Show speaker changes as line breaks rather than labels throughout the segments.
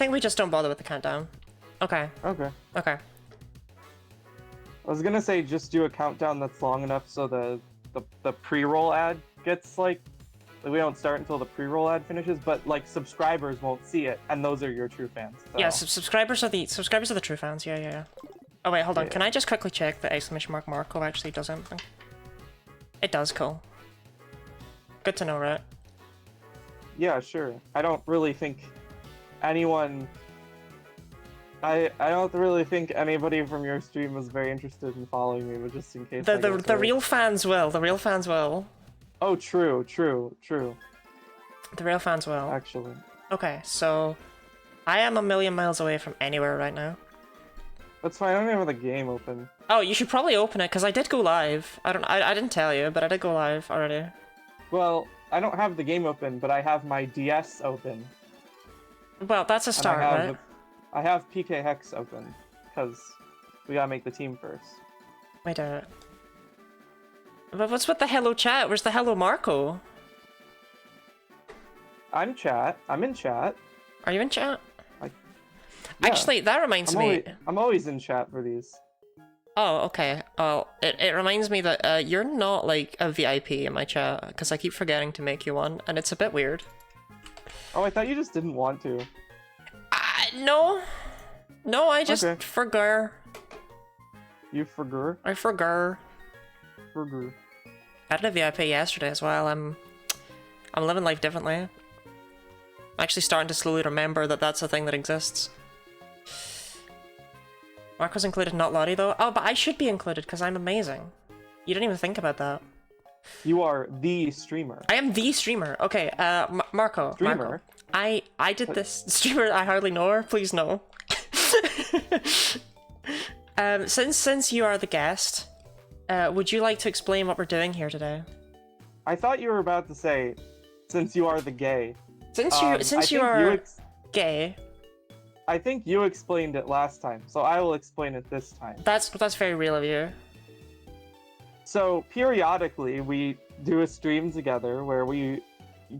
think we just don't bother with the countdown. Okay.
Okay.
Okay.
I was gonna say just do a countdown that's long enough so the pre-roll ad gets like we don't start until the pre-roll ad finishes, but like subscribers won't see it, and those are your true fans. So.
Yeah, subscribers are the true fans. Yeah. Oh wait, hold on.
Yeah.
Can I just quickly check that exclamation mark Marco actually does anything? It does. Cool. Good to know, right?
Yeah, sure. I don't really think anyone. I don't really think anybody from your stream was very interested in following me, but just in case.
The real fans will. The real fans will.
Oh, true.
The real fans will.
Actually.
Okay, so I am a million miles away from anywhere right now.
That's fine. I don't even have the game open.
Oh, you should probably open it because I did go live. I didn't tell you, but I did go live already.
Well, I don't have the game open, but I have my DS open.
Well, that's a start, right?
I have PK Hex open because we gotta make the team first.
Wait a minute. But what's with the hello chat? Where's the hello Marco?
I'm chat. I'm in chat.
Are you in chat?
Yeah.
Actually, that reminds me.
I'm always in chat for these.
Oh, okay. Oh, it reminds me that you're not like a VIP in my chat because I keep forgetting to make you one, and it's a bit weird.
Oh, I thought you just didn't want to.
No. No, I just forgot.
You forgot?
I forgot.
Forgot.
I did a VIP yesterday as well. I'm living life differently. I'm actually starting to slowly remember that that's a thing that exists. Marco's included, not Lottie though. Oh, but I should be included because I'm amazing. You didn't even think about that.
You are the streamer.
I am the streamer. Okay, Marco.
Streamer?
Marco. I did this. Streamer, I hardly know her. Please no. Since you are the guest, would you like to explain what we're doing here today?
I thought you were about to say, since you are the gay.
Since you are gay.
I think you explained it last time, so I will explain it this time.
That's very real of you.
So periodically we do a stream together where we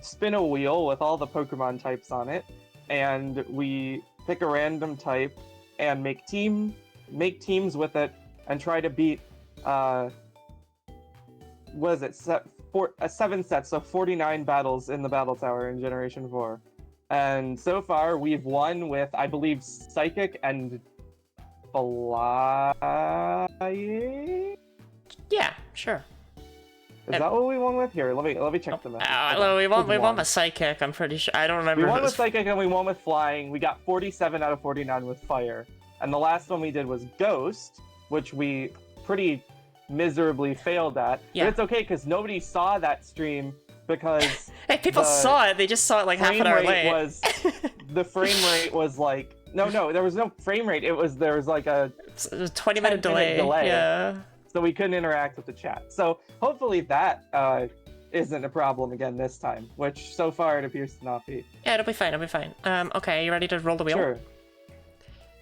spin a wheel with all the Pokemon types on it, and we pick a random type and make teams with it and try to beat what is it? 7 sets, so 49 battles in the Battle Tower in Generation 4. And so far we've won with, I believe, Psychic and Flying?
Yeah, sure.
Is that what we won with? Here, let me check the message.
We won with Psychic, I'm pretty sure. I don't remember.
We won with Psychic and we won with Flying. We got 47 out of 49 with Fire. And the last one we did was Ghost, which we pretty miserably failed at.
Yeah.
But it's okay, because nobody saw that stream because...
Hey, people saw it, they just saw it like half an hour late.
The frame rate was like... No, there was no frame rate. There was like a
20-minute delay. Yeah.
So we couldn't interact with the chat. So hopefully that isn't a problem again this time, which so far it appears to not be.
Yeah, it'll be fine, okay, you ready to roll the wheel?
Sure.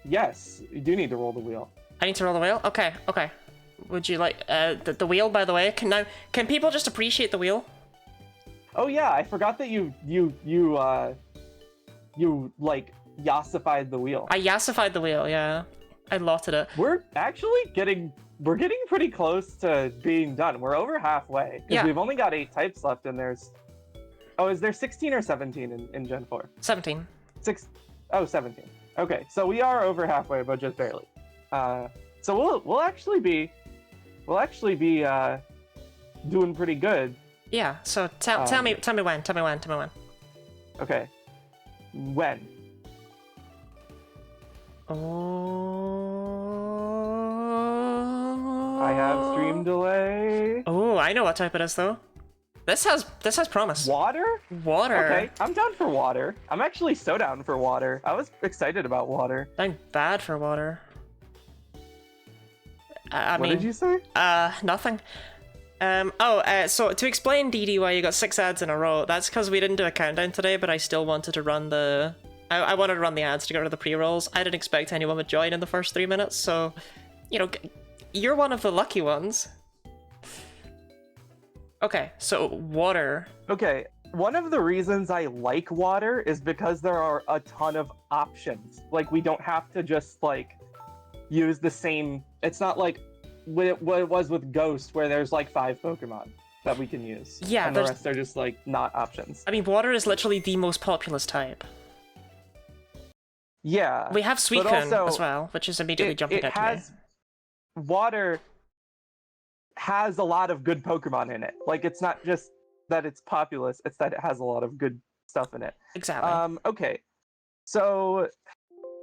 Yes, you do need to roll the wheel.
I need to roll the wheel? Okay. Would you like the wheel, by the way? Can people just appreciate the wheel?
Oh yeah, I forgot that you like yassified the wheel.
I yassified the wheel, yeah. I lotted it.
We're actually getting pretty close to being done. We're over halfway. Because we've only got 8 types left, and there's... Oh, is there 16 or 17 in Gen 4?
17.
17. Okay, so we are over halfway, but just barely. So we'll actually be doing pretty good.
Yeah. So tell me when.
Okay. When?
Oh.
I have stream delay.
Oh, I know what type it is though. This has promise.
Water?
Water.
Okay, I'm down for water. I'm actually so down for water. I was excited about water.
I'm bad for water.
What did you say?
Nothing. So to explain, DD, why you got 6 ads in a row, that's because we didn't do a countdown today, but I still wanted to run the... I wanted to run the ads to get rid of the pre-rolls. I didn't expect anyone would join in the first 3 minutes, so, you know, you're one of the lucky ones. Okay, so water.
Okay, one of the reasons I like water is because there are a ton of options. Like, we don't have to just, like, use the same... It's not like what it was with Ghost, where there's, like, 5 Pokemon that we can use.
Yeah,
and the rest are just, like, not options.
I mean, water is literally the most populous type.
Yeah.
We have Suicune as well, which is immediately jumping out to me.
Water has a lot of good Pokemon in it. Like, it's not just that it's populous, it's that it has a lot of good stuff in it.
Exactly.
Okay. So,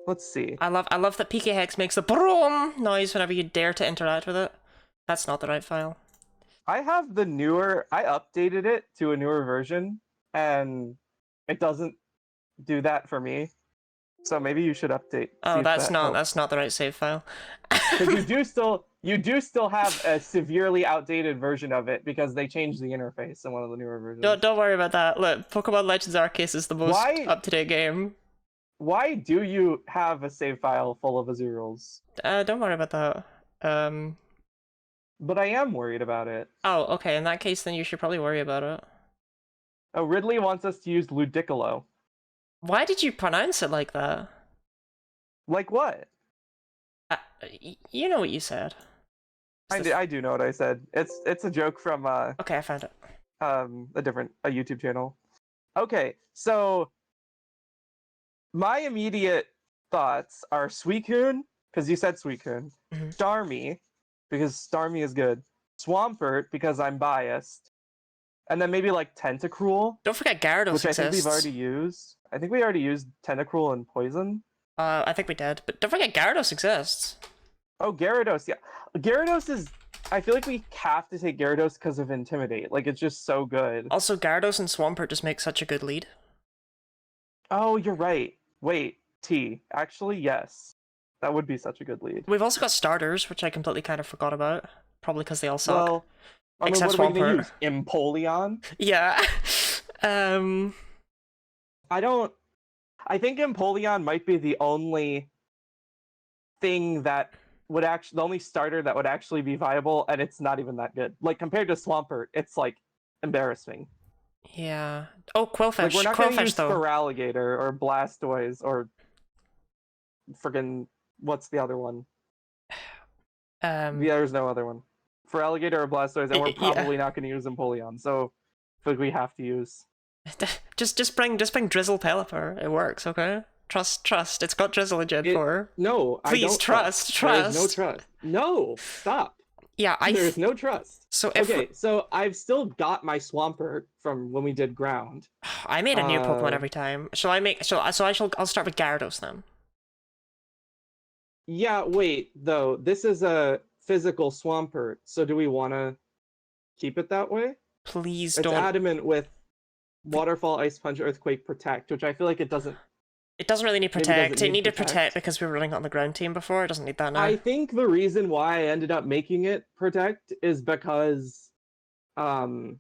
let's see.
I love that PK Hex makes the broom noise whenever you dare to interact with it. That's not the right file.
I have the newer... I updated it to a newer version, and it doesn't do that for me. So maybe you should update.
Oh, that's not the right save file.
Because you do still have a severely outdated version of it because they changed the interface in one of the newer versions.
Don't worry about that. Look, Pokemon Legends Arceus is the most up-to-date game.
Why do you have a save file full of Azuruls?
Don't worry about that.
But I am worried about it.
Oh, okay. In that case, then you should probably worry about it.
Oh, Ridley wants us to use Ludicolo.
Why did you pronounce it like that?
Like what?
You know what you said.
I do know what I said. It's a joke from
Okay, I found it.
A YouTube channel. Okay, so my immediate thoughts are Suicune, because you said Suicune, Starmie, because Starmie is good, Swampert, because I'm biased, and then maybe like Tentacruel.
Don't forget Gyarados
which
exists.
I think we've already used. I think we already used Tentacruel and Poison.
I think we did, but don't forget Gyarados exists.
Oh, Gyarados, yeah. Gyarados is... I feel like we have to take Gyarados because of Intimidate. Like, it's just so good.
Also, Gyarados and Swampert just make such a good lead.
Oh, you're right. Wait, T. Actually, yes. That would be such a good lead.
We've also got starters, which I completely kind of forgot about. Probably because they all suck.
Well, I mean, what are we going to use? Empoleon?
Yeah.
I think Empoleon might be the only thing that would actually... The only starter that would actually be viable, and it's not even that good. Like, compared to Swampert, it's, like, embarrassing.
Yeah. Oh, Quillfish.
Like, we're not going to use
though.
Feraligatr or Blastoise or friggin' what's the other one? Yeah, there's no other one. Feraligatr or Blastoise, and we're probably not going to use Empoleon, so I think we have to use.
just bring Drizzle Pelipper. It works, okay? Trust. It's got Drizzle in Gen 4.
No,
please
I don't
trust.
There is no trust. No, stop.
Yeah,
there's no trust.
So
so I've still got my Swampert from when we did Ground.
I made a new Pokemon every time. I'll start with Gyarados then.
Yeah, wait, though. This is a physical Swampert, so do we want to keep it that way?
Please
don't. It's adamant with Waterfall, Ice Punch, Earthquake, Protect, which I feel like it doesn't...
It doesn't really need Protect. It needed Protect because we were running on the ground team before. It doesn't need that now.
I think the reason why I ended up making it Protect is because there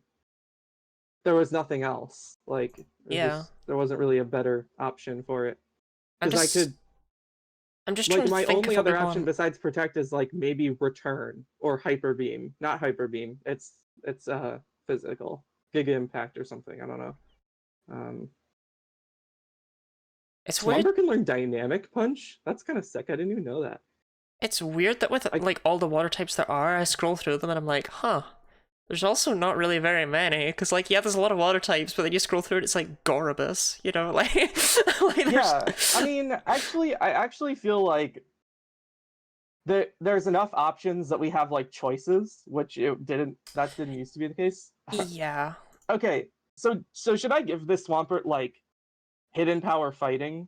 was nothing else. Like, there wasn't really a better option for it. Because
I'm just trying to
my
think
only
of
other option besides Protect is like maybe Return or Hyper Beam. Not Hyper Beam. It's physical. Giga Impact or something. I don't know.
It's
Swamper
weird.
can learn Dynamic Punch? That's kind of sick. I didn't even know that.
It's weird that with like all the water types there are, I scroll through them and I'm like, huh. There's also not really very many, because like, yeah, there's a lot of water types, but then you scroll through it, it's like Gorobus, you know, like...
Yeah, I mean, I actually feel like there's enough options that we have like choices, which that didn't used to be the case.
Yeah.
Okay, so should I give this Swampert like Hidden Power Fighting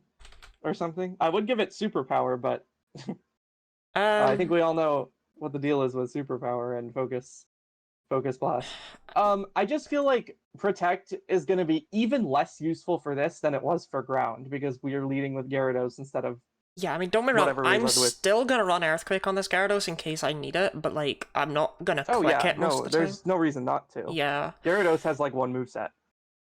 or something? I would give it Superpower, but I think we all know what the deal is with Superpower and Focus Blast. I just feel like Protect is going to be even less useful for this than it was for Ground, because we are leading with Gyarados instead of...
Yeah, I mean, don't get me wrong, I'm still going to run Earthquake on this Gyarados in case I need it, but like, I'm not going to click it most of the time.
There's no reason not to.
Yeah.
Gyarados has like one moveset.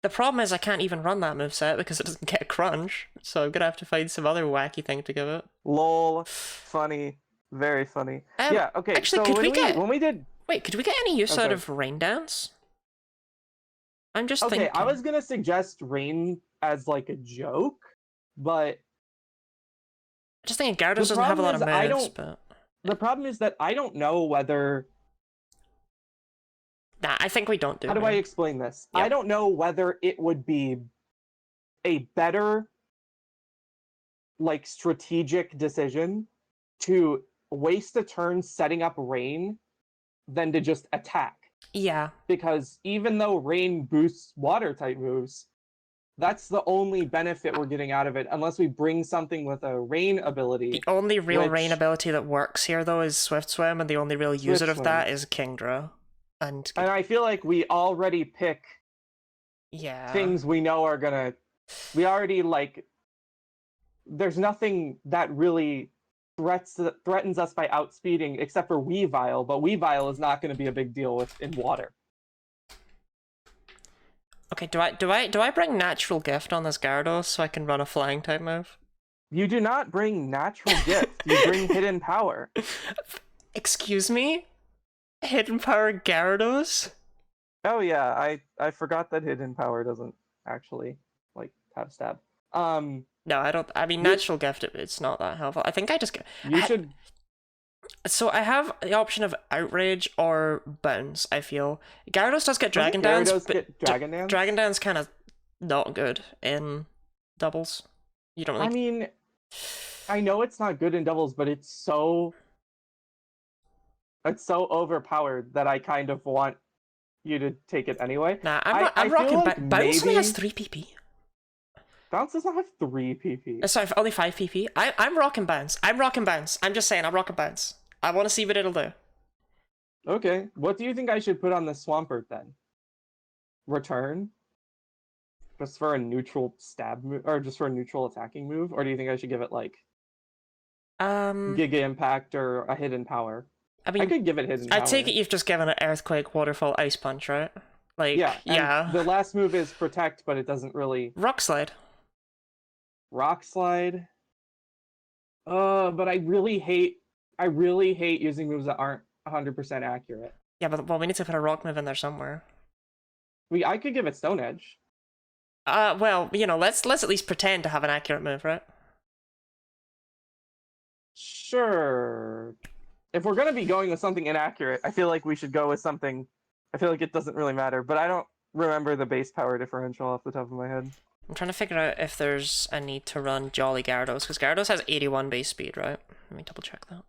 The problem is I can't even run that moveset because it doesn't get a Crunch, so I'm going to have to find some other wacky thing to give it.
Lol. Funny. Very funny. Yeah, okay,
actually,
so
could we get...
when we did...
Wait, could we get any use out of Rain Dance? I'm just
Okay,
thinking.
I was gonna suggest rain as like a joke, but
Just thinking Gyarados
the
doesn't have a
problem
lot
is
of moves, but
the problem is that I don't know whether.
nah, I think we don't do
How do I
rain.
explain this?
Yep.
I don't know whether it would be a better like strategic decision to waste a turn setting up rain than to just attack.
Yeah.
Because even though rain boosts water type moves, that's the only benefit we're getting out of it, unless we bring something with a rain ability.
The only real rain
which
ability that works here, though, is Swift Swim, and the only real user of
Swim.
that is Kingdra. And
I feel like we already pick
yeah,
things we know are gonna. We already like. There's nothing that really threatens us by outspeeding except for Weavile, but Weavile is not going to be a big deal in water.
okay. Do I bring Natural Gift on this Gyarados so I can run a flying type move?
You do not bring Natural Gift. You bring Hidden Power.
Excuse me? Hidden Power Gyarados?
Oh yeah, I forgot that Hidden Power doesn't actually like have stab.
No, I don't. I mean, Natural Gift, it's not that helpful. I think I just get.
You should.
So I have the option of Outrage or Bounce, I feel. Gyarados does get Dragon Dance, but
Dragon Dance?
Dragon Dance kind of not good in doubles. You don't really...
I mean, I know it's not good in doubles, but it's so overpowered that I kind of want you to take it anyway.
Nah, I'm rocking like Bounce only has 3 PP.
Bounce does not have 3 PP.
Sorry, only 5 PP. I'm rocking Bounce. I'm rocking Bounce. I'm just saying, I'm rocking Bounce. I want to see what it'll do.
Okay, what do you think I should put on the Swampert then? Return? Just for a neutral stab move, or just for a neutral attacking move? Or do you think I should give it like Giga Impact or a Hidden Power? I mean, I could give it Hidden Power.
I take it you've just given it Earthquake, Waterfall, Ice Punch, right? Like, yeah.
The last move is Protect, but it doesn't really...
Rock Slide.
Rock Slide? But I really hate using moves that aren't 100% accurate.
Yeah, but well, we need to put a rock move in there somewhere.
I could give it Stone Edge.
Well, you know, let's at least pretend to have an accurate move, right?
Sure. If we're gonna be going with something inaccurate, I feel like we should go with something. I feel like it doesn't really matter, but I don't remember the base power differential off the top of my head.
I'm trying to figure out if there's a need to run Jolly Gyarados, because Gyarados has 81 base speed, right? Let me double check that.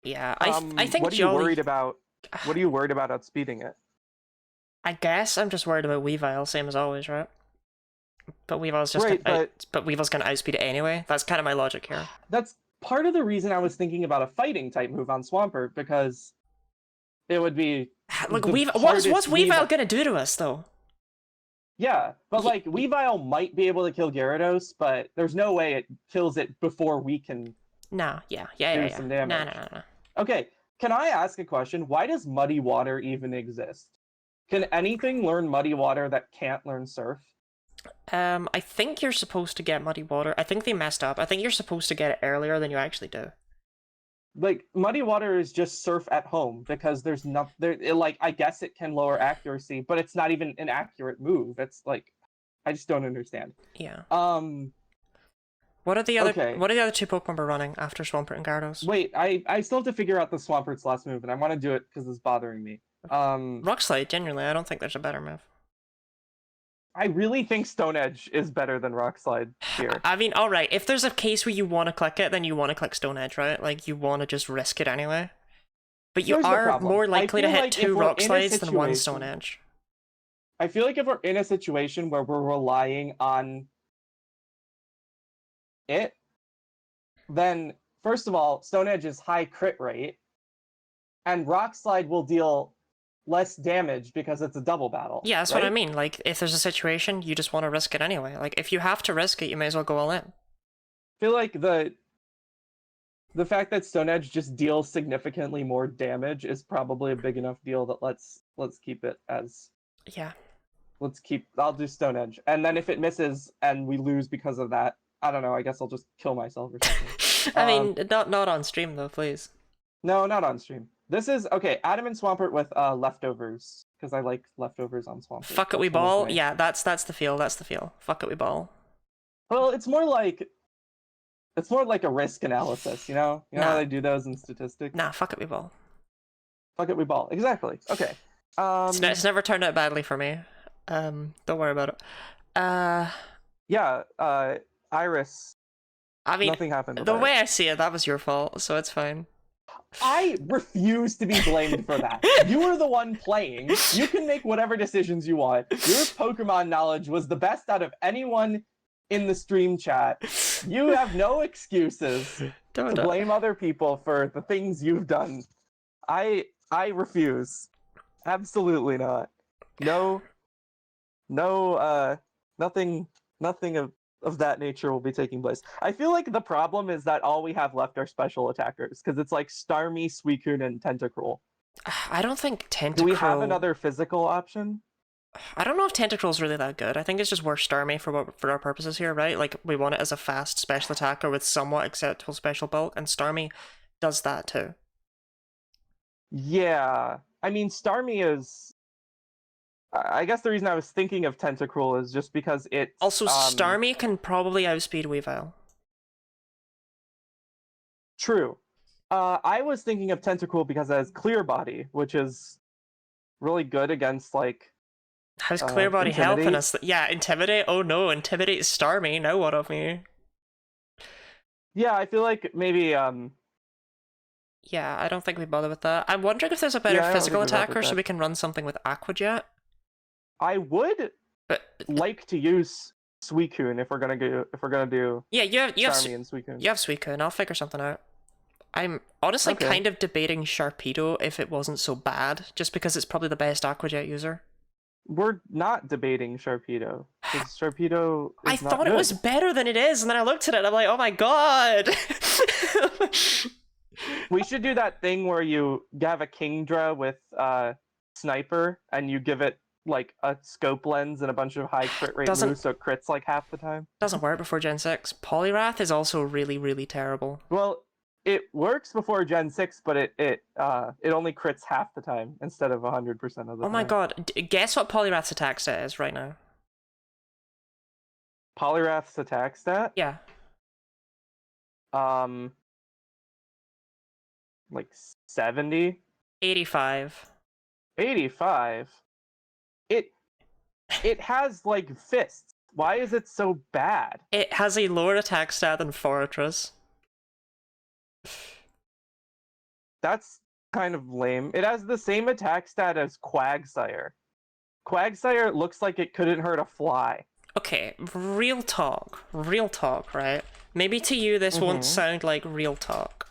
Yeah, I think
what are you worried about? What are you worried about outspeeding it?
I guess I'm just worried about Weavile, same as always, right? But Weavile's just but Weavile's gonna outspeed it anyway. That's kind of my logic here.
That's part of the reason I was thinking about a fighting type move on Swampert, because it would be
like what's Weavile gonna do to us though?
Yeah, but like Weavile might be able to kill Gyarados, but there's no way it kills it before we can.
No,
do some damage.
No.
Okay, can I ask a question? Why does Muddy Water even exist? Can anything learn Muddy Water that can't learn Surf?
I think you're supposed to get Muddy Water. I think they messed up. I think you're supposed to get it earlier than you actually do.
Like, Muddy Water is just Surf at home, because there's not there. Like, I guess it can lower accuracy, but it's not even an accurate move. It's like, I just don't understand.
Yeah. What are the other two Pokemon we're running after Swampert and Gyarados?
Wait, I still have to figure out the Swampert's last move, and I want to do it because it's bothering me.
Rock Slide, genuinely, I don't think there's a better move.
I really think Stone Edge is better than Rock Slide here.
I mean, alright, if there's a case where you want to click it, then you want to click Stone Edge, right? Like, you want to just risk it anyway. But you are more likely to hit 2 Rock Slides than 1 Stone Edge.
I feel like if we're in a situation where we're relying on it, then, first of all, Stone Edge is high crit rate, and Rock Slide will deal less damage because it's a double battle.
Yeah, that's what I mean. Like, if there's a situation, you just want to risk it anyway. Like, if you have to risk it, you may as well go all in.
I feel like the fact that Stone Edge just deals significantly more damage is probably a big enough deal that let's keep it as...
Yeah.
I'll do Stone Edge. And then if it misses and we lose because of that, I don't know, I guess I'll just kill myself or something.
I mean, not on stream though, please.
No, not on stream. This is, okay, Adamant Swampert with leftovers because I like leftovers on Swampert.
Fuck it, we
That's one of
ball.
my-
Yeah, that's the feel. That's the feel. Fuck it, we ball.
Well, it's more like a risk analysis, you know? You know how
Nah.
they do those in statistics?
Nah, fuck it, we ball.
Fuck it, we ball. Exactly. Okay.
It's never turned out badly for me. Don't worry about it.
Yeah, Iris,
I mean,
nothing happened with
the
Iris.
way I see it, that was your fault, so it's fine.
I refuse to be blamed for that. You were the one playing. You can make whatever decisions you want. Your Pokemon knowledge was the best out of anyone in the stream chat. You have no excuses to blame other people for the things you've done. I refuse. Absolutely not. No, nothing of that nature will be taking place. I feel like the problem is that all we have left are special attackers, because it's like Starmie, Suicune, and Tentacruel.
I don't think Tentacruel...
Do we have another physical option?
I don't know if Tentacruel's really that good. I think it's just worse Starmie for our purposes here, right? Like, we want it as a fast special attacker with somewhat acceptable special bulk, and Starmie does that too.
Yeah. I mean, Starmie is... I guess the reason I was thinking of Tentacruel is just because it's...
Also, Starmie can probably outspeed Weavile.
True. I was thinking of Tentacruel because it has Clear Body, which is really good against, like...
How's Clear Body helping us? Yeah, Intimidate? Oh no, Intimidate Starmie, now what of me?
Yeah, I feel like maybe...
Yeah, I don't think we bother with that. I'm wondering if there's a better physical attacker so we can run something with Aqua Jet.
I would like to use Suicune if we're gonna do
yeah, you have
Starmie and Suicune.
You have Suicune. I'll figure something out. I'm honestly kind of debating Sharpedo if it wasn't so bad, just because it's probably the best Aqua Jet user.
We're not debating Sharpedo, because Sharpedo
I thought it was better than it is, and then I looked at it and I'm like, oh my god!
We should do that thing where you have a Kingdra with Sniper, and you give it like a scope lens and a bunch of high crit rate moves, so it crits like half the time.
Doesn't work before Gen 6. Poliwrath is also really, really terrible.
Well, it works before Gen 6, but it only crits half the time instead of 100% of the time.
Oh my god, guess what Poliwrath's attack stat is right now?
Poliwrath's attack stat?
Yeah.
Like 70?
85.
85? It has, like, fists. Why is it so bad?
It has a lower attack stat than Fortress.
That's kind of lame. It has the same attack stat as Quagsire. Quagsire looks like it couldn't hurt a fly.
Okay, real talk, right? Maybe to you this won't sound like real talk.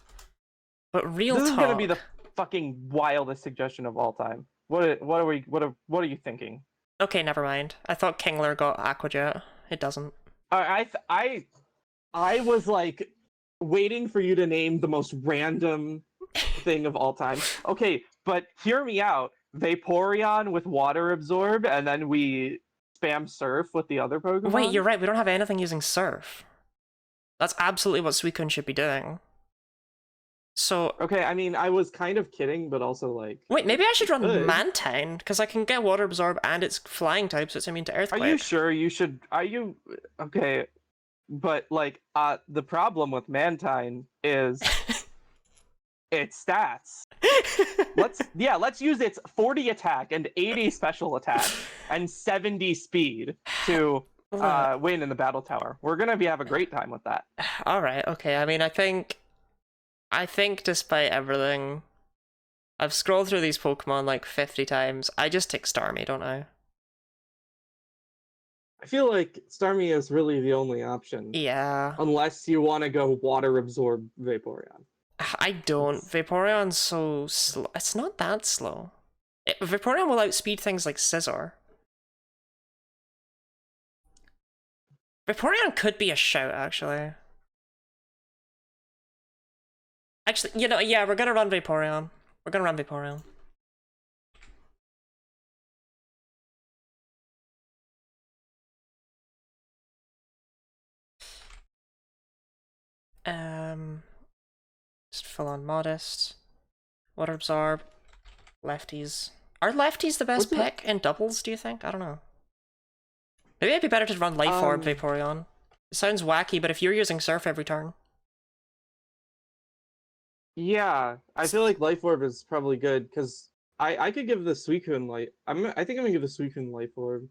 But real talk...
This is gonna be the fucking wildest suggestion of all time. What are you thinking?
Okay, never mind. I thought Kingler got Aqua Jet. It doesn't.
I was like waiting for you to name the most random thing of all time. Okay, but hear me out. Vaporeon with Water Absorb, and then we spam Surf with the other Pokemon?
Wait, you're right. We don't have anything using Surf. That's absolutely what Suicune should be doing. So...
Okay, I mean, I was kind of kidding, but also like...
Wait, maybe I should run Mantine, because I can get Water Absorb and it's flying type, so it's immune to Earthquake.
Are you sure you should... Are you... Okay, but like, the problem with Mantine is... its stats. Let's use its 40 attack and 80 special attack and 70 speed to win in the battle tower. We're gonna have a great time with that.
Alright, okay. I mean, I think despite everything, I've scrolled through these Pokemon like 50 times. I just take Starmie, don't I?
I feel like Starmie is really the only option.
Yeah.
Unless you want to go Water Absorb Vaporeon.
I don't. Vaporeon's so slow. It's not that slow. Vaporeon will outspeed things like Scizor. Vaporeon could be a shout, actually. Actually, you know, yeah, we're gonna run Vaporeon. We're gonna run Vaporeon. Just full on modest. Water Absorb. Lefties. Are lefties the best
What's
pick in doubles, do you think? I don't know. Maybe it'd be better to run Life Orb Vaporeon. It sounds wacky, but if you're using Surf every turn...
Yeah, I feel like Life Orb is probably good, because I could give the Suicune I think I'm gonna give the Suicune Life Orb.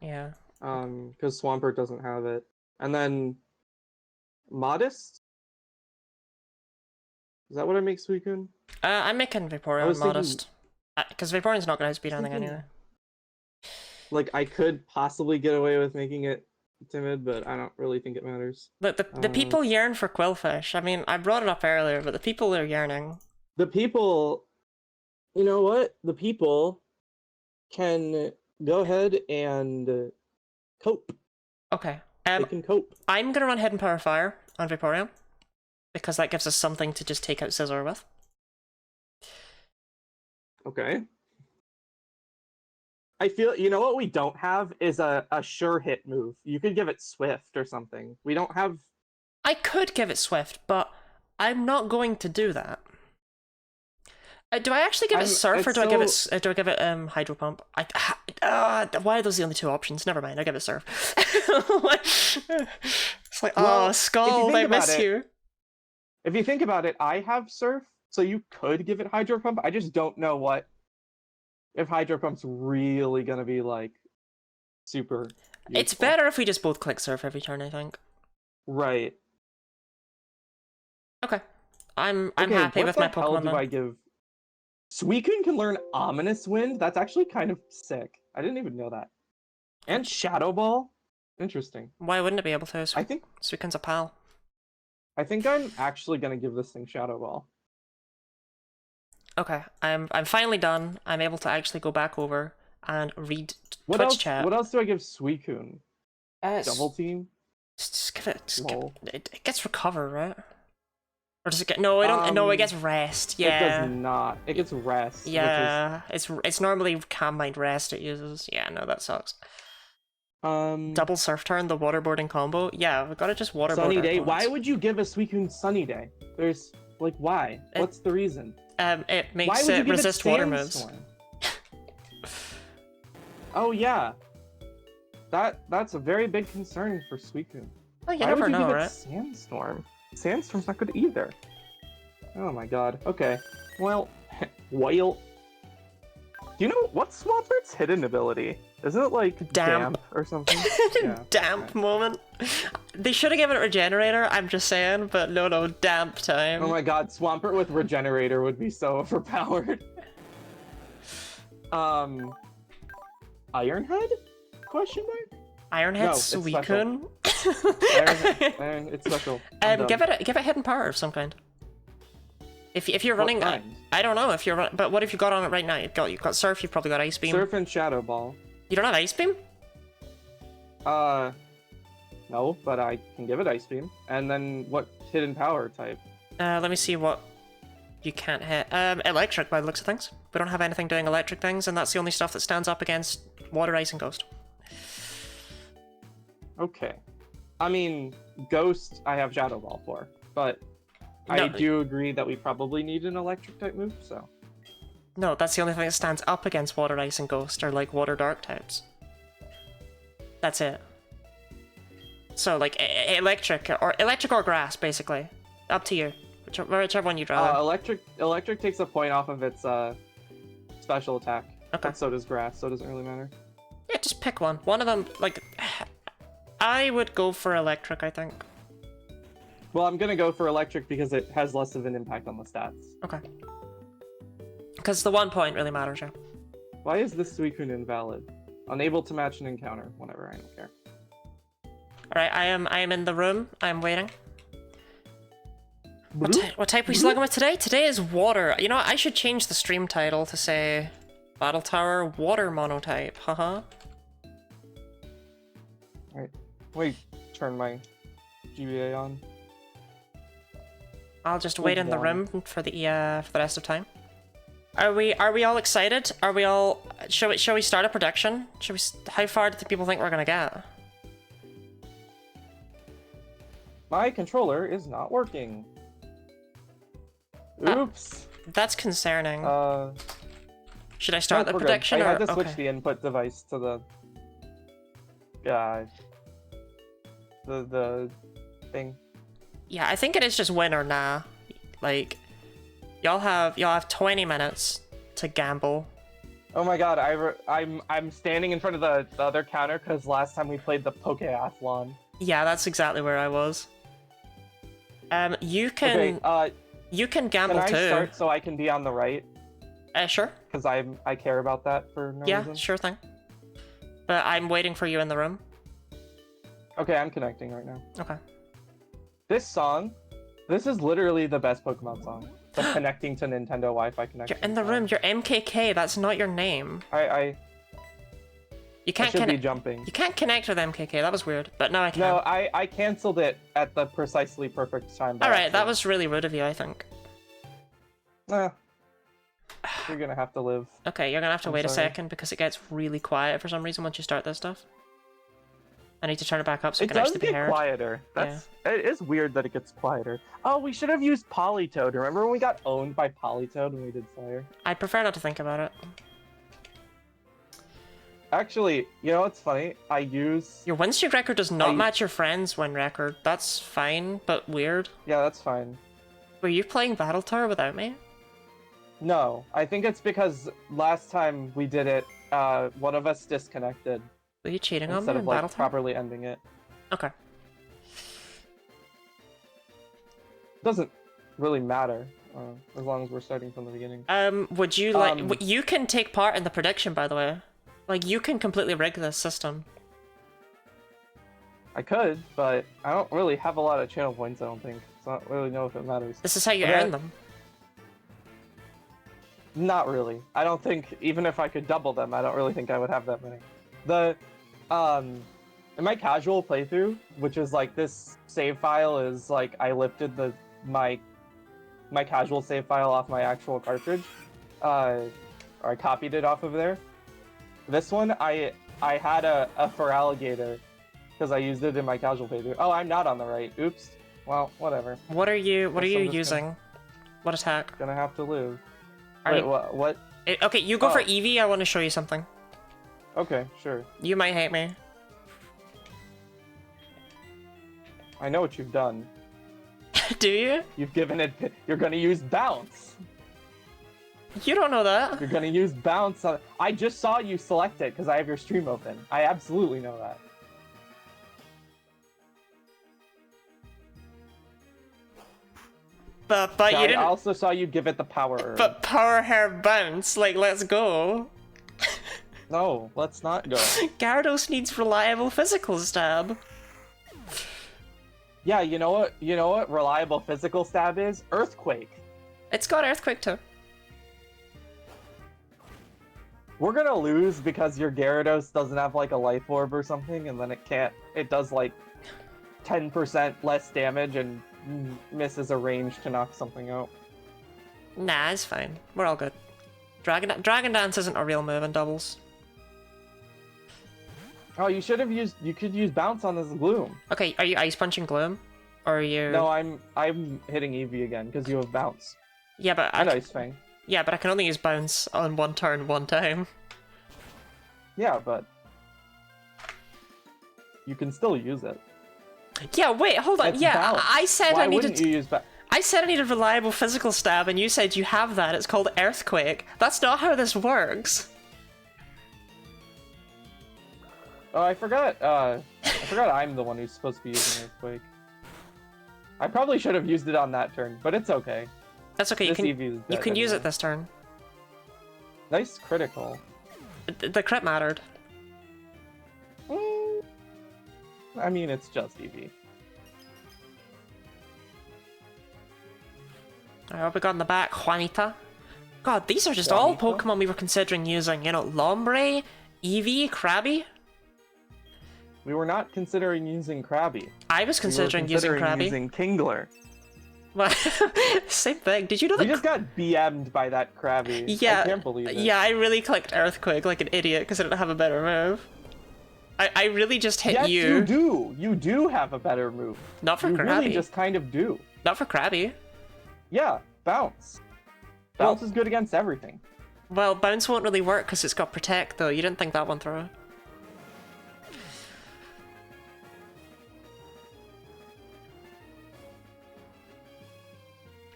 Yeah.
Because Swampert doesn't have it. And then... Modest? Is that what I make Suicune?
I'm making Vaporeon Modest. Because Vaporeon's not going to outspeed anything anyway.
Like, I could possibly get away with making it timid, but I don't really think it matters.
Look, the people yearn for Quillfish. I mean, I brought it up earlier, but the people are yearning.
The people... You know what? The people can go ahead and cope.
Okay.
They can cope.
I'm going to run Hidden Power Fire on Vaporeon, because that gives us something to just take out Scizor with.
Okay. I feel, you know what we don't have is a sure hit move. You could give it Swift or something. We don't have...
I could give it Swift, but I'm not going to do that. Do I actually give it Surf, or do I give it Hydro Pump? Why are those the only two options? Never mind, I give it Surf. It's like, well, oh, Skull, I miss you.
If you think about it, I have Surf, so you could give it Hydro Pump. I just don't know if Hydro Pump's really gonna be like super useful.
It's better if we just both click Surf every turn, I think.
Right.
Okay. I'm happy with my Pokemon.
What the hell do I give? Suicune can learn Ominous Wind? That's actually kind of sick. I didn't even know that. And Shadow Ball? Interesting.
Why wouldn't it be able to?
I think
Suicune's a pal.
I think I'm actually gonna give this thing Shadow Ball.
Okay, I'm finally done. I'm able to actually go back over and read Twitch chat.
What else do I give Suicune? Double Team?
Just give it. It gets Recover, right? Or does it get? No, I don't. No, it gets Rest. Yeah.
It does not. It gets Rest.
Yeah, it's normally Calm Mind Rest it uses. Yeah, no, that sucks. Double Surf Turn, the waterboarding combo. Yeah, we've got to just waterboard.
Sunny Day. Why would you give a Suicune Sunny Day? There's like, why? What's the reason?
It makes it resist water moves.
Oh yeah, that's a very big concern for Suicune.
Oh, you never know, right?
Sandstorm. Sandstorm's not good either. Oh my god. Okay. Well, do you know what's Swampert's hidden ability? Isn't it like damp or something? Yeah.
Damp moment. They should have given it Regenerator, I'm just saying, but no, damp time.
Oh my god, Swampert with Regenerator would be so overpowered. Ironhead? Question mark?
Ironhead Suicune?
Iron, it's special.
Give it Hidden Power of some kind. If you're running, I don't know if you're running, but what if you got on it right now? You've got Surf, you've probably got Ice Beam.
Surf and Shadow Ball.
You don't have Ice Beam?
No, but I can give it Ice Beam. And then what hidden power type?
Let me see what you can't hit. Electric by the looks of things. We don't have anything doing electric things, and that's the only stuff that stands up against Water, Ice, and Ghost.
Okay. I mean, Ghost I have Shadow Ball for, but I do agree that we probably need an electric type move, so.
No, that's the only thing that stands up against Water, Ice, and Ghost, or like Water, Dark types. That's it. So, like, electric or grass, basically. Up to you. Whichever one you'd rather.
Electric takes a point off of its special attack.
Okay.
But so does grass, so it doesn't really matter.
Yeah, just pick one. One of them, like, I would go for electric, I think.
Well, I'm gonna go for electric because it has less of an impact on the stats.
Okay. Because the 1 point really matters, yeah.
Why is this Suicune invalid? Unable to match an encounter. Whatever, I don't care.
Alright, I am in the room. I'm waiting. What type are we slugging with today? Today is water. You know what? I should change the stream title to say Battle Tower Water Monotype. Haha.
Alright. Wait, turn my GBA on.
I'll just wait in the room for the rest of time. Are we all excited? Are we all? Shall we start a prediction? How far do people think we're gonna get?
My controller is not working. Oops.
That's concerning. Should I start the
we're good.
prediction?
I had
or...
to switch
okay.
the input device to the the thing.
Yeah, I think it is just win or nah. Like, y'all have 20 minutes to gamble.
Oh my god, I'm standing in front of the other counter because last time we played the Pokeathlon.
Yeah, that's exactly where I was. You can you can gamble
can I
too.
start so I can be on the right?
Sure.
Because I care about that for no
Yeah,
reason.
sure thing. But I'm waiting for you in the room.
Okay, I'm connecting right now.
Okay.
This song, this is literally the best Pokemon song. The connecting to Nintendo Wi-Fi connection.
You're in the room. You're MKK. That's not your name. You can't
should be jumping.
You can't connect with MKK. That was weird. But now I can.
No, I canceled it at the precisely perfect time.
All right, that was really rude of you, I think.
You're gonna have to live.
Okay, you're gonna have to wait a
sorry.
second because it gets really quiet for some reason once you start this stuff. I need to turn it back up so it can actually be heard.
It does get quieter. It is weird that it gets quieter. Oh, we should have used Politoed. Remember when we got owned by Politoed when we did Fire?
I'd prefer not to think about it.
Actually, you know what's funny? I use...
Your win streak record does not match your friend's win record. That's fine, but weird.
Yeah, that's fine.
Were you playing Battle Tower without me?
No, I think it's because last time we did it, one of us disconnected.
Were you cheating on me
instead
in
of
Battle
like
Tower?
properly ending it.
Okay.
Doesn't really matter as long as we're starting from the beginning.
Would you like? You can take part in the prediction, by the way. Like, you can completely rig this system.
I could, but I don't really have a lot of channel points. I don't think. So I don't really know if it matters.
This is how you
But
earn them.
Not really. I don't think even if I could double them, I don't really think I would have that many. In my casual playthrough, which is like this save file is like I lifted my casual save file off my actual cartridge, or I copied it off of there. This one I had a Feraligatr because I used it in my casual playthrough. Oh, I'm not on the right. Oops. Well, whatever.
What are you using? What attack?
Gonna have to live.
Are
Wait,
you...
what?
Okay, you go for Eevee. I want to show you something.
Okay, sure.
You might hate me.
I know what you've done.
Do you?
You've given it. You're gonna use bounce.
You don't know that.
You're gonna use bounce on. I just saw you select it because I have your stream open. I absolutely know that.
But you didn't.
I also saw you give it the power herb.
But power hair bounce. Like, let's go.
No, let's not go.
Gyarados needs reliable physical stab.
Yeah, you know what? You know what? Reliable physical stab is Earthquake.
It's got Earthquake too.
We're gonna lose because your Gyarados doesn't have like a life orb or something, and then it can't. It does like 10% less damage and misses a range to knock something out.
Nah, it's fine. We're all good. Dragon Dance isn't a real move in doubles.
Oh, you should have used. You could use bounce on this Gloom.
Okay, are you ice punching Gloom, or are you?
No, I'm hitting Eevee again because you have bounce.
Yeah, but
And Ice Fang.
Yeah, but I can only use bounce on one turn, one time.
Yeah, but you can still use it.
Yeah, wait, hold on.
It's
yeah,
bounce.
I said
Why
I needed.
wouldn't you use bounce?
I said I needed reliable physical stab, and you said you have that. It's called Earthquake. That's not how this works.
Oh, I forgot. I forgot I'm the one who's supposed to be using Earthquake. I probably should have used it on that turn, but it's okay.
That's okay.
This
You
Eevee
can
is
use
dead
it this turn.
Nice critical.
The crit mattered.
I mean, it's just Eevee.
Alright, what we got in the back? Juanita. God, these are just all Pokemon we were considering using. You know, Lombre, Eevee, Krabby.
We were not considering using Krabby.
I was considering using Krabby.
Using Kingler.
Well, same thing. Did you know that?
We just got BM'd by that Krabby.
Yeah,
I can't believe it.
Yeah, I really clicked Earthquake like an idiot because I didn't have a better move. I really just hit
yes,
you.
you do. You do have a better move.
Not for
you
Krabby.
You really just kind of do.
Not for Krabby.
Yeah, bounce. Bounce is good against everything.
Well, bounce won't really work because it's got protect though. You didn't think that one through.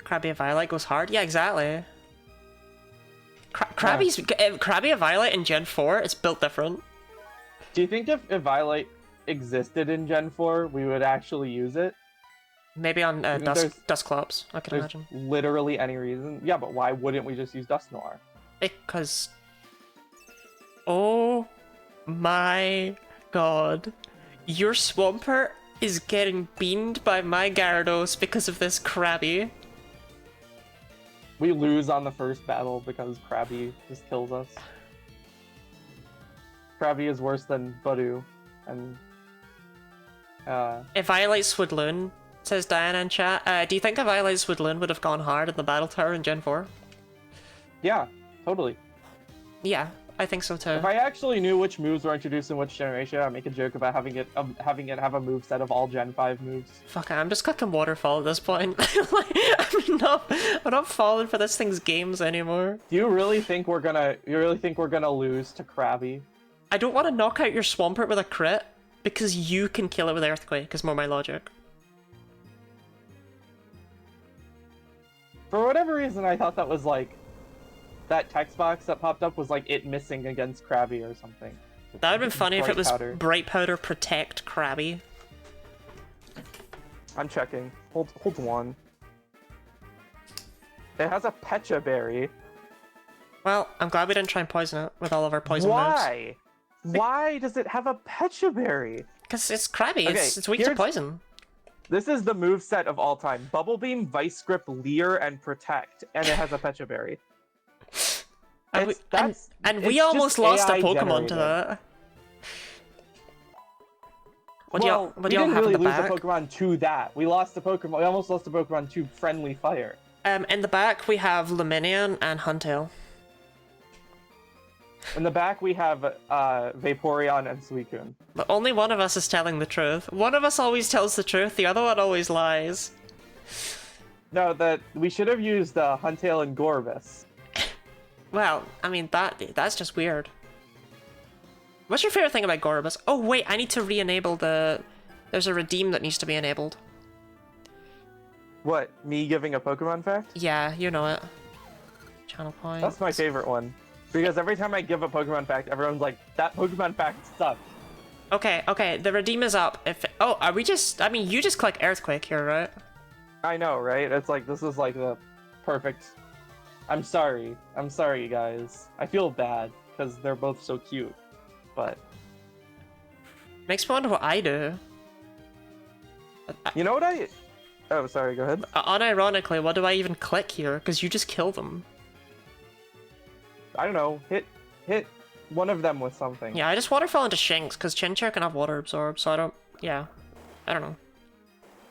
Krabby Violet goes hard. Yeah, exactly. Krabby Violet in Gen 4, it's built different.
Do you think if Violet existed in Gen 4, we would actually use it?
Maybe on Dusclops, I can imagine.
Literally any reason. Yeah, but why wouldn't we just use Dust Noir?
Because... Oh my god. Your Swampert is getting beamed by my Gyarados because of this Krabby.
We lose on the first battle because Krabby just kills us. Krabby is worse than Budu, and...
If Violet Swidloon, says Diana in chat, do you think a Violet Swidloon would have gone hard in the Battle Tower in Gen 4?
Yeah, totally.
Yeah, I think so too.
If I actually knew which moves were introduced in which generation, I'd make a joke about having it have a moveset of all Gen 5 moves.
Fuck, I'm just clicking Waterfall at this point. I'm not falling for this thing's games anymore.
Do you really think we're gonna lose to Krabby?
I don't want to knock out your Swampert with a crit, because you can kill it with Earthquake, is more my logic.
For whatever reason, I thought that was like... That text box that popped up was like it missing against Krabby or something.
That would have been funny if it was
Powder.
Bright Powder Protect Krabby.
I'm checking. Hold one. It has a Pecha Berry.
Well, I'm glad we didn't try and poison it with all of our poison moves.
Why? Why does it have a Pecha Berry?
Because it's Krabby,
Okay,
it's weak to poison.
This is the moveset of all time. Bubble Beam, Vice Grip, Leer, and Protect. And it has a Pecha Berry.
And we almost lost a Pokemon to that. What do y'all
didn't
have
really
in the
lose
back?
a Pokemon to that. We lost a Pokemon. We almost lost a Pokemon to Friendly Fire.
In the back we have Luminion and Huntail.
In the back we have Vaporeon and Suicune.
But only one of us is telling the truth. One of us always tells the truth, the other one always lies.
No, we should have used Huntail and Gorbis.
Well, I mean, that's just weird. What's your favorite thing about Gorbis? Oh, wait, I need to re-enable the... There's a redeem that needs to be enabled.
What, me giving a Pokemon fact?
Yeah, you know it. Channel point.
That's my favorite one. Because every time I give a Pokemon fact, everyone's like, that Pokemon fact sucks.
Okay, the redeem is up. Oh, are we just... I mean, you just click Earthquake here, right?
I know, right? It's like, this is like the perfect... I'm sorry, you guys. I feel bad, because they're both so cute. But...
Makes me wonder what I do.
You know what I... Oh, sorry, go ahead.
Unironically, what do I even click here? Because you just kill them.
I don't know, hit one of them with something.
Yeah, I just waterfall into Shinx, because Chinchou can have water absorb, so I don't... Yeah. I don't know.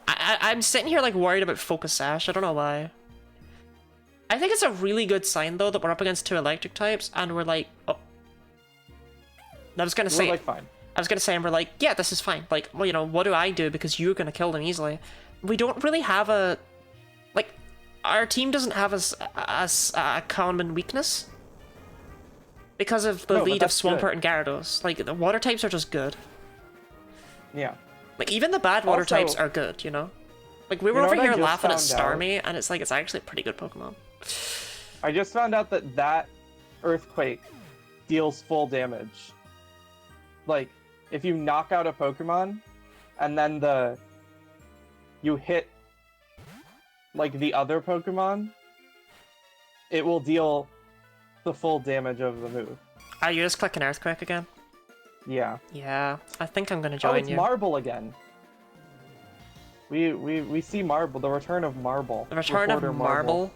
I'm sitting here, like, worried about Focus Sash, I don't know why. I think it's a really good sign, though, that we're up against two electric types, and we're like... Oh. I was gonna say...
We're, like, fine.
I was gonna say, and we're like, yeah, this is fine. Like, well, you know, what do I do? Because you're gonna kill them easily. We don't really have a... Like, our team doesn't have a common weakness. Because of the lead of Swampert and Gyarados. Like, the water types are just good.
Yeah.
Like, even the bad water types are good, you know? Like, we were over here laughing at Starmie, and it's like, it's actually a pretty good Pokemon.
I just found out that Earthquake deals full damage. Like, if you knock out a Pokemon, and then you hit, like, the other Pokemon, it will deal the full damage of the move.
Are you just clicking Earthquake again?
Yeah.
Yeah, I think I'm gonna join you.
Oh, it's Marble again. We see Marble, the return of Marble.
The return of Marble?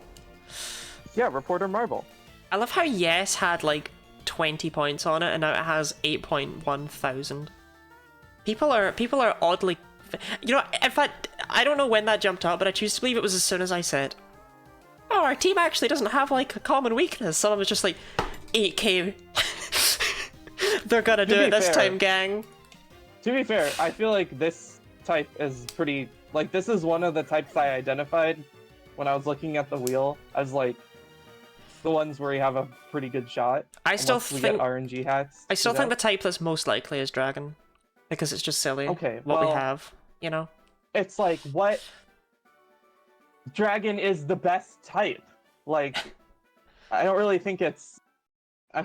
Yeah, Reporter Marble.
I love how Yes had like 20 points on it, and now it has 8.1 thousand. People are oddly... You know, in fact, I don't know when that jumped up, but I choose to believe it was as soon as I said, oh, our team actually doesn't have like a common weakness. Someone was just like, 8k. They're gonna do it this time, gang.
To be fair, I feel like this type is pretty... Like, this is one of the types I identified when I was looking at the wheel. I was like, the ones where you have a pretty good shot.
I still
unless we
think
get RNG hats.
I still
to
think the
that.
type that's most likely is dragon, because it's just silly.
Okay,
what we
well-
have, you know.
It's like, what? Dragon is the best type. Like, I don't really think it's.
I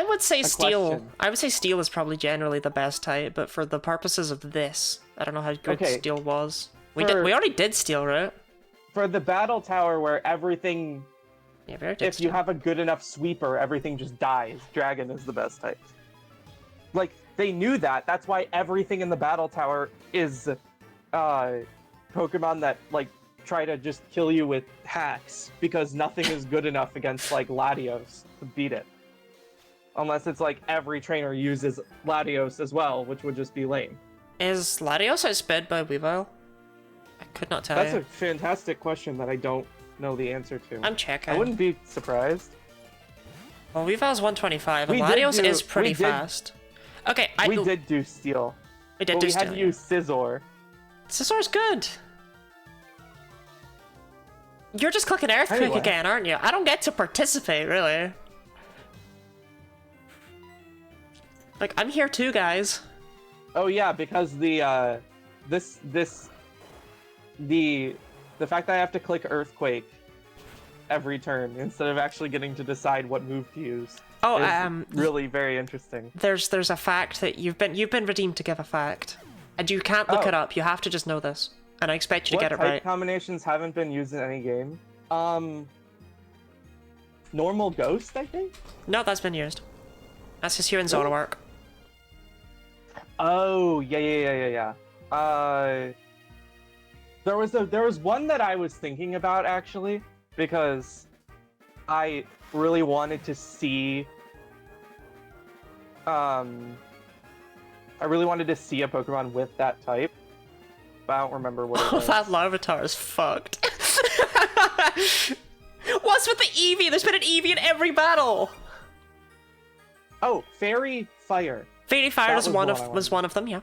would say steel.
question.
I would say steel is probably generally the best type, but for the purposes of this, I don't know how good
Okay.
steel was. We
For-
we already did steel, right?
For the battle tower where everything,
Yeah, we already did
if you
steel.
have a good enough sweeper, everything just dies. Dragon is the best type. Like, they knew that. That's why everything in the battle tower is Pokemon that, like, try to just kill you with hacks, because nothing is good enough against, like, Latios to beat it. Unless it's like every trainer uses Latios as well, which would just be lame.
Is Latios outsped by Weavile? I could not tell
That's
you.
a fantastic question that I don't know the answer to.
I'm checking.
I wouldn't be surprised.
Well, Weavile's 125, and
We did
Latios
do-
is pretty
we did-
fast. Okay,
We did do Steel.
We did
But
do
we had
steel.
to use Scizor.
Scissor's good. You're just clicking Earthquake
Anyway.
again, aren't you? I don't get to participate, really. Like, I'm here too, guys.
Oh yeah, because the fact that I have to click Earthquake every turn instead of actually getting to decide what move to use
Oh,
is really very interesting.
there's a fact that you've been redeemed to give a fact, and you can't look
Oh.
it up. You have to just know this, and I expect you to
What
get it
type
right.
combinations haven't been used in any game? Normal Ghost, I think?
No, that's been used. That's just here in Zona work.
Oh, yeah. There was one that I was thinking about actually, because I really wanted to see a Pokemon with that type. But I don't remember what it
Oh,
was.
that Larvitar is fucked. What's with the Eevee? There's been an Eevee in every battle.
Oh, Fairy Fire.
Fairy Fire
That
was
was
one
the
of
one I
was
wanted.
one of them, yeah.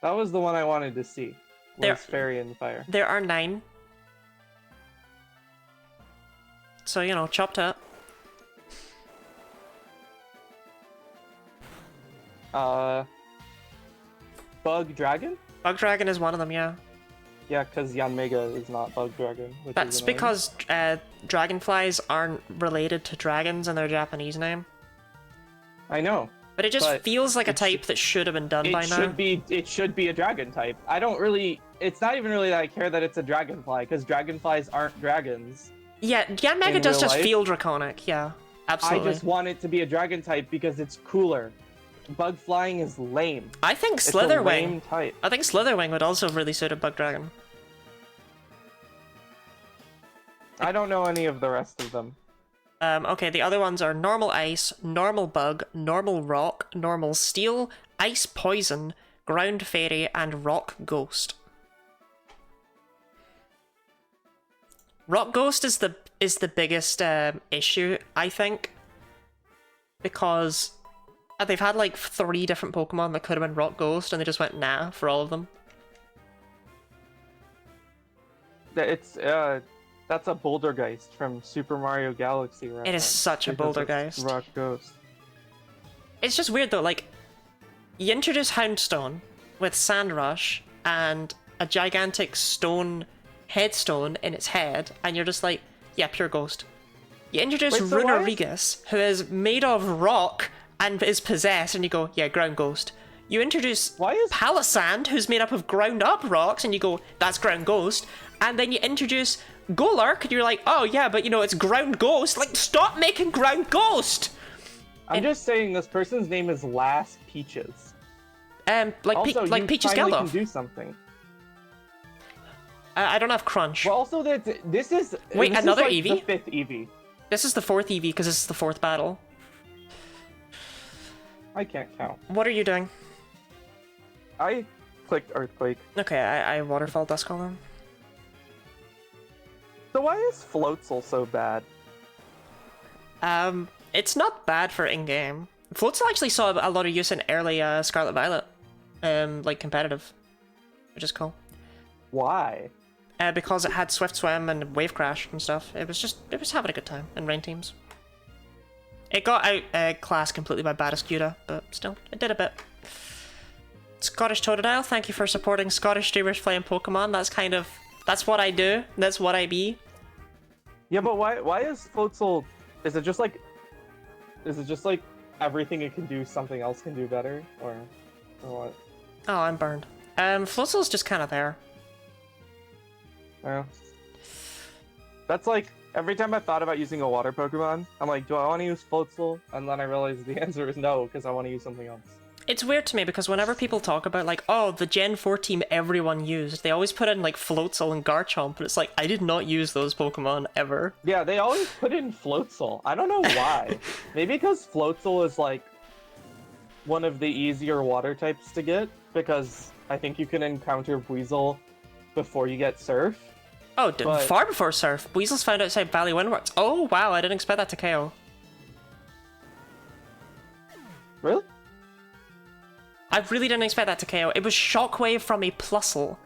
That was the one I wanted to see.
There-
Was Fairy and Fire.
There are 9. So, you know, chopped up.
Bug Dragon?
Bug Dragon is one of them, yeah.
Yeah, because Yanmega is not Bug Dragon. Which
That's
is annoying.
because dragonflies aren't related to dragons in their Japanese name.
I know.
But it just
But
feels like a
it
type that should have been done by
It
now.
should be a dragon type. I don't really. It's not even really that I care that it's a dragonfly, because dragonflies aren't dragons.
Yeah, Yanmega
in
does
real
just
life.
feel draconic, yeah. Absolutely.
I just want it to be a dragon type because it's cooler. Bug flying is lame.
I think
It's a
Slitherwing.
lame type.
I think Slitherwing would also really suit a Bug Dragon.
I don't know any of the rest of them.
Okay, the other ones are normal ice, normal bug, normal rock, normal steel, ice poison, ground fairy, and rock ghost. Rock ghost is the biggest issue, I think, because they've had like 3 different Pokemon that could have been rock ghost, and they just went nah for all of them.
It's that's a Bouldergeist from Super Mario Galaxy.
It is such a
because it's
Bouldergeist.
Rock Ghost.
It's just weird though, like, you introduce Houndstone with Sand Rush and a gigantic stone headstone in its head, and you're just like, yeah, pure ghost. You introduce
Wait, so why is-
Runerigus, who is made of rock and is possessed, and you go, yeah, ground ghost. You introduce
Why is-
Palisand, who's made up of ground up rocks, and you go, that's ground ghost. And then you introduce Golurk, and you're like, oh yeah, but you know, it's ground ghost. Like, stop making ground ghost!
I'm just saying this person's name is Last Peaches.
Like,
Also,
like
you
Peach's
finally
Geldof.
can do something.
I don't have Crunch.
Well, also that this is
Wait,
this is
another
like
Eevee?
The 5th Eevee.
This is the 4th Eevee, because this is the 4th battle.
I can't count.
What are you doing?
I clicked Earthquake.
Okay, I Waterfall Duskull then.
So why is Floatzel so bad?
It's not bad for in-game. Floatzel actually saw a lot of use in early Scarlet Violet, like competitive, which is cool.
Why?
because it had Swift Swim and Wave Crash and stuff. It was having a good time in rain teams. It got out class completely by Badascuda, but still, it did a bit. Scottish Totodile, thank you for supporting Scottish streamers playing Pokemon. That's what I do. That's what I be.
Yeah, but why is Floatzel? Is it just like everything it can do, something else can do better, or what?
Oh, I'm burned. Floatzel's just kind of there.
Yeah. That's like, every time I thought about using a water Pokemon, I'm like, do I want to use Floatzel? And then I realized the answer is no, because I want to use something else.
It's weird to me because whenever people talk about like, oh, the Gen 4 team everyone used, they always put in like Floatzel and Garchomp, and it's like, I did not use those Pokemon ever.
Yeah, they always put in Floatzel. I don't know why. Maybe because Floatzel is like one of the easier water types to get, because I think you can encounter Weasel before you get Surf.
Oh, far before Surf. Weasel's found outside Valley Windworks. Oh, wow, I didn't expect that to KO.
Really?
I really didn't expect that to KO. It was Shockwave from a Plusle.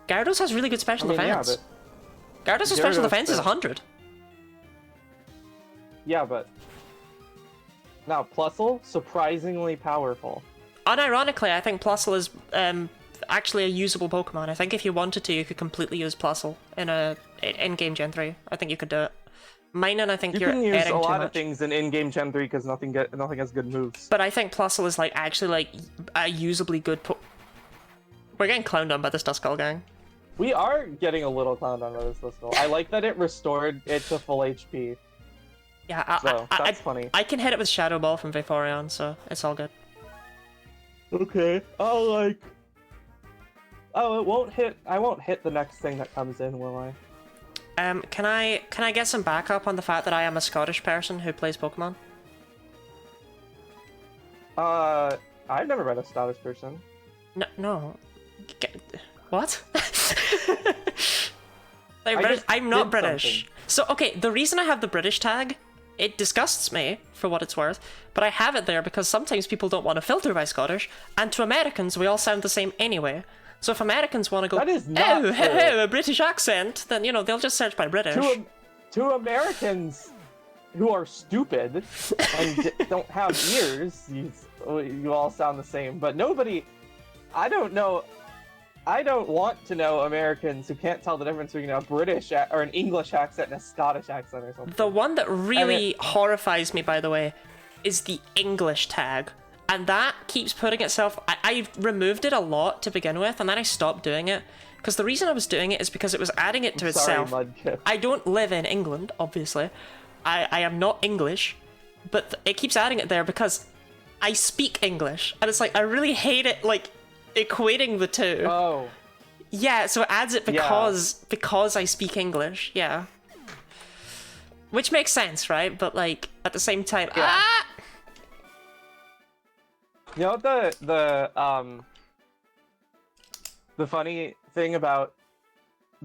Gyarados has really good special defense.
Yeah,
Gyarados' special defense is 100.
Yeah, but... Now, Plusle, surprisingly powerful.
Unironically, I think Plusle is actually a usable Pokemon. I think if you wanted to, you could completely use Plusle in game Gen 3. I think you could do it. Minun, I think you're
adding too much. You can use a lot of
much.
things in in-game Gen 3 because nothing has good moves.
But I think Plusle is like actually like a usably good We're getting clowned on by this Duskull gang.
We are getting a little clowned on by this Duskull. I like that it restored it to full HP.
Yeah,
that's funny.
I can hit it with Shadow Ball from Vaporeon, so it's all good.
Okay. Oh, it won't hit. I won't hit the next thing that comes in, will I?
Can I get some backup on the fact that I am a Scottish person who plays Pokemon?
I've never met a Scottish person.
No. What? I'm not British.
Something.
So, okay, the reason I have the British tag, it disgusts me, for what it's worth, but I have it there because sometimes people don't want to filter by Scottish, and to Americans, we all sound the same anyway. So if Americans want to go,
that is not
oh, a British accent, then, you know, they'll just search by British.
To Americans who are stupid and don't have ears, you all sound the same. But nobody, I don't want to know Americans who can't tell the difference between a British or an English accent and a Scottish accent or something.
The one that really horrifies me, by the way, is the English tag. And that keeps putting itself... I removed it a lot to begin with, and then I stopped doing it. Because the reason I was doing it is because it was adding it to itself.
Mudkip.
I don't live in England, obviously. I am not English. But it keeps adding it there because I speak English. And it's like, I really hate it, like, equating the two.
Oh.
Yeah, so it adds it because I speak English, yeah. Which makes sense, right? But, like, at the same time...
Yeah.
Ah!
You know what the funny thing about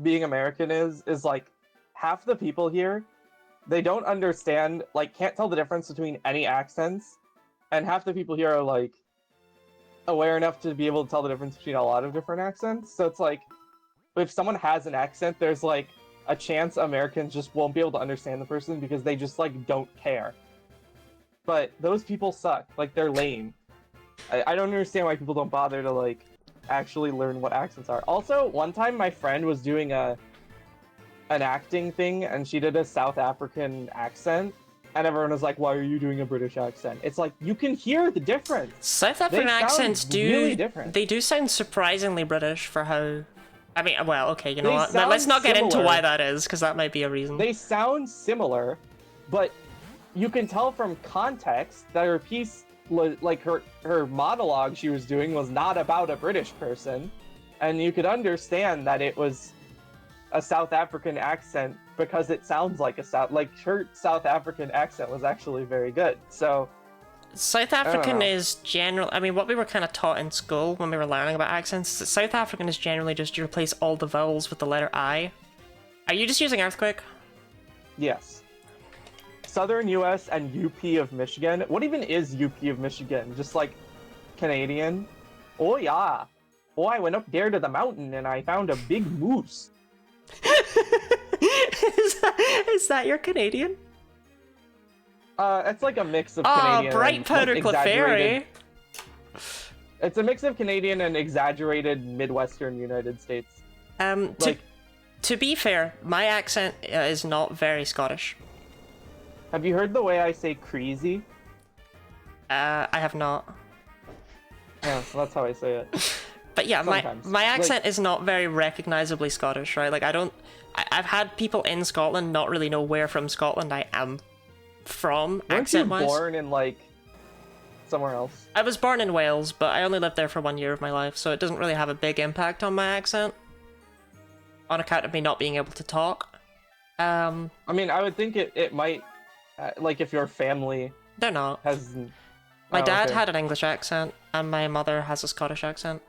being American is like half the people here, they don't understand, like can't tell the difference between any accents, and half the people here are like aware enough to be able to tell the difference between a lot of different accents. So it's like if someone has an accent, there's like a chance Americans just won't be able to understand the person because they just like don't care. But those people suck, like they're lame. I don't understand why people don't bother to, like, actually learn what accents are. Also, one time my friend was doing an acting thing, and she did a South African accent, and everyone was like, why are you doing a British accent? It's like, you can hear the difference.
South African accents
really different.
They do sound surprisingly British for how... I mean, well, okay, you know what? Let's not get into
similar.
why that is, because that might be a reason.
They sound similar, but you can tell from context that her piece... like her monologue she was doing was not about a British person, and you could understand that it was a South African accent because it sounds like her South African accent was actually very good. So
South African is general. I mean, what we were kind of taught in school when we were learning about accents is that South African is generally just you replace all the vowels with the letter I. Are you just using Earthquake?
Yes. Southern US and UP of Michigan. What even is UP of Michigan? Just like Canadian? Oh yeah. Oh, I went up there to the mountain and I found a big moose.
Is that your Canadian?
It's like a mix of
Oh,
Canadian
Bright
and
Powder
like, exaggerated.
Clefairy.
It's a mix of Canadian and exaggerated Midwestern United States. Like,
to be fair, my accent is not very Scottish.
have you heard the way I say crazy?
I have not.
Yeah, that's how I say it.
But yeah,
Sometimes.
my accent is not very recognizably Scottish, right? Like, I've had people in Scotland not really know where from Scotland I am from, accent-wise.
Weren't you born in, like, somewhere else?
I was born in Wales, but I only lived there for 1 year of my life, so it doesn't really have a big impact on my accent. On account of me not being able to talk.
I mean, I would think it might, like, if your family
They're not.
has...
My dad
okay.
had an English accent, and my mother has a Scottish accent.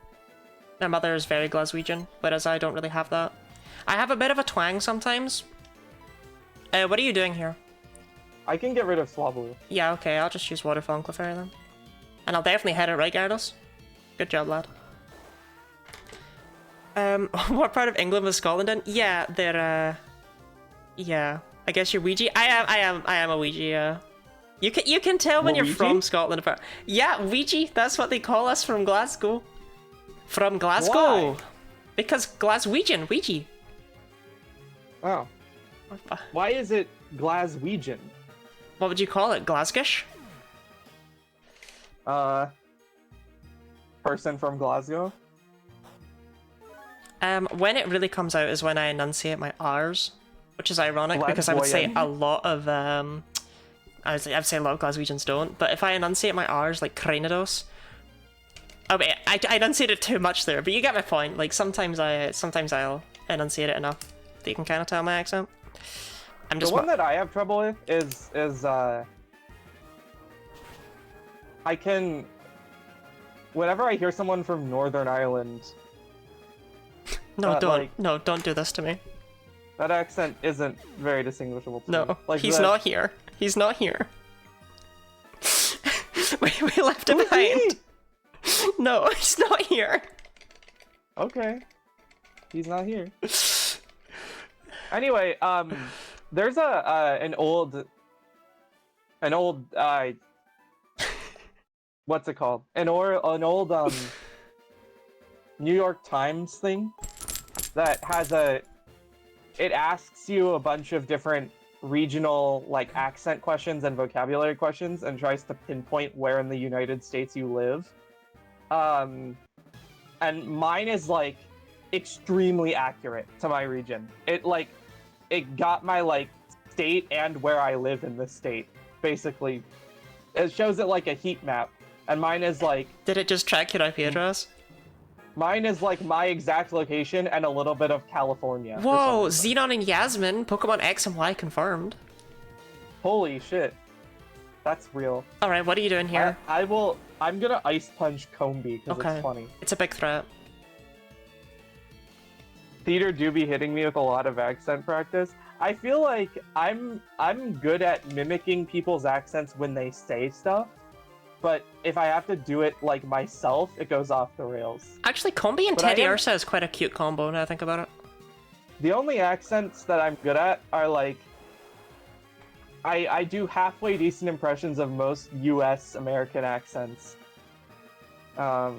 My mother is very Glaswegian, whereas I don't really have that. I have a bit of a twang sometimes. What are you doing here?
I can get rid of Swablu.
Yeah, okay, I'll just use Waterfall and Clefairy then. And I'll definitely head it right, Gyarados. Good job, lad. What part of England was Scotland in? Yeah, they're, yeah. I guess you're Ouija. I am a Ouija, yeah. You can tell when you're from Scotland. Yeah, Ouija, that's what they call us from Glasgow. From Glasgow.
Why?
Because Glaswegian, Ouija.
Oh. Why is it Glaswegian?
What would you call it? Glasgish?
Person from Glasgow?
When it really comes out is when I enunciate my R's, which is ironic because I would say a lot of, I'd say a lot of Glaswegians don't, but if I enunciate my R's like Krynidos, oh wait, I enunciated too much there, but you get my point. Like sometimes I'll enunciate it enough that you can kind of tell my accent. I'm just
the one that I have trouble with is I can, whenever I hear someone from Northern Ireland.
No, don't do this to me.
That accent isn't very distinguishable to me.
No,
like
he's not here. He's not here. we left him behind. No, he's not here.
Okay. He's not here. Anyway, there's an old what's it called? An old New York Times thing that has it asks you a bunch of different regional like accent questions and vocabulary questions and tries to pinpoint where in the United States you live. And mine is like extremely accurate to my region. It got my like state and where I live in the state. Basically, it shows it like a heat map, and mine is like.
Did it just track your IP address?
Mine is like my exact location and a little bit of California.
Whoa, Xenon and Yasmin, Pokemon X and Y confirmed.
Holy shit. That's real.
Alright, what are you doing here?
I'm gonna Ice Punch Combi because it's funny.
It's a big threat.
Theater do be hitting me with a lot of accent practice. I feel like I'm good at mimicking people's accents when they say stuff. But if I have to do it like myself, it goes off the rails.
Actually, Combi and Teddy Ursa is quite a cute combo now I think about it.
The only accents that I'm good at are like... I do halfway decent impressions of most US American accents. But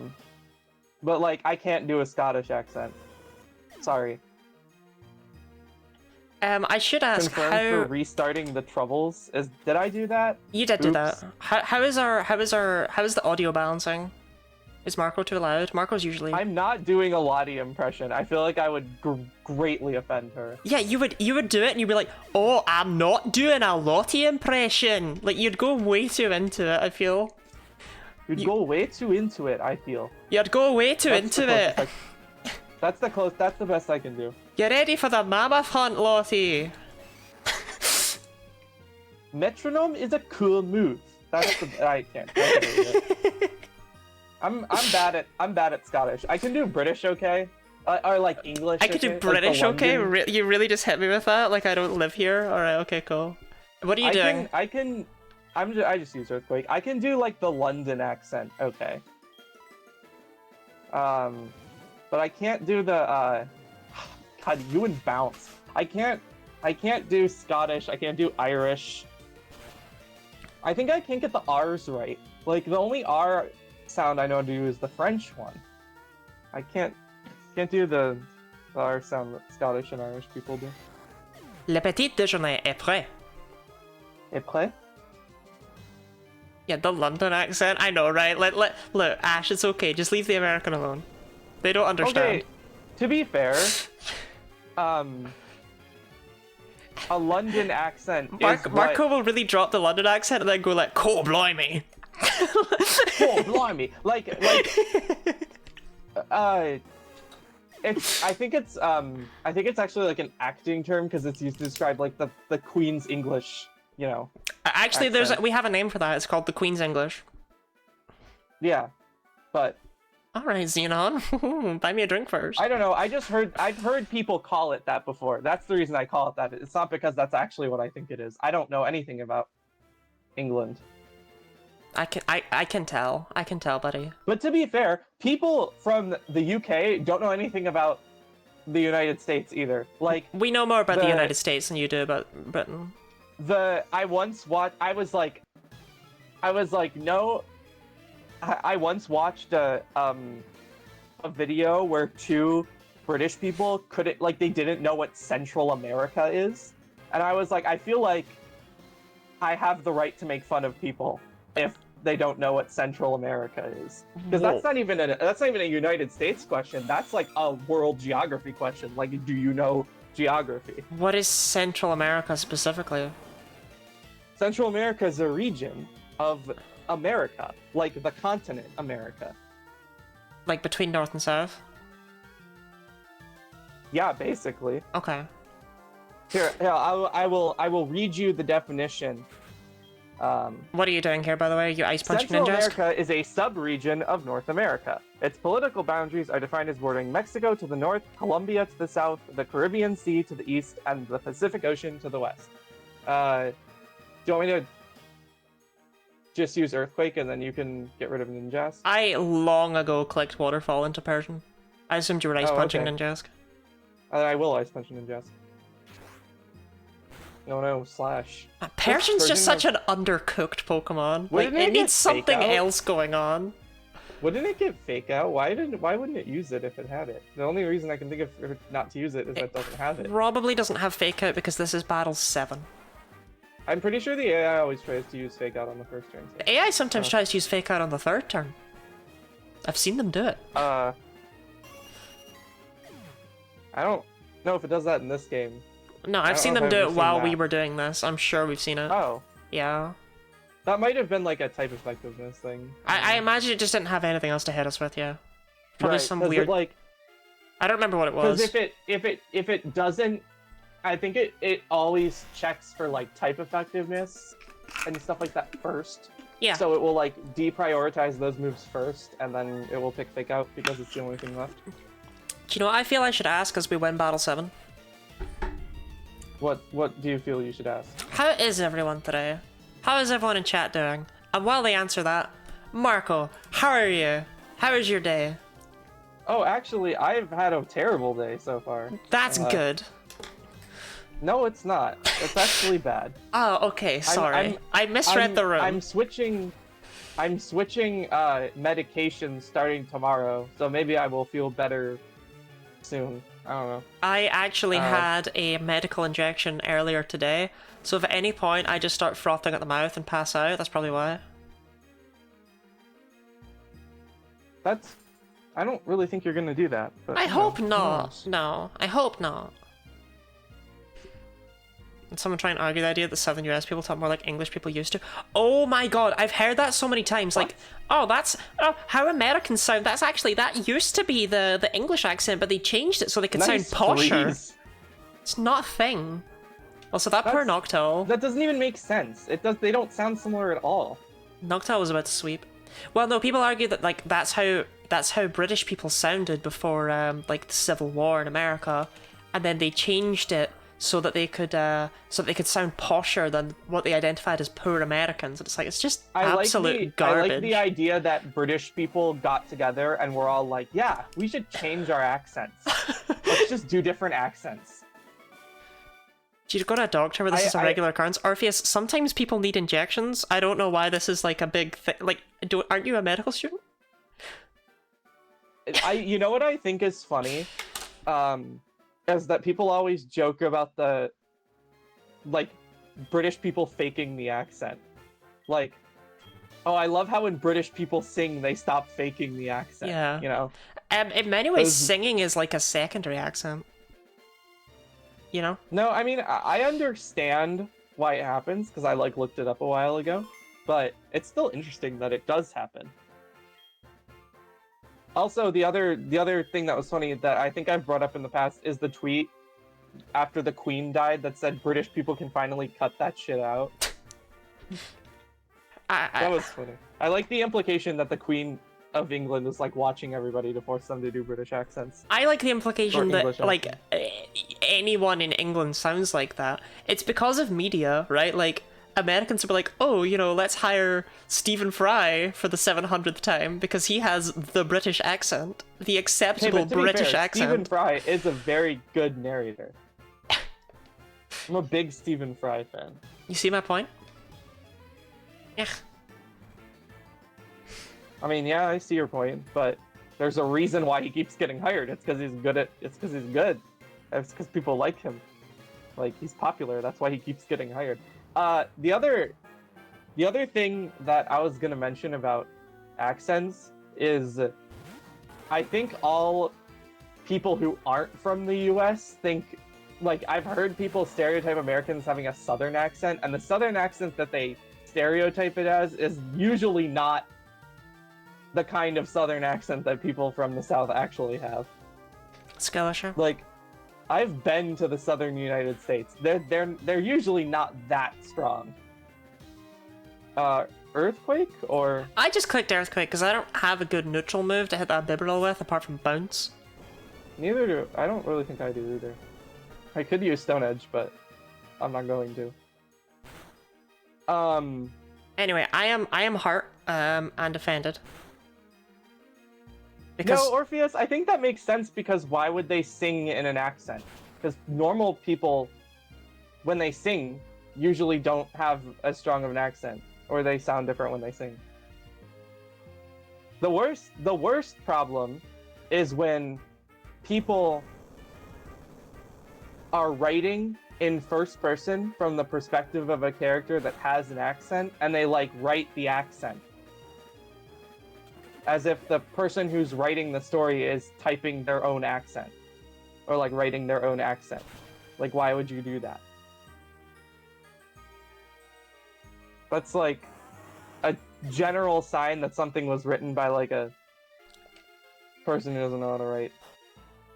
like, I can't do a Scottish accent. Sorry.
I should ask
Confirmed for restarting the troubles. Did I do that?
You did do that. How is the audio balancing? Is Marco too loud? Marco's usually.
I'm not doing a Lottie impression. I feel like I would greatly offend her.
Yeah, you would do it and you'd be like, "Oh, I'm not doing a Lottie impression." Like you'd go way too into it. I feel.
You'd go way too into it. I feel.
You'd go way too into it.
That's the best I can do.
You ready for the mammoth hunt, Lottie?
Metronome is a cool move. That's the I can't do it. I'm bad at Scottish. I can do British okay, or like English.
I could do British like okay. You really just hit me with that. Like I don't live here. All right, okay, cool. What are you doing?
I just use Earthquake. I can do like the London accent okay. But I can't do the God, you and Bounce. I can't do Scottish. I can't do Irish. I think I can't get the R's right. Like the only R sound I know how to do is the French one. I can't do the R sound that Scottish and Irish people do.
Le petit déjeuner est prêt.
Et prêt?
Yeah, the London accent. I know, right? Look, Ash, it's okay. Just leave the American alone. They don't understand.
Okay, to be fair, a London accent
Marco will really drop the London accent and then go like, "Cool, blimey."
Oh, blimey! I think it's actually like an acting term because it's used to describe like the Queen's English, you know.
Actually, we have a name for that. It's called the Queen's English.
Yeah, but.
All right, Xenon, buy me a drink first.
I don't know. I've heard people call it that before. That's the reason I call it that. It's not because that's actually what I think it is. I don't know anything about England.
I can tell. I can tell, buddy.
But to be fair, people from the UK don't know anything about the United States either. Like
we know more about the United States than you do about Britain.
I once watched a video where two British people they didn't know what Central America is, and I was like, I feel like I have the right to make fun of people if they don't know what Central America is, because that's not even a United States question. That's like a world geography question. Like, do you know geography?
What is Central America specifically?
Central America is a region of America, like the continent America.
Like between North and South?
Yeah, basically.
Okay.
Here, I will read you the definition.
What are you doing here, by the way? You ice punching
Central
ninjas?
America is a sub-region of North America. Its political boundaries are defined as bordering Mexico to the north, Colombia to the south, the Caribbean Sea to the east, and the Pacific Ocean to the west. Do you want me to just use Earthquake and then you can get rid of Ninjask?
I long ago clicked Waterfall into Persian. I assumed you were ice punching Ninjask.
I will ice punch Ninjask. No, slash.
Persian's just such an undercooked Pokemon. Like, it needs something else going on.
Wouldn't it get Fake Out? Why wouldn't it use it if it had it? The only reason I can think of not to use it is that it doesn't have it.
Probably doesn't have Fake Out because this is Battle 7.
I'm pretty sure the AI always tries to use Fake Out on the first turn. So.
The AI sometimes tries to use Fake Out on the third turn. I've seen them do it.
I don't know if it does that in this game.
No, I've seen them do it while we were doing this. I'm sure we've seen it.
Oh.
Yeah.
That might have been like a type effectiveness thing.
I imagine it just didn't have anything else to hit us with, yeah. Probably some weird...
I
don't remember what it was.
Because if it doesn't, I think it always checks for like type effectiveness and stuff like that first.
Yeah.
So it will like deprioritize those moves first, and then it will pick Fake Out because it's the only thing left.
Do you know what I feel I should ask as we win Battle 7?
What do you feel you should ask?
How is everyone today? How is everyone in chat doing? And while they answer that, Marco, how are you? How is your day?
Oh, actually, I've had a terrible day so far.
That's good.
No, it's not. It's actually bad.
Oh, okay, sorry. I misread the room.
I'm switching medications starting tomorrow, so maybe I will feel better soon. I don't know.
I actually had a medical injection earlier today, so if at any point I just start frothing at the mouth and pass out, that's probably why.
I don't really think you're gonna do that. But,
I hope not. No, I hope not. Did someone try and argue the idea that Southern US people talk more like English people used to? Oh my god, I've heard that so many times. What? Like, that's how Americans sound. That used to be the English accent, but they changed it so they could sound posher. Please. It's not a thing. Also, that poor Noctowl.
That doesn't even make sense. They don't sound similar at all.
Noctowl was about to sweep. Well, no, people argue that like that's how British people sounded before like the Civil War in America, and then they changed it so that they could sound posher than what they identified as poor Americans. And it's like, it's just absolute garbage.
I like the idea that British people got together and were all like, yeah, we should change our accents. Let's just do different accents.
Do you go to a doctor where this is a regular occurrence? Orpheus, sometimes people need injections. I don't know why this is like a big thing. Like, aren't you a medical student?
You know what I think is funny? Is that people always joke about the, like, British people faking the accent. Like, oh, I love how when British people sing, they stop faking the accent.
Yeah.
You know?
In many ways, singing is like a secondary accent. You know?
No, I mean, I understand why it happens, because I, like, looked it up a while ago. But it's still interesting that it does happen. Also, the other thing that was funny that I think I've brought up in the past is the tweet after the Queen died that said British people can finally cut that shit out. That was funny. I like the implication that the Queen of England is like watching everybody to force them to do British accents.
I like the implication that like anyone in England sounds like that. It's because of media, right? Like Americans will be like, oh, you know, let's hire Stephen Fry for the 700th time because he has the British accent, the acceptable British accent.
Stephen Fry is a very good narrator. I'm a big Stephen Fry fan.
You see my point? Yeah.
I mean, yeah, I see your point, but there's a reason why he keeps getting hired. It's because he's good at. It's because he's good. It's because people like him. Like he's popular. That's why he keeps getting hired. The other thing that I was gonna mention about accents is, I think all people who aren't from the U.S. think, like, I've heard people stereotype Americans having a Southern accent, and the Southern accent that they stereotype it as is usually not the kind of Southern accent that people from the South actually have.
Scholarship.
Like, I've been to the Southern United States. They're usually not that strong. Earthquake or?
I just clicked Earthquake because I don't have a good neutral move to hit that Bibarel with apart from Bounce.
Neither do I. Don't really think I do either. I could use Stone Edge, but I'm not going to.
Anyway, I am hurt and offended. Because...
No, Orpheus, I think that makes sense because why would they sing in an accent? Because normal people, when they sing, usually don't have as strong of an accent, or they sound different when they sing. The worst problem is when people are writing in first person from the perspective of a character that has an accent, and they like write the accent as if the person who's writing the story is typing their own accent or like writing their own accent. Like, why would you do that? That's like a general sign that something was written by like a person who doesn't know how to write.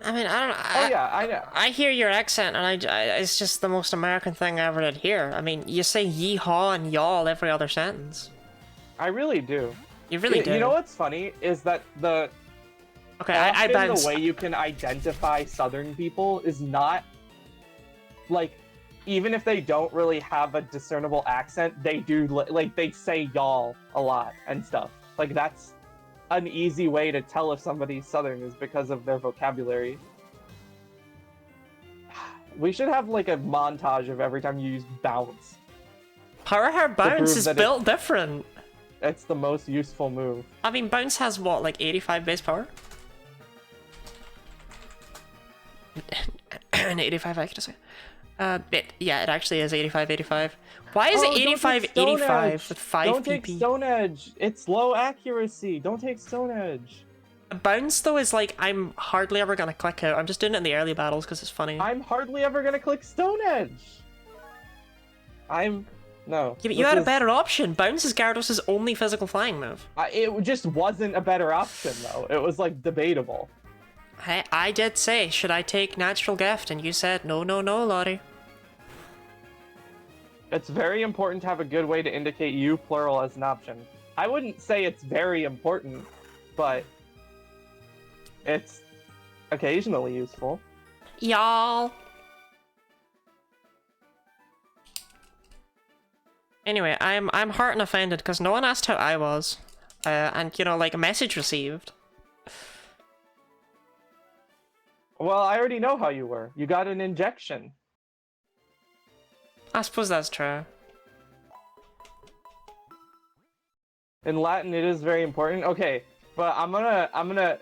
I mean, I don't know.
I know.
I hear your accent, and it's just the most American thing I ever did hear. I mean, you say yeehaw and y'all every other sentence.
I really do.
You really do.
You know what's funny is that the
the
way you can identify Southern people is not like, even if they don't really have a discernible accent, they do like they say y'all a lot and stuff. Like that's an easy way to tell if somebody's Southern is because of their vocabulary. We should have like a montage of every time you use bounce.
Power Hair Bounce is built different.
It's the most useful move.
I mean, Bounce has what, like 85 base power? 85 accuracy. Yeah, it actually is 85. Why is it 85 with 5
Don't
PP?
take Stone Edge. It's low accuracy. Don't take Stone Edge.
Bounce though is like, I'm hardly ever gonna click out. I'm just doing it in the early battles because it's funny.
I'm hardly ever gonna click Stone Edge. No.
Yeah, but you had a better option. Bounce is Gyarados' only physical flying move.
It just wasn't a better option, though. It was, like, debatable.
Hey, I did say, should I take Natural Gift? And you said, no, Lottie.
It's very important to have a good way to indicate you, plural, as an option. I wouldn't say it's very important, but it's occasionally useful.
Y'all. Anyway, I'm hurt and offended because no one asked how I was, and you know, like a message received.
Well, I already know how you were. You got an injection.
I suppose that's true.
In Latin, it is very important. Okay, but I'm gonna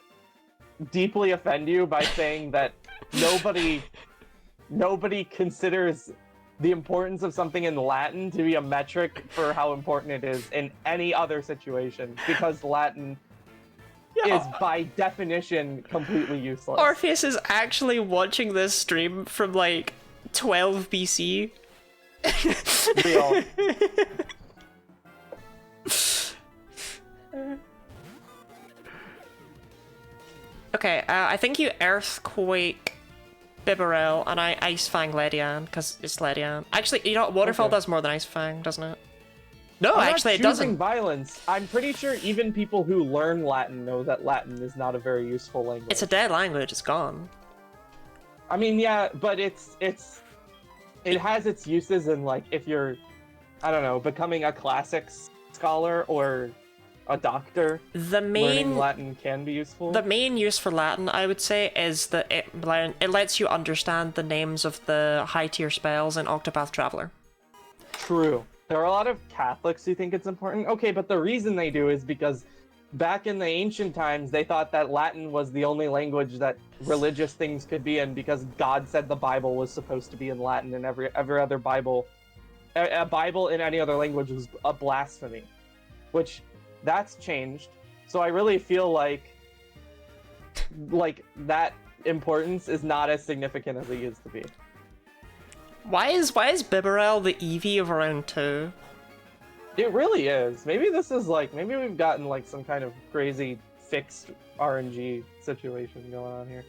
deeply offend you by saying that nobody considers the importance of something in Latin to be a metric for how important it is in any other situation, because Latin is by definition completely useless.
Orpheus is actually watching this stream from like 12 BC.
Real.
Okay, I think you Earthquake Bibarel and I Ice Fang Ledian, because it's Ledian. Actually, you know what? Waterfall does more than Ice Fang, doesn't it? No, actually it doesn't.
Violence. I'm pretty sure even people who learn Latin know that Latin is not a very useful language.
It's a dead language, it's gone.
I mean, yeah, but it has its uses in, like, if you're, I don't know, becoming a classics scholar or a doctor. Learning Latin can be useful.
The main use for Latin, I would say, is that it lets you understand the names of the high tier spells in Octopath Traveler.
True. There are a lot of Catholics who think it's important. Okay, but the reason they do is because back in the ancient times, they thought that Latin was the only language that religious things could be in, because God said the Bible was supposed to be in Latin, and every other Bible, a Bible in any other language was a blasphemy, which that's changed. So I really feel like that importance is not as significant as it used to be.
Why is Bibarel the Eevee of round 2?
It really is. Maybe this is like, maybe we've gotten like some kind of crazy fixed RNG situation going on here.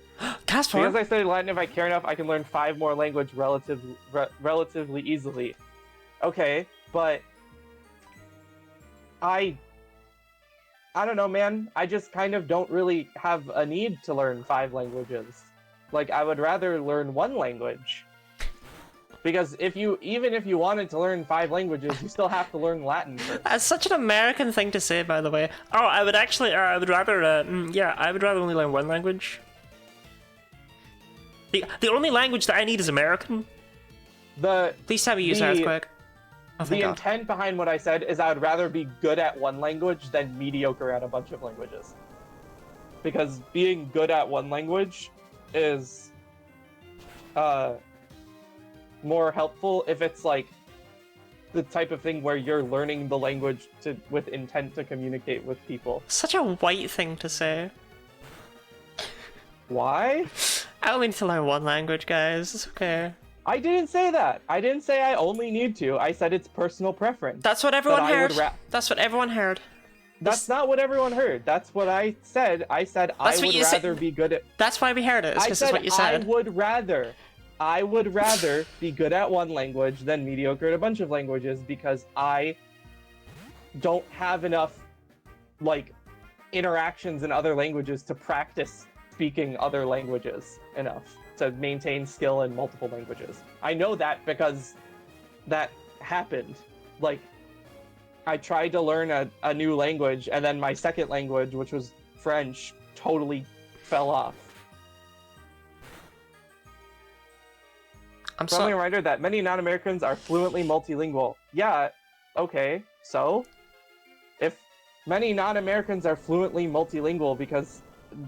Casper!
Because I studied Latin, if I care enough, I can learn 5 more language relatively easily. Okay, but I don't know, man. I just kind of don't really have a need to learn 5 languages. Like, I would rather learn 1 language. Because even if you wanted to learn 5 languages, you still have to learn Latin first.
That's such an American thing to say, by the way. Oh, I would rather only learn 1 language. The only language that I need is American. Please tell me you use Earthquake. Oh,
the
God.
intent behind what I said is I would rather be good at 1 language than mediocre at a bunch of languages. Because being good at 1 language is more helpful if it's like the type of thing where you're learning the language with intent to communicate with people.
Such a white thing to say.
Why?
I don't mean to learn 1 language, guys. It's okay.
I didn't say that. I didn't say I only need to. I said it's personal preference.
That's what everyone heard. That's what everyone heard.
That's not what everyone heard. That's what I said. I said I would rather be good at...
That's why we heard it. It's what you said.
I would rather be good at 1 language than mediocre at a bunch of languages, because I don't have enough, like, interactions in other languages to practice speaking other languages enough to maintain skill in multiple languages. I know that because that happened. Like, I tried to learn a new language, and then my second language, which was French, totally fell off. I'm a reminder that many non-Americans are fluently multilingual. Yeah, okay, so? If many non-Americans are fluently multilingual because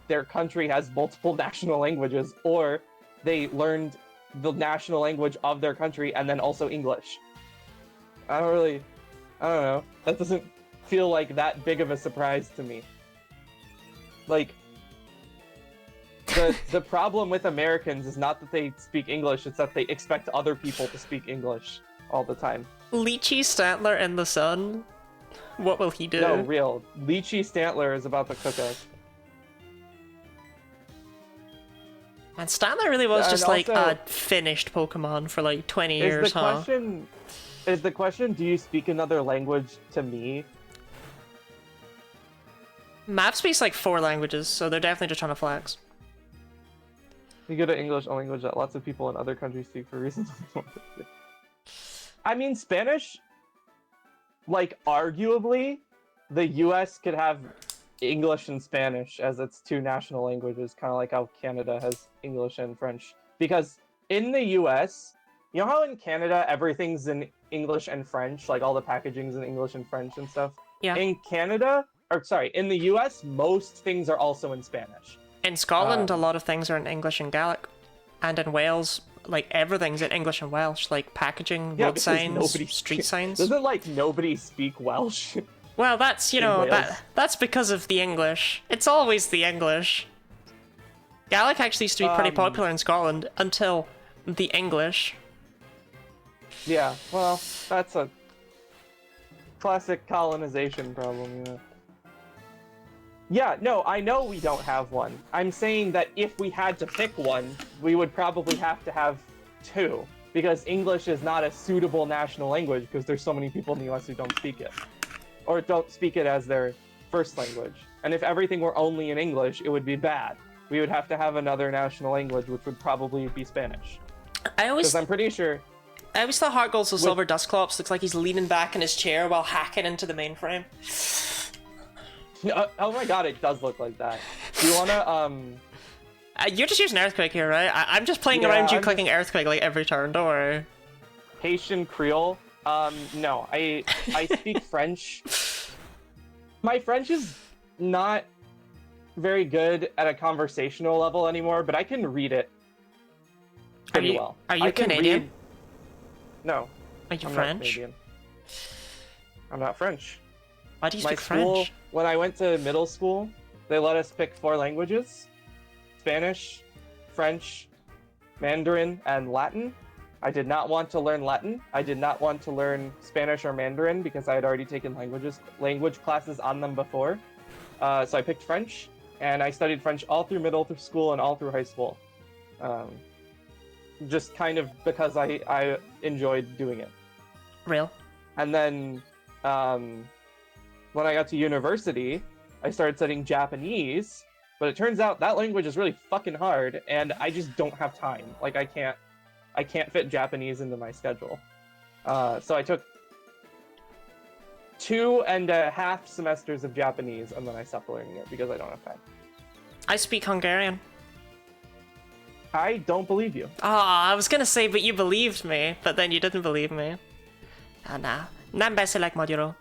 their country has multiple national languages, or they learned the national language of their country and then also English. I don't know. That doesn't feel like that big of a surprise to me. Like, the problem with Americans is not that they speak English, it's that they expect other people to speak English all the time.
Lychee Stantler in the sun? What will he do?
No, real. Lychee Stantler is about to cook us.
And Stantler really was just also, like a finished Pokemon for like 20 years, huh?
Is the question, do you speak another language to me?
Map speaks like 4 languages, so they're definitely just trying to flex.
You go to English, a language that lots of people in other countries speak for reasons. I mean, Spanish, like, arguably, the US could have English and Spanish as its 2 national languages, kind of like how Canada has English and French. Because in the US, You know how in Canada everything's in English and French, like all the packaging's in English and French and stuff?
Yeah.
In Canada, or sorry, in the US, most things are also in Spanish.
In Scotland, a lot of things are in English and Gaelic. And in Wales, like, everything's in English and Welsh, like packaging, road signs, street signs.
Doesn't, like, nobody speak Welsh?
Well, that's, you know, that's because of the English. It's always the English. Gaelic actually used to be pretty popular in Scotland until the English.
Yeah, well, that's a classic colonization problem, you know. Yeah, no, I know we don't have one. I'm saying that if we had to pick one, we would probably have to have two, because English is not a suitable national language because there's so many people in the US who don't speak it, or don't speak it as their first language. And if everything were only in English, it would be bad. We would have to have another national language, which would probably be Spanish. Because I'm pretty sure...
I always thought Heart Goals with Silver Dustclops looks like he's leaning back in his chair while hacking into the mainframe.
Oh my god, it does look like that. Do you wanna,
You're just using Earthquake here, right? I'm just playing around you clicking Earthquake like every turn, don't worry.
Haitian Creole? No. I speak French. My French is not very good at a conversational level anymore, but I can read it pretty well.
Are you Canadian?
No.
Are you
I'm
French?
Not Canadian. I'm not French.
Why do you speak
school,
French?
When I went to middle school, they let us pick 4 languages: Spanish, French, Mandarin, and Latin. I did not want to learn Latin. I did not want to learn Spanish or Mandarin because I had already taken language classes on them before. So I picked French, and I studied French all through middle school and all through high school. Just kind of because I enjoyed doing it.
Real.
And then when I got to university, I started studying Japanese, but it turns out that language is really fucking hard, and I just don't have time. Like, I can't fit Japanese into my schedule. So I took 2.5 semesters of Japanese, and then I stopped learning it because I don't have time.
I speak Hungarian.
I don't believe you.
I was gonna say, but you believed me, but then you didn't believe me. Nah. Nem beszélek magyarul.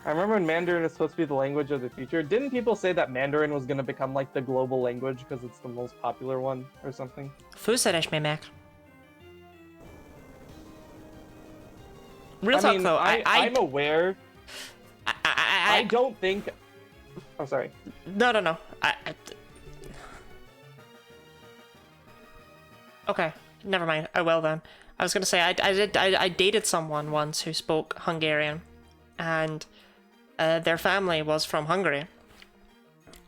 I remember when Mandarin was supposed to be the language of the future. Didn't people say that Mandarin was going to become like the global language because it's the most popular one or something?
Főszeres meg. Real talk though,
I'm aware. I don't think... I'm sorry.
No. Okay, never mind. I will then. I was gonna say I dated someone once who spoke Hungarian, and their family was from Hungary.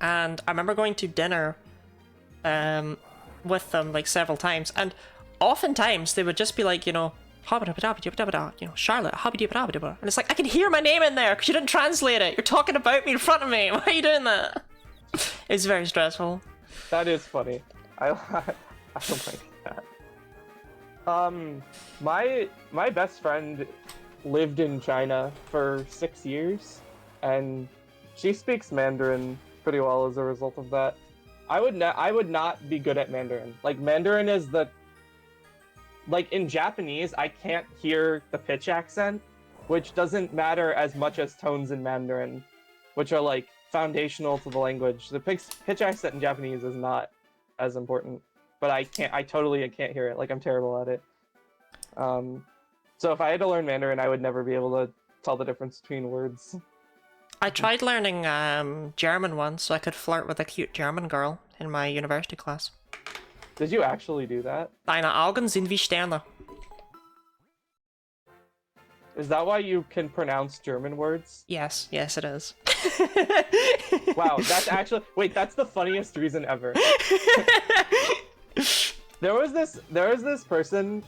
And I remember going to dinner with them like several times, and oftentimes they would just be like, you know, Charlotte, and it's like, I can hear my name in there because you didn't translate it. You're talking about me in front of me. Why are you doing that? It's very stressful.
That is funny. I don't like that. My best friend lived in China for 6 years, and she speaks Mandarin pretty well as a result of that. I would not be good at Mandarin. Like, Mandarin is like, in Japanese, I can't hear the pitch accent, which doesn't matter as much as tones in Mandarin, which are, like, foundational to the language. The pitch accent in Japanese is not as important, but I totally can't hear it. Like, I'm terrible at it. So if I had to learn Mandarin, I would never be able to tell the difference between words.
I tried learning German once so I could flirt with a cute German girl in my university class.
Did you actually do that?
Deine Augen sind wie Sterne.
Is that why you can pronounce German words?
Yes, it is.
Wow, that's actually... Wait, that's the funniest reason ever. There was this person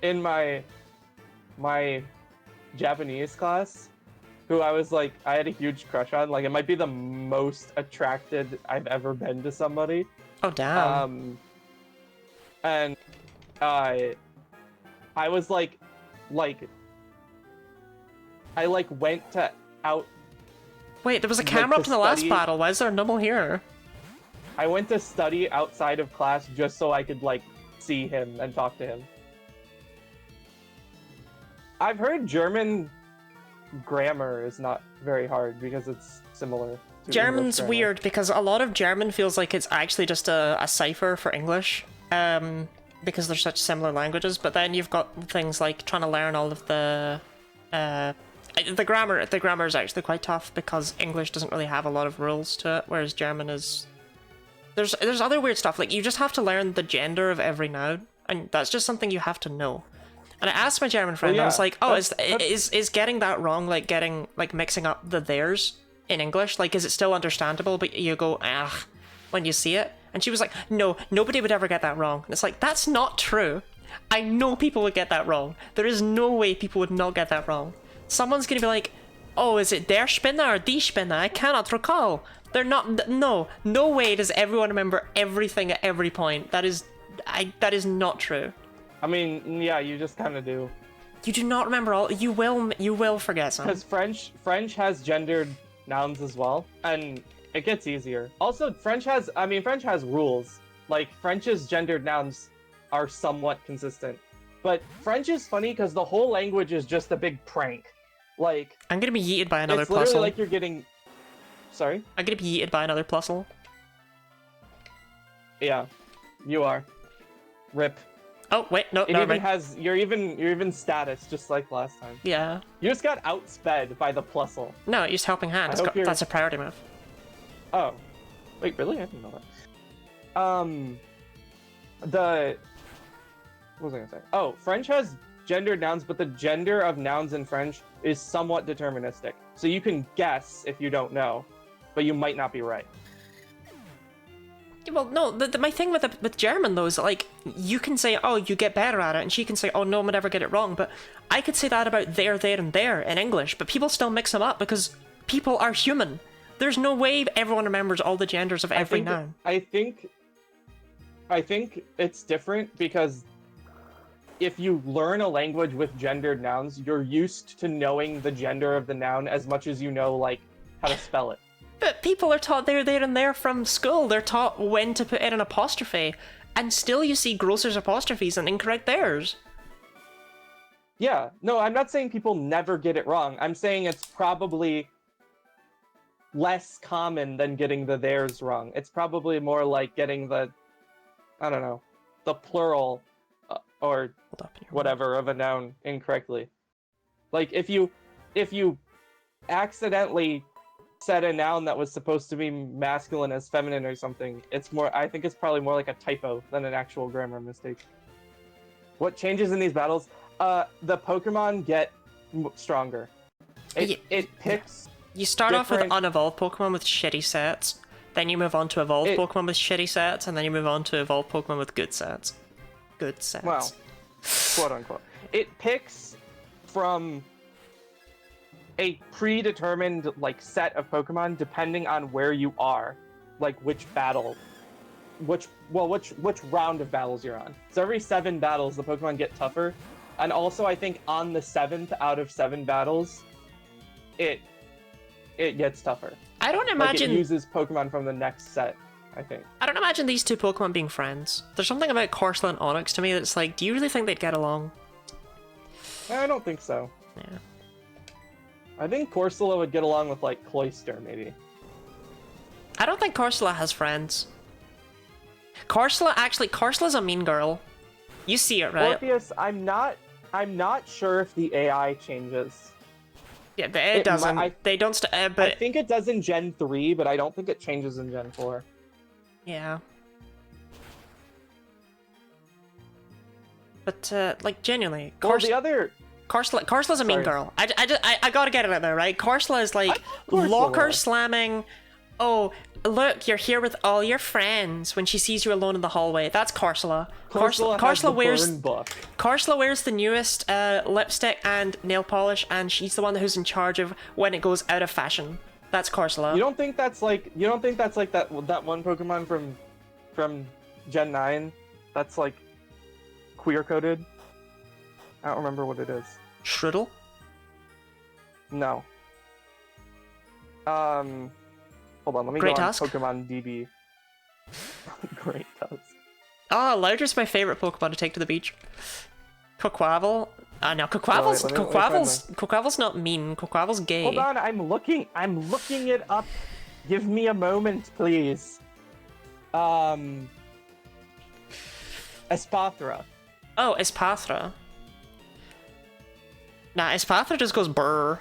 in my Japanese class who I was like, I had a huge crush on. Like, it might be the most attracted I've ever been to somebody.
Oh, damn.
And I was like I went to out.
Wait, there was a camera up in the last
study.
battle. Why is there a double here?
I went to study outside of class just so I could like see him and talk to him. I've heard German grammar is not very hard because it's similar to
German's
English grammar.
weird because a lot of German feels like it's actually just a cipher for English, because they're such similar languages. But then you've got things like trying to learn all of the grammar. The grammar is actually quite tough because English doesn't really have a lot of rules to it, whereas German is. There's other weird stuff, like you just have to learn the gender of every noun, and that's just something you have to know. And I asked my German friend, I was like, "Oh, is getting that wrong? Like mixing up the theirs in English? Like, is it still understandable? But you go when you see it?" And she was like, "No, nobody would ever get that wrong." And it's like, that's not true. I know people would get that wrong. There is no way people would not get that wrong. Someone's gonna be like, "Oh, is it der Spinner or die Spinner? I cannot recall." They're not. No way does everyone remember everything at every point. That is not true.
I mean, yeah, you just kind of do.
You do not remember all. You will forget some.
Because French has gendered nouns as well, and it gets easier. Also, French has rules. Like, French's gendered nouns are somewhat consistent. But French is funny because the whole language is just a big prank. Like,
I'm gonna be yeeted by another
it's literally
plusle.
like you're getting... Sorry?
I'm gonna be yeeted by another plusle.
Yeah, you are. Rip.
Oh wait, no,
It
no,
even
right.
has you're even status just like last time.
Yeah.
You just got outsped by the plusle.
No, use helping hand. That's a priority move.
Oh, wait, really? I didn't know that. What was I gonna say? Oh, French has gendered nouns, but the gender of nouns in French is somewhat deterministic. So you can guess if you don't know, but you might not be right.
Well, no, my thing with German, though, is like, you can say, "Oh, you get better at it," and she can say, "Oh, no one would ever get it wrong," but I could say that about there, and there in English, but people still mix them up because people are human. There's no way everyone remembers all the genders of every noun.
I think it's different because if you learn a language with gendered nouns, you're used to knowing the gender of the noun as much as you know, like, how to spell it.
But people are taught there, and there from school. They're taught when to put in an apostrophe, and still you see grosser apostrophes and incorrect theirs.
Yeah, no, I'm not saying people never get it wrong. I'm saying it's probably less common than getting the theirs wrong. It's probably more like getting the, I don't know, the plural or whatever of a noun incorrectly. Like if you accidentally said a noun that was supposed to be masculine as feminine or something, I think it's probably more like a typo than an actual grammar mistake. What changes in these battles? The Pokemon get stronger. It picks.
You start off with unevolved Pokemon with shitty sets, then you move on to evolved Pokemon with shitty sets, and then you move on to evolved Pokemon with good sets. Good sets.
Well, quote unquote. It picks from a predetermined like set of Pokemon depending on where you are, like which round of battles you're on. So every 7 battles the Pokemon get tougher, and also I think on the 7th out of 7 battles it gets tougher.
I don't imagine
like it uses Pokemon from the next set, I think.
I don't imagine these two Pokemon being friends. There's something about Corsola and Onix to me that's like, do you really think they'd get along?
I don't think so.
Yeah.
I think Corsola would get along with, like, Cloyster, maybe.
I don't think Corsola has friends. Corsola's a mean girl. You see it, right?
Orpheus, I'm not sure if the AI changes.
Yeah, it doesn't. They don't. But
I think it does in Gen 3, but I don't think it changes in Gen 4.
Yeah. But like genuinely, Corsola's a mean girl. I gotta get it out there, right? Corsola is like locker slamming. Oh, look, you're here with all your friends when she sees you alone in the hallway. That's Corsola. Corsola wears the newest lipstick and nail polish, and she's the one who's in charge of when it goes out of fashion. That's Corsola.
You don't think that's like that one Pokemon from Gen 9 that's like queer coded? I don't remember what it is.
Shriddle?
No. Hold on, let me
Great
go on
Tusk?
Pokemon DB. Great Tusk.
Oh, Loudre's my favorite Pokemon to take to the beach. Quaquavel. No,
Let me find
Quaquaval's not mean. Quaquaval's gay.
Hold on, I'm looking it up. Give me a moment, please. Espathra.
Oh, Espathra. Nah, Espathra just goes brr.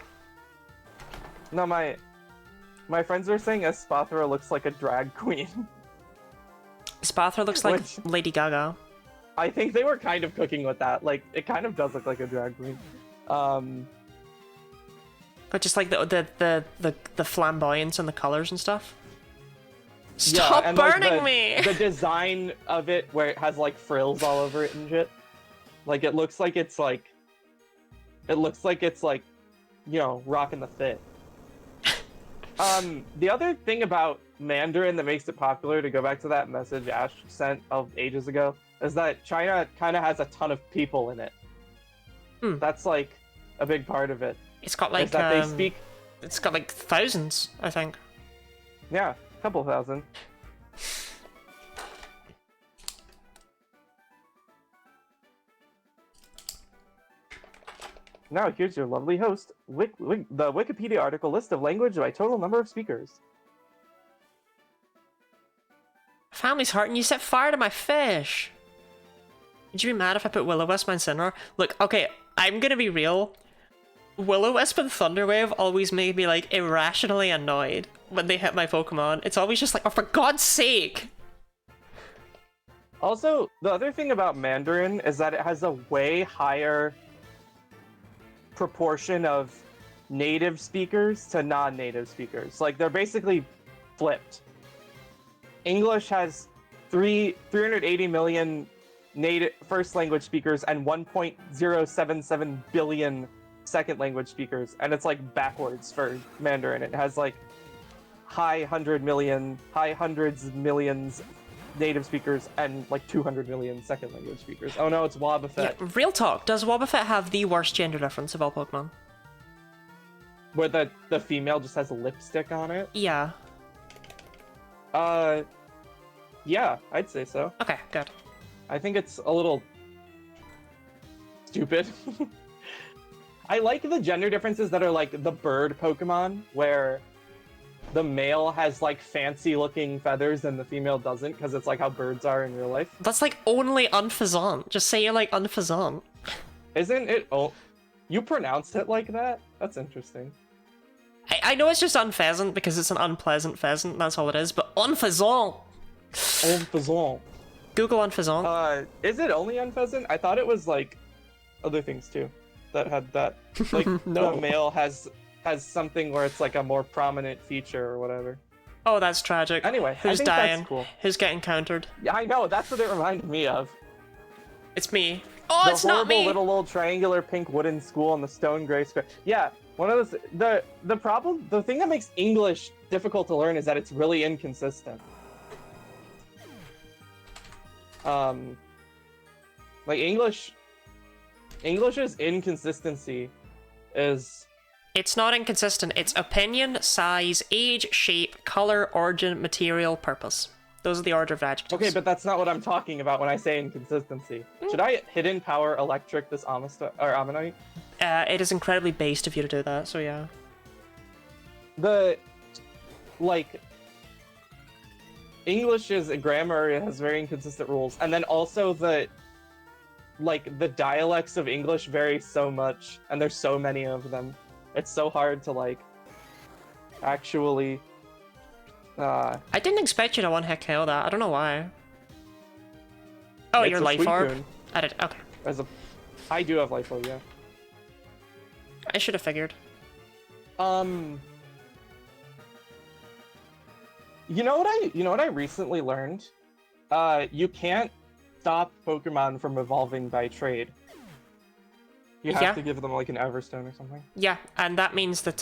No, my friends are saying Espathra looks like a drag queen.
Espathra looks like Lady Gaga.
I think they were kind of cooking with that. Like, it kind of does look like a drag queen.
But just like the flamboyance and the colors and stuff. Stop
and
burning
like
me!
The design of it, where it has like frills all over it and shit. Like, it looks like it's like, you know, rocking the fit. The other thing about Mandarin that makes it popular, to go back to that message Ash sent of ages ago, is that China kind of has a ton of people in it. That's like a big part of it.
It's got like
they speak.
It's got like thousands, I think.
Yeah, a couple thousand. Now here's your lovely host, the Wikipedia article list of language by total number of speakers.
Family's hurting. You set fire to my fish. Would you be mad if I put Will-O-Wisp on Incineroar? Look, okay, I'm gonna be real. Will-O-Wisp and Thunderwave always make me like irrationally annoyed when they hit my Pokemon. It's always just like, oh, for God's sake!
Also, the other thing about Mandarin is that it has a way higher proportion of native speakers to non-native speakers. Like, they're basically flipped. English has 380 million native first language speakers and 1.077 billion second language speakers, and it's like backwards for Mandarin. It has like high hundreds of millions native speakers and like 200 million second language speakers. Oh no, it's Wobbuffet.
Yeah, real talk, does Wobbuffet have the worst gender difference of all Pokemon?
Where the female just has a lipstick on it?
Yeah.
Yeah, I'd say so.
Okay, good.
I think it's a little stupid. I like the gender differences that are like the bird Pokemon, where the male has like fancy looking feathers and the female doesn't, because it's like how birds are in real life.
That's like only Unfazant. Just say you like Unfazant.
Isn't it? Oh, you pronounced it like that? That's interesting.
I know it's just Unpheasant because it's an unpleasant pheasant, that's all it is, but Unfazant!
Unfazant.
Google Unfazant.
Is it only Unpheasant? I thought it was like other things too that had that. Like
No.
The male has something where it's like a more prominent feature or whatever.
Oh, that's tragic.
Anyway, I
who's
think
dying?
that's cool.
Who's getting countered?
Yeah, I know. That's what it reminded me of.
It's me. Oh, it's not me!
The horrible little old triangular pink wooden school on the stone gray square. Yeah, one of those. The thing that makes English difficult to learn is that it's really inconsistent. Like English's inconsistency is...
It's not inconsistent. It's opinion, size, age, shape, color, origin, material, purpose. Those are the order of adjectives.
Okay, but that's not what I'm talking about when I say inconsistency. Should I hidden power electric this Ammonite?
It is incredibly based of you to do that, so yeah.
English's grammar has very inconsistent rules, and then also the dialects of English vary so much, and there's so many of them. It's so hard to actually.
I didn't expect you to one-hit KO that. I don't know why. Oh,
It's
your
a
life
sweet
orb?
boon.
I did. Okay.
I do have life orb, yeah.
I should have figured.
You know what I recently learned? You can't stop Pokemon from evolving by trade. You have to give them like an Everstone or something.
Yeah, and that means that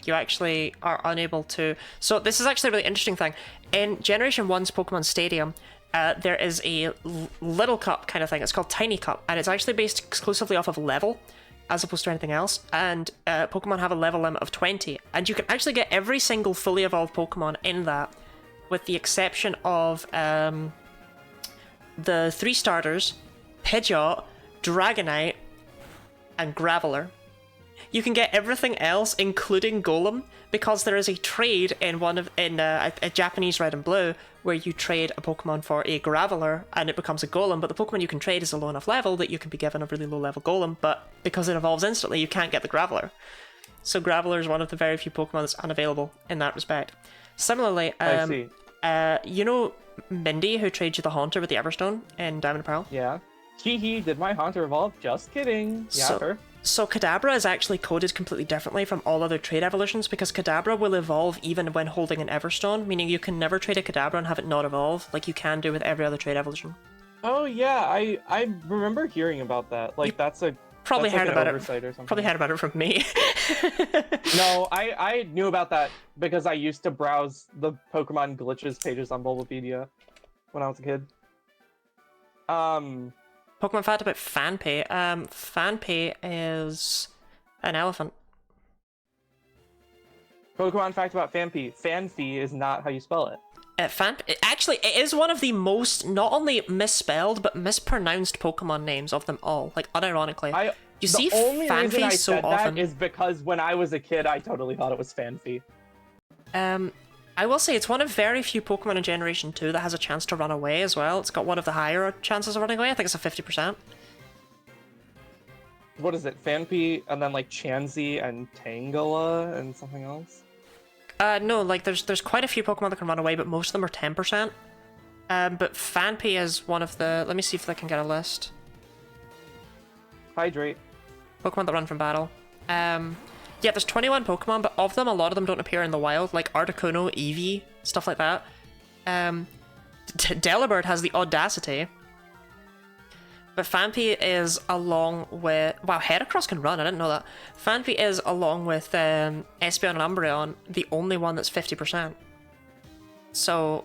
you actually are unable to... So this is actually a really interesting thing. In Generation 1's Pokemon Stadium, there is a little cup kind of thing. It's called Tiny Cup, and it's actually based exclusively off of level, as opposed to anything else. And Pokemon have a level limit of 20, and you can actually get every single fully evolved Pokemon in that, with the exception of the 3 starters, Pidgeot, Dragonite, and Graveler. You can get everything else, including Golem, because there is a trade in a Japanese Red and Blue where you trade a Pokemon for a Graveler and it becomes a Golem, but the Pokemon you can trade is a low enough level that you can be given a really low level Golem, but because it evolves instantly, you can't get the Graveler. So Graveler is one of the very few Pokemon that's unavailable in that respect. Similarly,
I see.
You know Mindy, who trades you the Haunter with the Everstone in Diamond and Pearl?
Yeah. Hee, did my Haunter evolve? Just kidding. Yeah, her.
So Kadabra is actually coded completely differently from all other trade evolutions because Kadabra will evolve even when holding an Everstone, meaning you can never trade a Kadabra and have it not evolve like you can do with every other trade evolution.
Oh yeah, I remember hearing about that. Like that's a
probably
that's
heard
like
about
an oversight
it.
Or something.
Probably heard about it from me.
No, I knew about that because I used to browse the Pokemon glitches pages on Bulbapedia when I was a kid.
Pokemon fact about Fanpay. Fanpay is an elephant.
Pokemon fact about Fanpy. Fanpy is not how you spell it.
Actually, it is one of the most not only misspelled but mispronounced Pokemon names of them all. Like unironically, you see Fanpy so often.
That is because when I was a kid, I totally thought it was Fanpy.
I will say it's one of very few Pokemon in Generation 2 that has a chance to run away as well. It's got one of the higher chances of running away. I think it's a 50%.
What is it? Fanpy and then like Chansey and Tangela and something else?
No, like there's quite a few Pokemon that can run away, but most of them are 10%. But Fanpy is one of the... Let me see if I can get a list.
Hydrate.
Pokemon that run from battle. Yeah, there's 21 Pokemon, but of them, a lot of them don't appear in the wild, like Articuno, Eevee, stuff like that. Delibird has the Audacity. But Fanpy is along with... Wow, Heracross can run, I didn't know that. Fanpy is, along with Espeon and Umbreon, the only one that's 50%. So,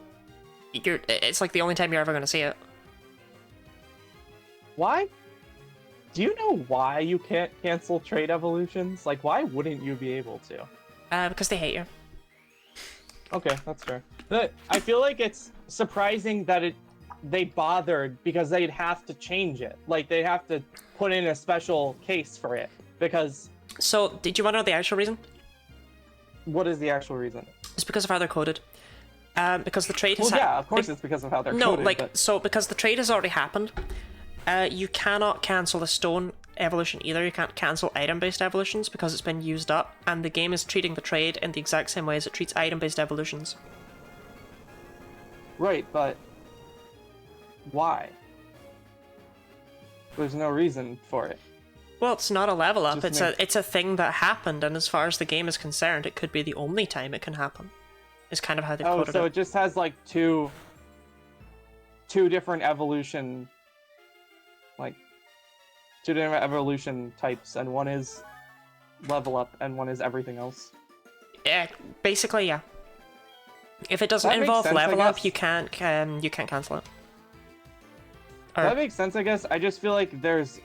it's like the only time you're ever going to see it.
Why? Do you know why you can't cancel trade evolutions? Like, why wouldn't you be able to?
Because they hate you.
Okay, that's fair. But I feel like it's surprising that they bothered because they'd have to change it. Like, they'd have to put in a special case for it because...
So, did you want to know the actual reason?
What is the actual reason?
It's because of how they're coded. Because the trade has...
Well, yeah, of course it's because of how they're coded.
No, like,
but...
so because the trade has already happened, you cannot cancel the stone evolution either. You can't cancel item-based evolutions because it's been used up, and the game is treating the trade in the exact same way as it treats item-based evolutions.
Right, but why? There's no reason for it.
Well, it's not a level up. It's a thing that happened, and as far as the game is concerned, it could be the only time it can happen. Is kind of how they've coded it.
Oh, so it just has like two different evolution, like two different evolution types, and one is level up, and one is everything else.
Yeah, basically, yeah. If it doesn't involve level up, you can't cancel it.
That makes sense, I guess. I just feel like there's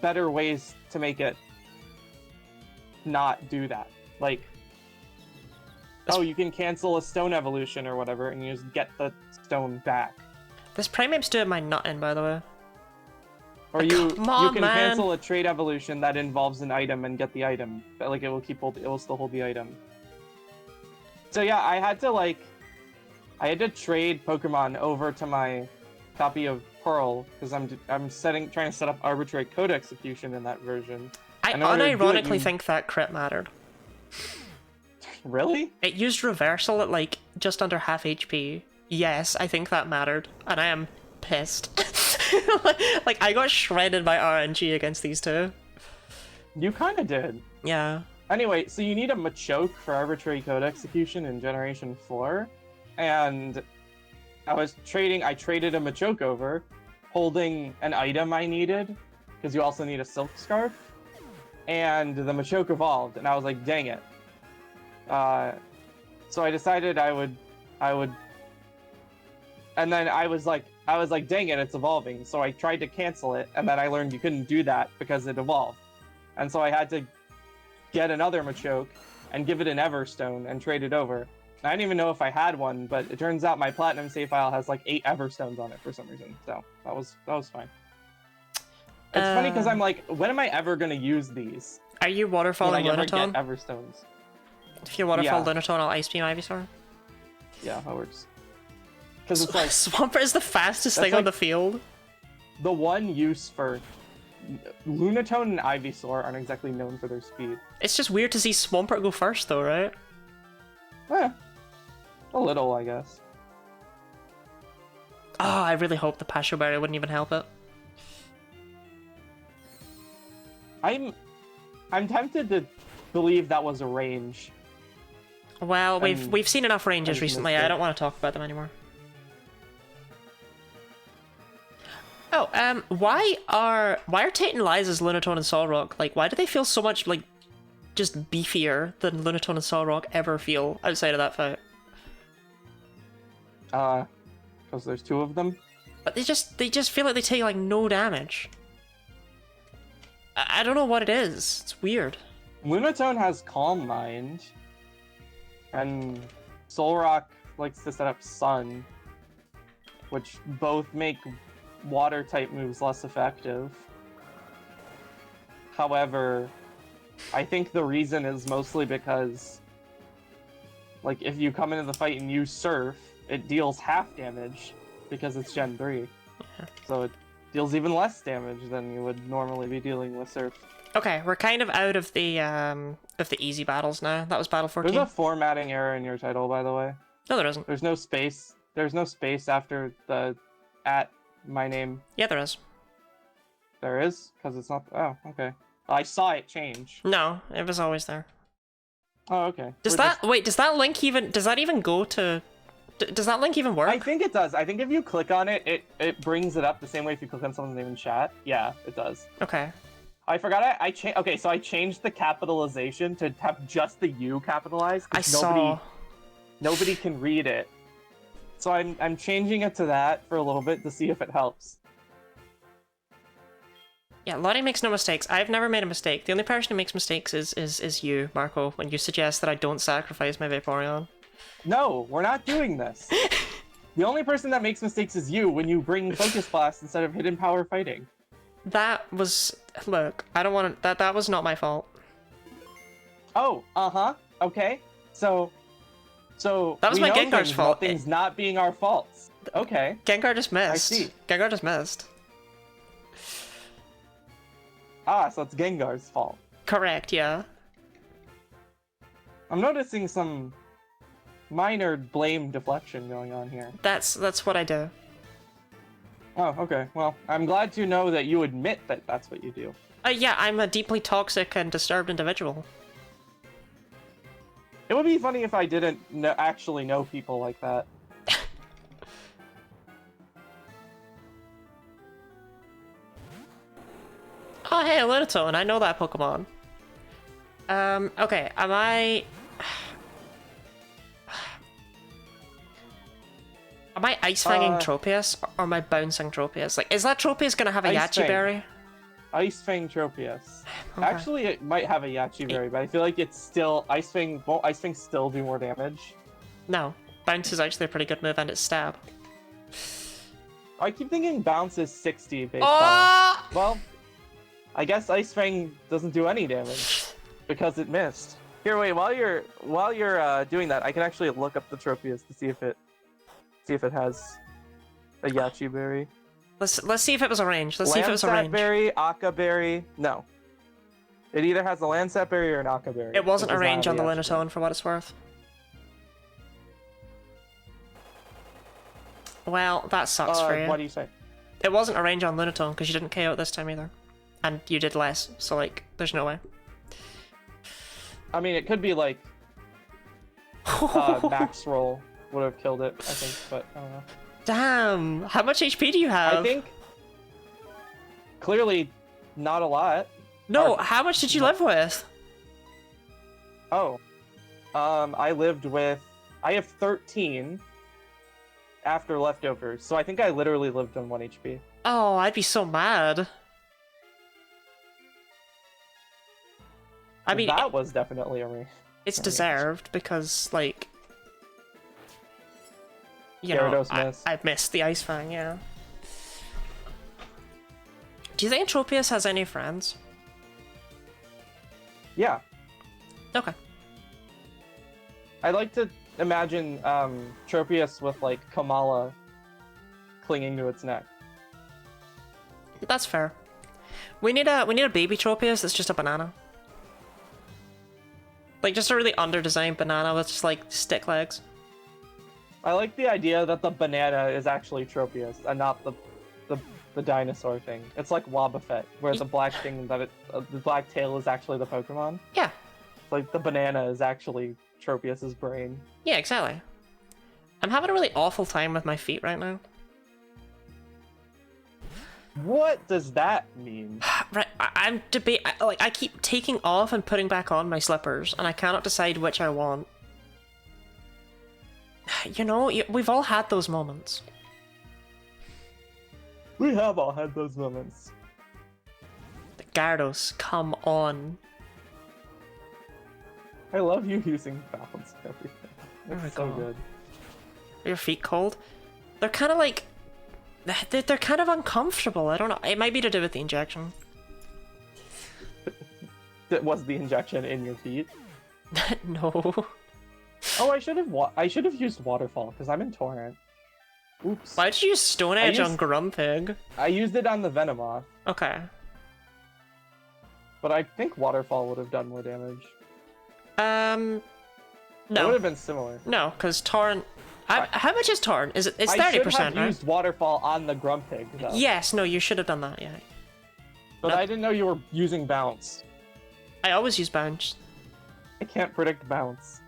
better ways to make it not do that. Like, oh, you can cancel a stone evolution or whatever, and you just get the stone back.
This Primeape's doing my nutting, by the way.
Or you can cancel a trade evolution that involves an item and get the item, but like it will still hold the item. So yeah, I had to trade Pokemon over to my copy of Pearl because I'm trying to set up arbitrary code execution in that version.
I unironically think that crit mattered.
Really?
It used reversal at like just under half HP. Yes, I think that mattered, and I am pissed. Like I got shredded by RNG against these two.
You kind of did.
Yeah.
Anyway, so you need a Machoke for arbitrary code execution in Generation 4, and I traded a Machoke over, holding an item I needed, because you also need a Silk Scarf, and the Machoke evolved, and I was like, dang it. So I decided I would, and then I was like, dang it, it's evolving. So I tried to cancel it, and then I learned you couldn't do that because it evolved. And so I had to get another Machoke and give it an Everstone and trade it over. And I didn't even know if I had one, but it turns out my Platinum save file has like 8 Everstones on it for some reason. So that was fine. It's funny because I'm like, when am I ever gonna use these?
Are you waterfalling
When I ever
Lunatone?
get Everstones.
If you waterfall
Yeah.
Lunatone, I'll Ice Beam Ivysaur.
Yeah, that works. Because it's like
Swampert is the fastest
That's
thing on
like-
the field.
the one use for Lunatone and Ivysaur aren't exactly known for their speed.
It's just weird to see Swampert go first, though, right?
Eh, a little, I guess.
Oh, I really hope the Pasho Berry wouldn't even help it.
I'm tempted to believe that was a range.
Well, we've seen enough ranges
just
recently.
missed
I
it.
don't want to talk about them anymore. Oh, why are Tate and Liza's Lunatone and Solrock, like, why do they feel so much, like, just beefier than Lunatone and Solrock ever feel outside of that fight?
Because there's two of them.
But they just feel like they take, like, no damage. I don't know what it is. It's weird.
Lunatone has Calm Mind, and Solrock likes to set up Sun, which both make water-type moves less effective. However, I think the reason is mostly because, like, if you come into the fight and use Surf, it deals half damage because it's Gen 3.
Yeah.
So it deals even less damage than you would normally be dealing with Surf.
Okay, we're kind of out of the easy battles now. That was battle 14.
There's a formatting error in your title, by the way.
No, there isn't.
There's no space. There's no space after the at my name.
Yeah, there is.
There is? Because it's not... Oh, okay. I saw it change.
No, it was always there.
Oh, okay.
Does that link even... Does that even go to... does that link even work?
I think it does. I think if you click on it, it brings it up the same way if you click on someone's name in chat. Yeah, it does.
Okay.
I forgot okay, so I changed the capitalization to have just the U capitalized.
I saw.
Nobody can read it. So I'm changing it to that for a little bit to see if it helps.
Yeah, Lottie makes no mistakes. I've never made a mistake. The only person who makes mistakes is you, Marco, when you suggest that I don't sacrifice my Vaporeon.
No, we're not doing this. The only person that makes mistakes is you when you bring Focus Blast instead of Hidden Power Fighting.
That was... Look, I don't want to... That was not my fault.
Oh, uh-huh. Okay. So
That was
we
my
know
Gengar's
things
fault.
about things not being our faults. Okay.
Gengar just missed.
I see.
Gengar just missed.
Ah, so it's Gengar's fault.
Correct, yeah.
I'm noticing some minor blame deflection going on here.
That's what I do.
Oh, okay. Well, I'm glad to know that you admit that that's what you do.
Yeah, I'm a deeply toxic and disturbed individual.
It would be funny if I didn't actually know people like that.
Oh, hey, Lunatone, I know that Pokemon. Okay, am I... Am I Ice Fanging Tropius, or am I Bouncing Tropius? Like, is that Tropius gonna have a
Ice
Yachi
Fang.
Berry?
Ice Fang Tropius.
Okay.
Actually, it might have a Yachi Berry, but I feel like it's still... Won't Ice Fang still do more damage?
No. Bounce is actually a pretty good move, and it's Stab.
I keep thinking Bounce is 60 based on...
Oh!
Well, I guess Ice Fang doesn't do any damage because it missed. Here, wait. While you're doing that, I can actually look up the Tropius to see if it has a Yachi Berry.
Let's see if it was a range. Let's see if it was a
Landsat
range.
Berry, Akka Berry. No. It either has a Landsat Berry or an Akka Berry.
It wasn't a
does not
range
have
on the
Yachi Berry.
Lunatone, for what it's worth. Well, that sucks for you.
What do you say?
It wasn't a range on Lunatone, because you didn't KO it this time either. And you did less, so, like, there's no way.
I mean, it could be like max roll would have killed it, I think, but I don't know.
Damn! How much HP do you have?
I think clearly not a lot.
No,
Or-
how much did you live with?
Oh. I have 13 after leftovers, so I think I literally lived on 1 HP.
Oh, I'd be so mad. I mean,
that was definitely a range.
it's deserved because, like, you know,
Gyarados missed.
I missed the Ice Fang, yeah. Do you think Tropius has any friends?
Yeah.
Okay.
I like to imagine Tropius with like Kamala clinging to its neck.
That's fair. We need a baby Tropius that's just a banana. Like just a really under-designed banana with just like stick legs.
I like the idea that the banana is actually Tropius and not the dinosaur thing. It's like Wobbuffet, where the black thing that the black tail is actually the Pokemon.
Yeah.
It's like the banana is actually Tropius's brain.
Yeah, exactly. I'm having a really awful time with my feet right now.
What does that mean?
Right, I'm like I keep taking off and putting back on my slippers, and I cannot decide which I want. You know, we've all had those moments.
We have all had those moments.
Gyarados, come on.
I love you using balance and everything.
Oh my
It's so
God.
good.
Are your feet cold? They're kind of like... They're kind of uncomfortable. I don't know. It might be to do with the injection.
Was the injection in your feet?
No.
Oh, I should have used Waterfall because I'm in Torrent. Oops.
Why did you use Stone Edge on Grumpig?
I used it on the Venomoth,
Okay.
but I think Waterfall would have done more damage.
No.
It would have been similar.
No, because Torrent... How much is Torrent? It's 30%,
I should have
right?
used Waterfall on the Grumpig, though.
Yes, no, you should have done that, yeah.
But
No.
I didn't know you were using Bounce.
I always use Bounce.
I can't predict Bounce.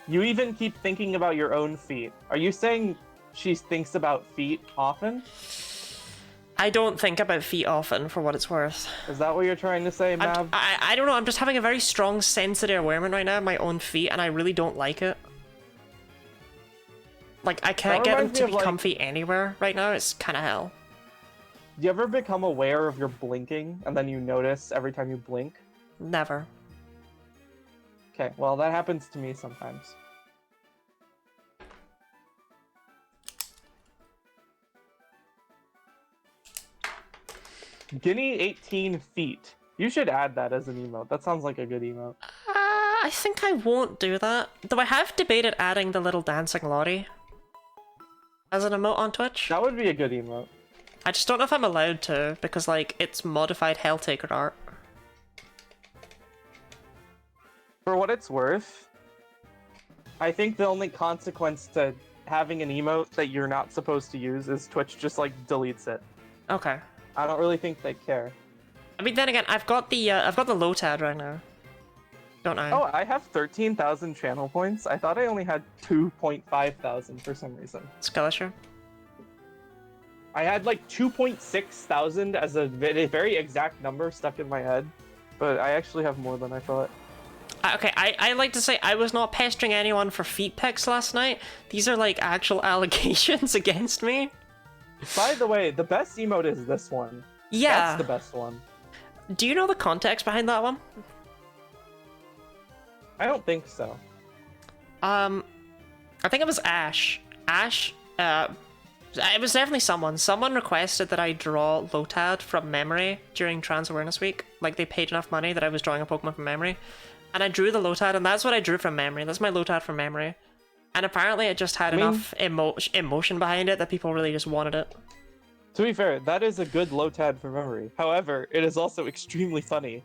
You even keep thinking about your own feet. Are you saying she thinks about feet often?
I don't think about feet often, for what it's worth.
Is that what you're trying to say, Mav?
I don't know, I'm just having a very strong sensory awareness right now of my own feet, and I really don't like it. Like, I can't get them
reminds
to
me
be
of, like-
comfy anywhere right now, it's kind of hell.
Do you ever become aware of your blinking, and then you notice every time you blink?
Never.
Okay, well, that happens to me sometimes. Guinea 18 feet. You should add that as an emote. That sounds like a good emote.
I think I won't do that. Though I have debated adding the little dancing lorry as an emote on Twitch.
That would be a good emote.
I just don't know if I'm allowed to, because, like, it's modified Helltaker art.
For what it's worth, I think the only consequence to having an emote that you're not supposed to use is Twitch just, like, deletes it.
Okay.
I don't really think they care.
I mean, then again, I've got the Lotad right now. Don't I?
Oh, I have 13,000 channel points. I thought I only had 2,500 for some reason.
Skeletor.
I had like 2,600 as a very exact number stuck in my head, but I actually have more than I thought.
Okay, I like to say I was not pestering anyone for feet pics last night. These are like actual allegations against me.
By the way, the best emote is this one.
Yeah.
That's the best one.
Do you know the context behind that one?
I don't think so.
I think it was Ash. It was definitely someone. Someone requested that I draw Lotad from memory during Trans Awareness Week. Like, they paid enough money that I was drawing a Pokemon from memory. And I drew the Lotad, and that's what I drew from memory. That's my Lotad from memory. And apparently it just had enough emotion behind it that people really just wanted it.
To be fair, that is a good Lotad from memory. However, it is also extremely funny.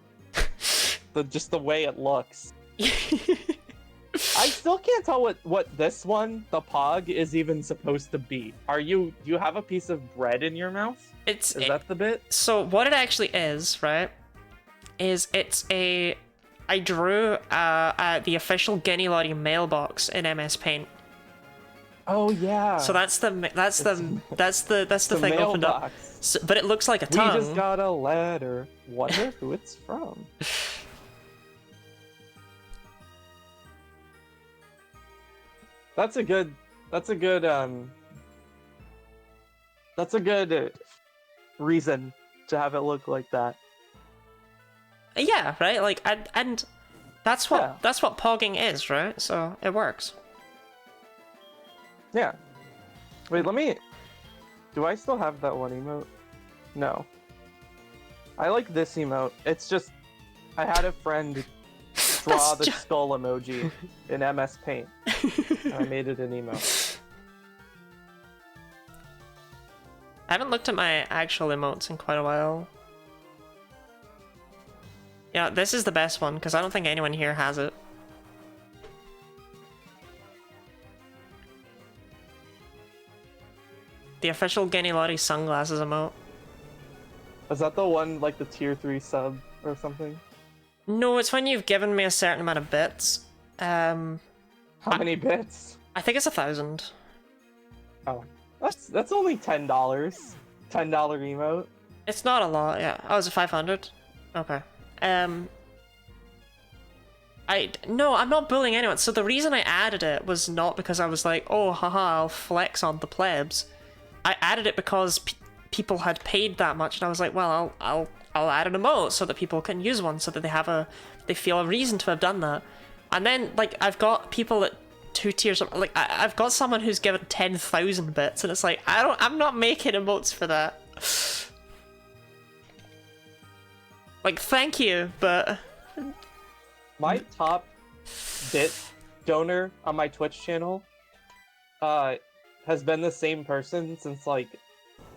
Just the way it looks. I still can't tell what this one, the Pog, is even supposed to be. Do you have a piece of bread in your mouth? Is that the bit?
So what it actually is, right, is I drew the official Guinea Lottie mailbox in MS Paint.
Oh yeah.
So that's the thing opened up. So, but it looks like a tongue.
We just got a letter. Wonder who it's from. That's a good reason to have it look like that.
Yeah, right. Like, and that's what pogging is, right? So it works.
Yeah. Wait, let me Do I still have that one emote? No. I like this emote. It's just, I had a friend draw the skull emoji in MS Paint, and I made it an emote.
I haven't looked at my actual emotes in quite a while. Yeah, this is the best one, because I don't think anyone here has it. The official Genilari sunglasses emote.
Is that the one, like the tier 3 sub or something?
No, it's when you've given me a certain amount of bits.
How many bits?
I think it's 1,000.
Oh, that's only $10. $10 emote.
It's not a lot, yeah. Oh, is it 500? Okay. No, I'm not bullying anyone. So the reason I added it was not because I was like, oh, haha, I'll flex on the plebs. I added it because people had paid that much, and I was like, well, I'll add an emote so that people can use one, so that they feel a reason to have done that. And then, like, I've got people at 2 tiers up, like, I've got someone who's given 10,000 bits, and it's like, I'm not making emotes for that. Like, thank you, but...
My top bit donor on my Twitch channel has been the same person since like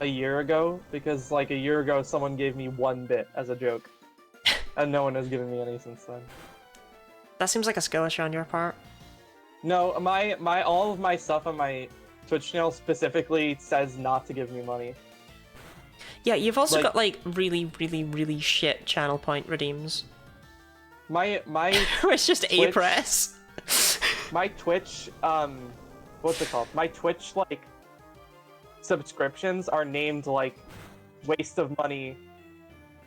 a year ago, because like a year ago someone gave me 1 bit as a joke, and no one has given me any since then.
That seems like a skill issue on your part.
No, all of my stuff on my Twitch channel specifically says not to give me money.
Yeah, you've also got like really, really, really shit channel point redeems.
My
It's just
Twitch,
A-press.
My Twitch, what's it called? My Twitch, like, subscriptions are named, like, waste of money,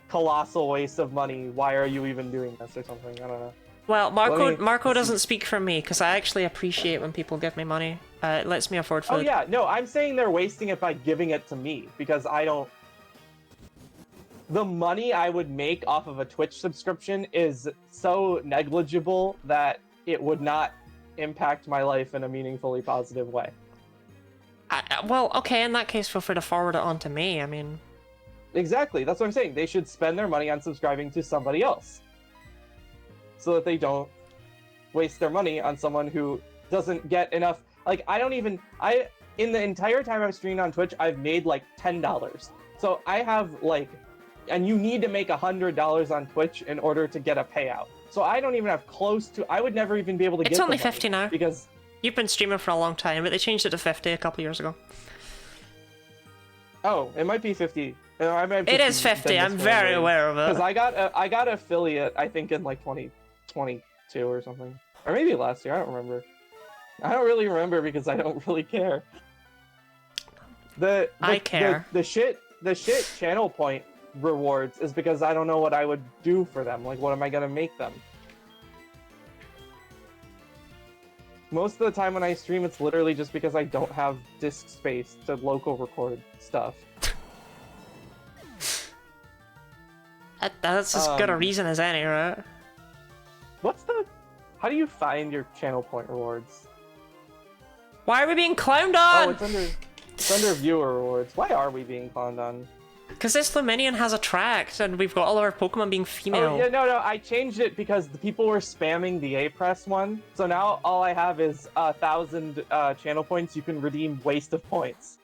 colossal waste of money, why are you even doing this, or something, I don't know.
Well, Marco doesn't speak for me, because I actually appreciate when people give me money. It lets me afford food.
Oh yeah, no, I'm saying they're wasting it by giving it to me, because I don't... The money I would make off of a Twitch subscription is so negligible that it would not impact my life in a meaningfully positive way.
Well, okay, in that case, feel free to forward it on to me, I mean...
Exactly, that's what I'm saying. They should spend their money on subscribing to somebody else, so that they don't waste their money on someone who doesn't get enough... Like, in the entire time I've streamed on Twitch, I've made, like, $10. So I have, like... And you need to make $100 on Twitch in order to get a payout. So I don't even have close to... I would never even be able to get...
It's only 50 now.
Because...
You've been streaming for a long time, but they changed it to 50 a couple years ago.
Oh, it might be 50.
It is 50, I'm very aware of it.
Because I got affiliate, I think, in like 2022 or something. Or maybe last year, I don't remember. I don't really remember because I don't really care. I care. The shit channel point rewards is because I don't know what I would do for them. Like, what am I gonna make them? Most of the time when I stream, it's literally just because I don't have disk space to local record stuff.
That's as good a reason as any, right?
How do you find your channel point rewards?
Why are we being clowned on?
Oh, it's under viewer rewards. Why are we being clowned on?
Because this Flaminian has a tract, and we've got all of our Pokemon being female.
Oh, yeah, no, I changed it because the people were spamming the A-Press one. So now all I have is 1,000 channel points. You can redeem waste of points.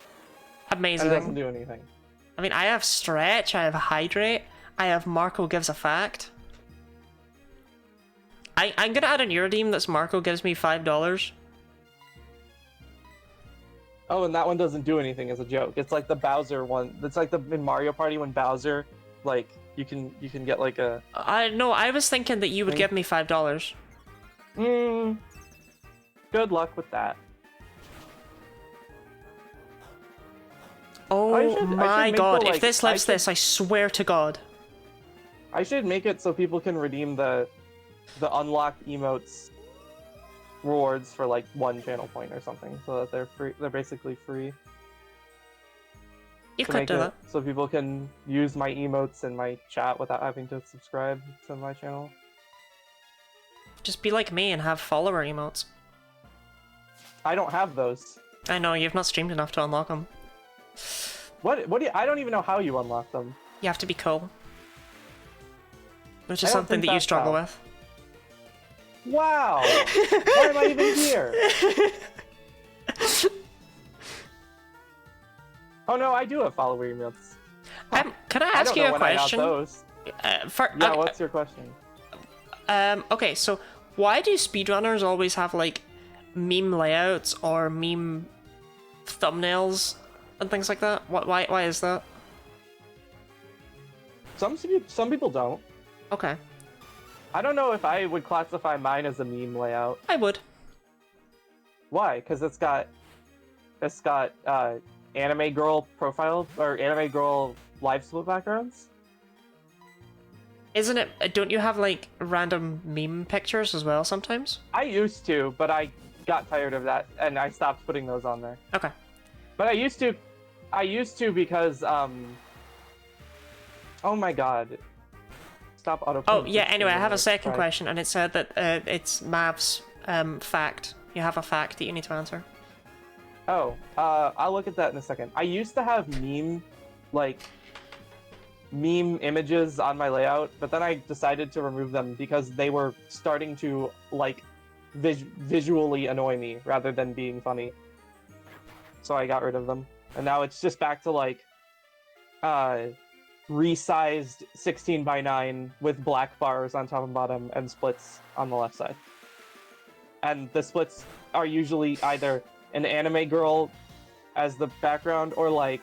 Amazing.
And it doesn't do anything.
I mean, I have Stretch, I have Hydrate, I have Marco Gives a Fact. I'm gonna add a new redeem that's Marco gives me $5.
Oh, and that one doesn't do anything as a joke. It's like the Bowser one. It's like in Mario Party when Bowser, like, you can get like a...
No, I was thinking that you would give me $5.
Good luck with that.
Oh my god, if this lives this, I swear to god.
I should make it so people can redeem the unlocked emotes rewards for like 1 channel point or something, so that they're free. They're basically free.
You could do that.
So people can use my emotes in my chat without having to subscribe to my channel.
Just be like me and have follower emotes.
I don't have those.
I know, you've not streamed enough to unlock them.
What do you, I don't even know how you unlock them.
You have to be cool. Which is
I don't
something
think
that you
that's
struggle
how.
with.
Wow! Why am I even here? Oh no, I do have follower emotes.
Can I
I
ask
don't
you
know
a
when I got
question?
those.
Yeah,
What's your question?
okay, so why do speedrunners always have like meme layouts or meme thumbnails and things like that? Why is that?
Some people don't.
Okay.
I don't know if I would classify mine as a meme layout.
I would.
Why? Because it's got anime girl profile or anime girl live split backgrounds.
Isn't it? Don't you have like random meme pictures as well sometimes?
I used to, but I got tired of that and I stopped putting those on there.
Okay.
But I used to because oh my god. Stop auto.
Oh yeah. Anyway, I have a second question, and it said that it's Mav's fact. You have a fact that you need to answer.
Oh, I'll look at that in a second. I used to have meme images on my layout, but then I decided to remove them because they were starting to visually annoy me rather than being funny. So I got rid of them, and now it's just back to resized 16:9 with black bars on top and bottom and splits on the left side. And the splits are usually either an anime girl as the background or like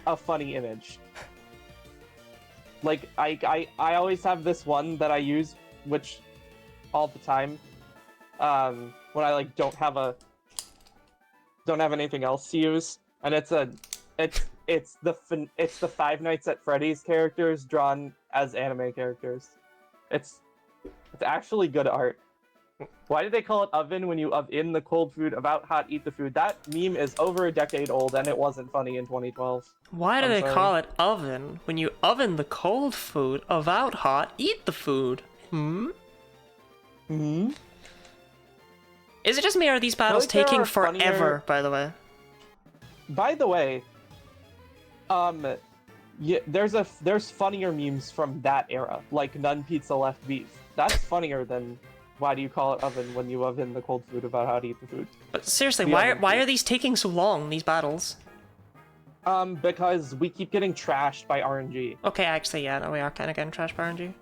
a funny image. Like I always have this one that I use, which all the time, when I like don't have anything else to use, and it's the Five Nights at Freddy's characters drawn as anime characters. It's actually good art. Why did they call it oven when you in the cold food, about hot, eat the food? That meme is over a decade old and it wasn't funny in 2012.
Why do they call it oven when you oven the cold food, about hot, eat the food? Hmm? Is it just me or are these battles taking forever, by the way?
By the way, yeah, there's funnier memes from that era, like none pizza left beef. That's funnier than why do you call it oven when you oven the cold food, about how to eat the food.
But seriously, why are these taking so long, these battles?
Because we keep getting trashed by RNG.
Okay, actually, yeah, no, we are kind of getting trashed by RNG.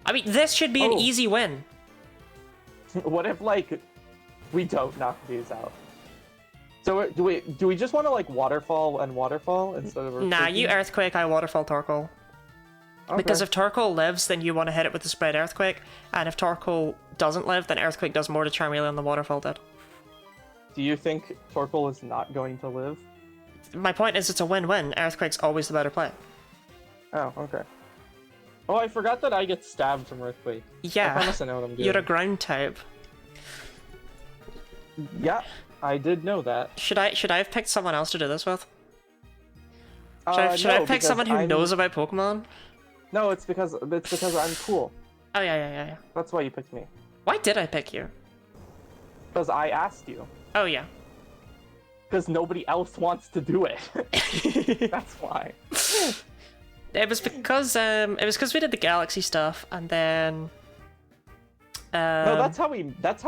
I mean, this should be an easy win.
What if, like, we don't knock these out? So do we just want to, like, waterfall instead of...
Nah, you Earthquake, I Waterfall Torkoal. Okay. Because if Torkoal lives, then you want to hit it with the spread Earthquake, and if Torkoal doesn't live, then Earthquake does more to Charmeleon than the Waterfall did.
Do you think Torkoal is not going to live?
My point is it's a win-win. Earthquake's always the better play.
Oh, okay. Oh, I forgot that I get stabbed from Earthquake.
Yeah,
I promise I know what I'm doing.
You're a ground type.
Yeah, I did know that.
Should I have picked someone else to do this with? Should I pick someone who knows about Pokemon?
No, it's because I'm cool.
Oh yeah.
That's why you picked me.
Why did I pick you?
Because I asked you.
Oh yeah.
Because nobody else wants to do it. That's why.
It was because we did the Galaxy stuff, and then.
No, that's how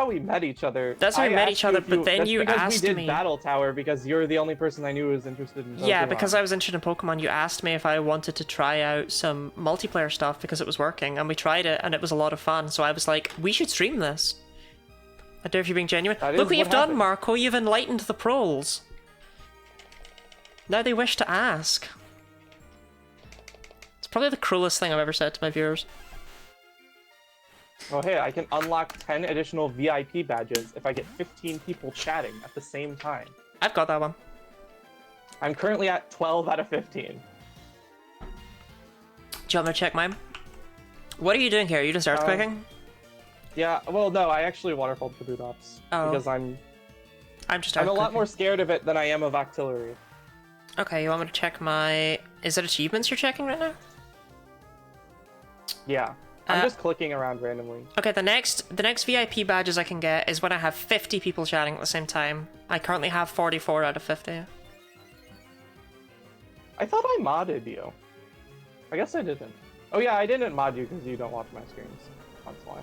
we met each other.
That's how we met each other, but then you asked me.
We did Battle Tower because you're the only person I knew who was interested in Pokemon.
Yeah, because I was interested in Pokemon, you asked me if I wanted to try out some multiplayer stuff because it was working, and we tried it, and it was a lot of fun. So I was like, we should stream this. I don't know if you're being genuine. Look what you've done, Marco. You've enlightened the pros. Now they wish to ask. It's probably the cruelest thing I've ever said to my viewers.
Oh hey, I can unlock 10 additional VIP badges if I get 15 people chatting at the same time.
I've got that one.
I'm currently at 12 out of 15.
Do you want me to check mine? What are you doing here? Are you just earthquaking?
Yeah, well no, I actually waterfalled for boot ops. Because I'm a lot more scared of it than I am of Octillery.
Okay, you want me to check my... Is it achievements you're checking right now?
Yeah. I'm just clicking around randomly.
Okay, the next VIP badges I can get is when I have 50 people chatting at the same time. I currently have 44 out of 50.
I thought I modded you. I guess I didn't. Oh yeah, I didn't mod you because you don't watch my streams. That's why.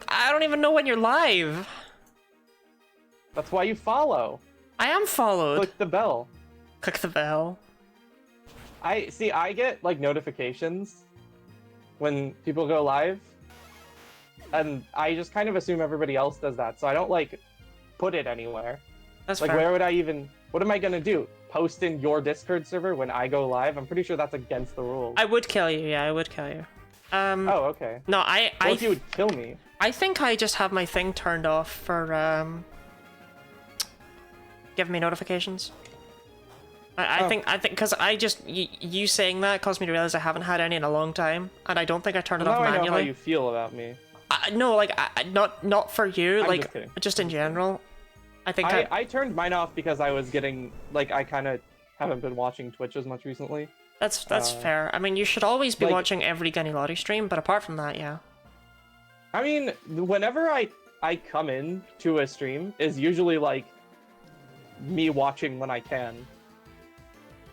I don't even know when you're live.
That's why you follow.
I am followed.
Click the bell.
Click the bell.
I get like notifications when people go live, and I just kind of assume everybody else does that, so I don't like put it anywhere.
That's
like
fair.
where would I even? What am I gonna do? Post in your Discord server when I go live? I'm pretty sure that's against the rules.
I would kill you. Yeah, I would kill you.
Oh, okay.
No,
What if you would kill me?
I think I just have my thing turned off for giving me notifications. I think because you saying that caused me to realize I haven't had any in a long time, and I don't think I turned it off
Now I
manually.
know how you feel about me.
No, like not for you,
I'm
like
just kidding.
just in general. I think
I turned mine off because I was getting like I kind of haven't been watching Twitch as much recently.
that's fair. I mean, you should always be
like-
watching every Gunny Lottie stream, but apart from that, yeah.
I mean, whenever I come in to a stream is usually like me watching when I can.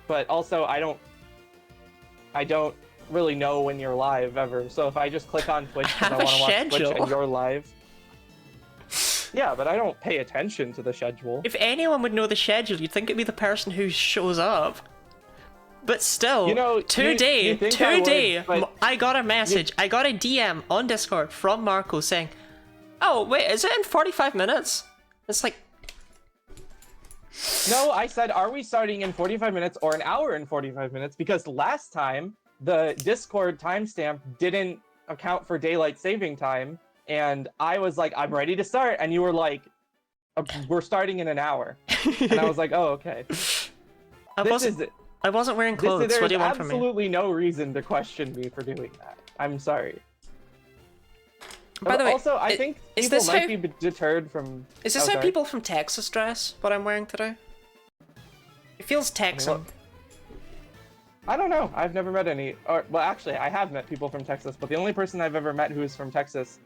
But also I don't really know when you're live ever. So if I just click on Twitch because I
Have a
want to watch Twitch
schedule.
and you're live. Yeah, but I don't pay attention to the schedule.
If anyone would know the schedule, you'd think it'd be the person who shows up. But still,
You know,
today,
you think I would, but-
I got a message, I got a DM on Discord from Marco saying, "Oh, wait, is it in 45 minutes?" It's like,
No, I said, are we starting in 45 minutes or an hour and 45 minutes? Because last time, the Discord timestamp didn't account for daylight saving time, and I was like, I'm ready to start, and you were like, we're starting in an hour. And I was like, oh, okay.
I wasn't wearing clothes,
There's
what do you want from me?
absolutely no reason to question me for doing that. I'm sorry.
By the way,
also, I think
is
people
this
might
how-
be deterred from...
Is this
Oh,
how
sorry.
people from Texas dress, what I'm wearing today? It feels Texan.
I don't know. I've never met any... Well, actually, I have met people from Texas, but the only person I've ever met who is from Texas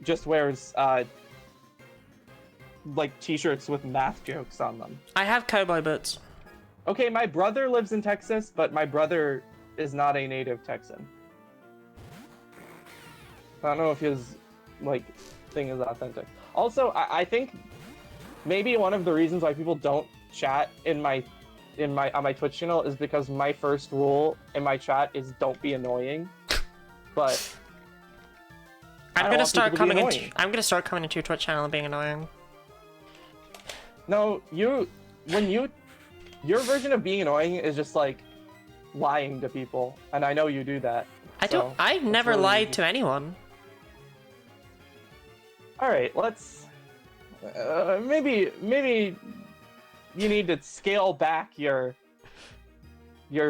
just wears, like, t-shirts with math jokes on them.
I have cowboy boots.
Okay, my brother lives in Texas, but my brother is not a native Texan. I don't know if his, like, thing is authentic. Also, I think maybe one of the reasons why people don't chat on my Twitch channel is because my first rule in my chat is don't be annoying. But
I'm gonna start coming into
annoying.
I'm gonna start coming into your Twitch channel and being annoying.
No, your version of being annoying is just like lying to people, and I know you do that.
I've never
really
lied
easy.
to anyone.
All right, let's maybe you need to scale back your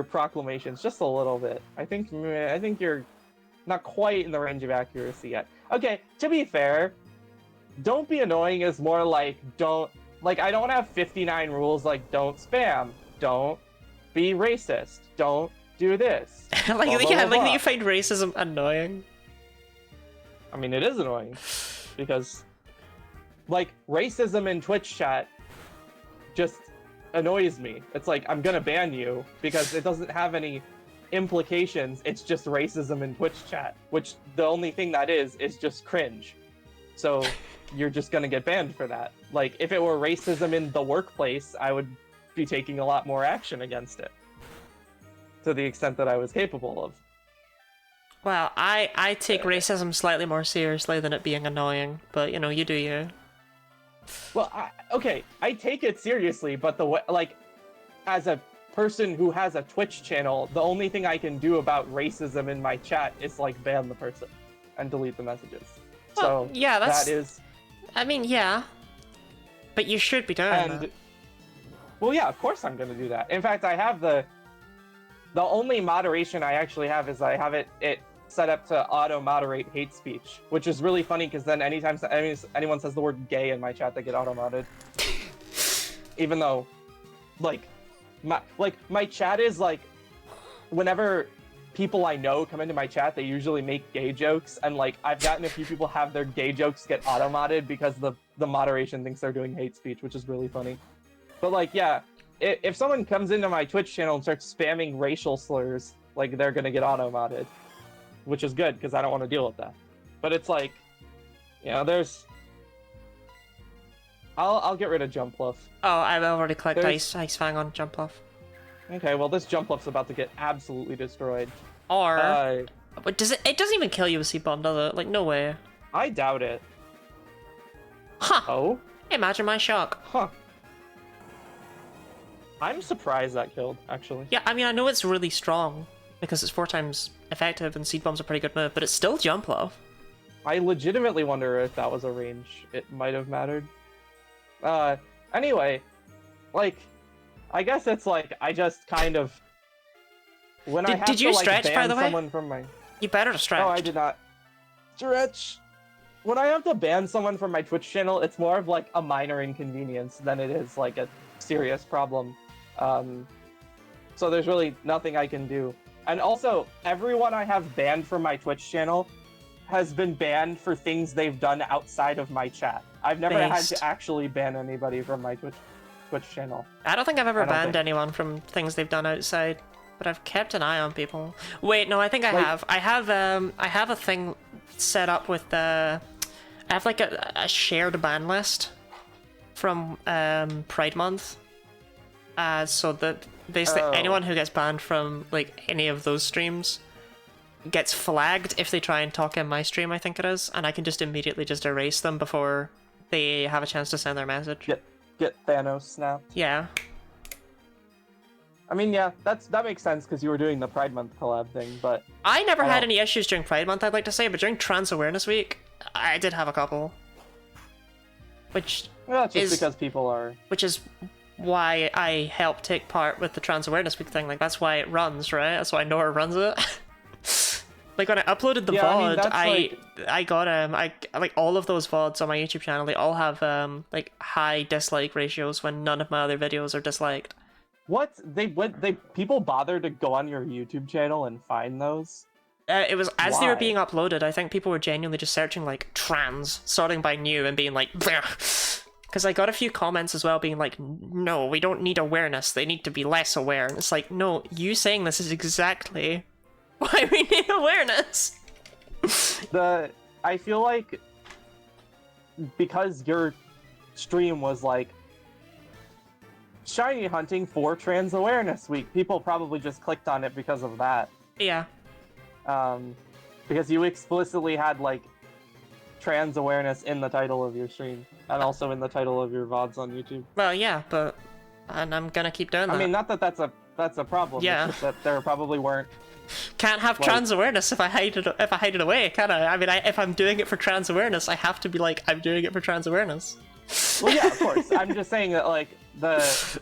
proclamations just a little bit. I think you're not quite in the range of accuracy yet. Okay, to be fair, don't be annoying is more like I don't have 59 rules like don't spam, don't be racist, don't do this.
like
blah, blah,
yeah,
blah,
like that
blah.
you find racism annoying.
I mean, it is annoying because, like, racism in Twitch chat just annoys me. It's like, I'm gonna ban you because it doesn't have any implications. It's just racism in Twitch chat, which the only thing that is just cringe. So you're just gonna get banned for that. Like, if it were racism in the workplace, I would be taking a lot more action against it to the extent that I was capable of.
Well, I take racism slightly more seriously than it being annoying, but you know, you do you.
Well, okay, I take it seriously, but the way, like, as a person who has a Twitch channel, the only thing I can do about racism in my chat is like ban the person and delete the messages.
Well,
So
yeah,
that is,
I mean, yeah. But you should be doing
and
that.
well, yeah, of course I'm gonna do that. In fact, I have the only moderation I actually have is I have it set up to auto moderate hate speech, which is really funny because then anytime anyone says the word gay in my chat, they get auto modded. Even though, like my chat is like, whenever people I know come into my chat, they usually make gay jokes, and like I've gotten a few people have their gay jokes get auto modded because the moderation thinks they're doing hate speech, which is really funny. But like, yeah, if someone comes into my Twitch channel and starts spamming racial slurs, like they're gonna get auto-modded, which is good because I don't want to deal with that. But it's like, you know, there's. I'll get rid of Jump Bluff.
Oh, I've already clicked Ice Fang on Jump Off.
Okay, well this Jump Bluff's about to get absolutely destroyed.
Or but it doesn't even kill you with Seed Bomb, does it? Like, no way.
I doubt it.
Huh.
Oh?
Imagine my shock.
Huh. I'm surprised that killed, actually.
Yeah, I mean, I know it's really strong because it's 4 times effective and Seed Bomb's a pretty good move, but it's still Jump Off.
I legitimately wonder if that was a range. It might have mattered. Anyway, like, I guess it's like, I just kind of... When I have
did you
to, like,
stretch,
ban
by the way?
someone from my...
You better stretch.
Oh, I did not. Stretch! When I have to ban someone from my Twitch channel, it's more of, like, a minor inconvenience than it is, like, a serious problem. So there's really nothing I can do. And also, everyone I have banned from my Twitch channel has been banned for things they've done outside of my chat. I've never had to actually ban anybody from my Twitch channel.
I don't think I've ever banned anyone from things they've done outside, but I've kept an eye on people. Wait, no, I think I have. I have a thing set up with I have like a shared ban list from Pride Month. So that basically anyone who gets banned from like any of those streams gets flagged if they try and talk in my stream, I think it is, and I can just immediately just erase them before they have a chance to send their message.
Get Thanos snapped.
Yeah.
I mean, yeah, that makes sense because you were doing the Pride Month collab thing, but...
I never had any issues during Pride Month, I'd like to say, but during Trans Awareness Week, I did have a couple. Which
well, just because people are...
Which is why I helped take part with the Trans Awareness Week thing. Like, that's why it runs, right? That's why Nora runs it. Like, when I uploaded the VOD, I got, like, all of those VODs on my YouTube channel, they all have, like, high dislike ratios when none of my other videos are disliked.
What? People bothered to go on your YouTube channel and find those?
It was, as they were being uploaded, I think people were genuinely just searching, like, trans, sorting by new, and being like, because I got a few comments as well being like, no, we don't need awareness, they need to be less aware. And it's like, no, you saying this is exactly why we need awareness.
I feel like because your stream was like shiny hunting for Trans Awareness Week, people probably just clicked on it because of that.
Yeah.
Because you explicitly had like trans awareness in the title of your stream and also in the title of your VODs on YouTube.
Well, yeah, and I'm gonna keep doing that.
I mean, not that that's a problem.
Yeah.
It's just that there probably weren't.
Can't have trans awareness if I hide it away, can I? I mean, if I'm doing it for trans awareness, I have to be like, I'm doing it for trans awareness.
Well, yeah, of course. I'm just saying that like that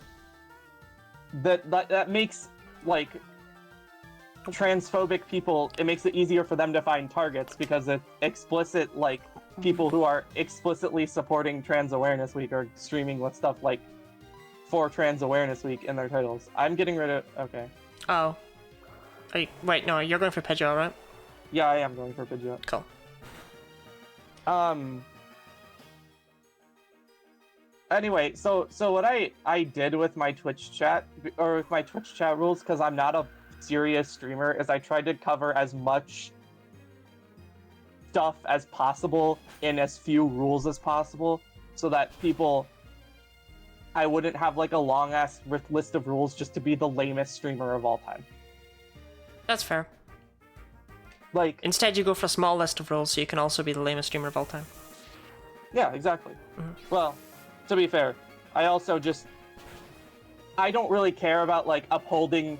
makes like transphobic people. It makes it easier for them to find targets because it's explicit like people who are explicitly supporting Trans Awareness Week are streaming with stuff like for Trans Awareness Week in their titles. I'm getting rid of. Okay.
Oh. Wait, no, you're going for Pidgeot, right?
Yeah, I am going for Pidgeot.
Cool.
Anyway, so what I did with my Twitch chat, or with my Twitch chat rules, because I'm not a serious streamer, is I tried to cover as much stuff as possible in as few rules as possible, so that I wouldn't have like a long-ass list of rules just to be the lamest streamer of all time.
That's fair.
Like,
instead, you go for a small list of rules so you can also be the lamest streamer of all time.
Yeah, exactly. Well, to be fair, I don't really care about like upholding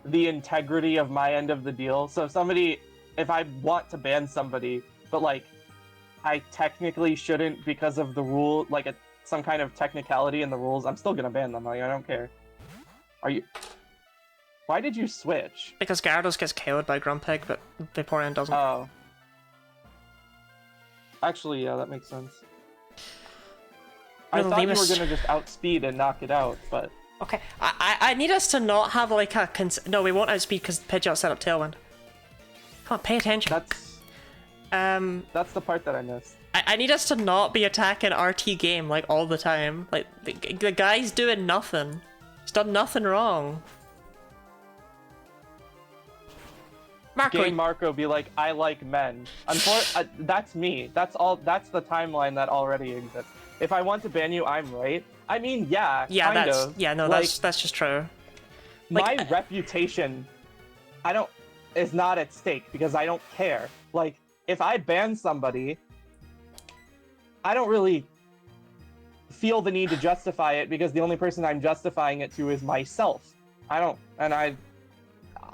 the integrity of my end of the deal. So if I want to ban somebody, but like I technically shouldn't because of the rule, like some kind of technicality in the rules, I'm still gonna ban them. Like, I don't care. Why did you switch?
Because Gyarados gets KO'd by Grumpig, but Vaporeon doesn't.
Oh. Actually, yeah, that makes sense. I thought you were gonna just outspeed and knock it out, but...
Okay, I need us to not have like a no, we won't outspeed because Pidgeot set up Tailwind. Come on, pay attention.
That's the part that I missed.
I need us to not be attacking RT game like all the time. Like the guy's doing nothing. He's done nothing wrong. Marco,
Gay Marco be like, I like men. That's me. That's all. That's the timeline that already exists. If I want to ban you, I'm right. I mean, yeah,
yeah,
kind
that's
of.
yeah, no,
like,
that's just true.
My
Like,
reputation, is not at stake because I don't care. Like, if I ban somebody, I don't really feel the need to justify it because the only person I'm justifying it to is myself.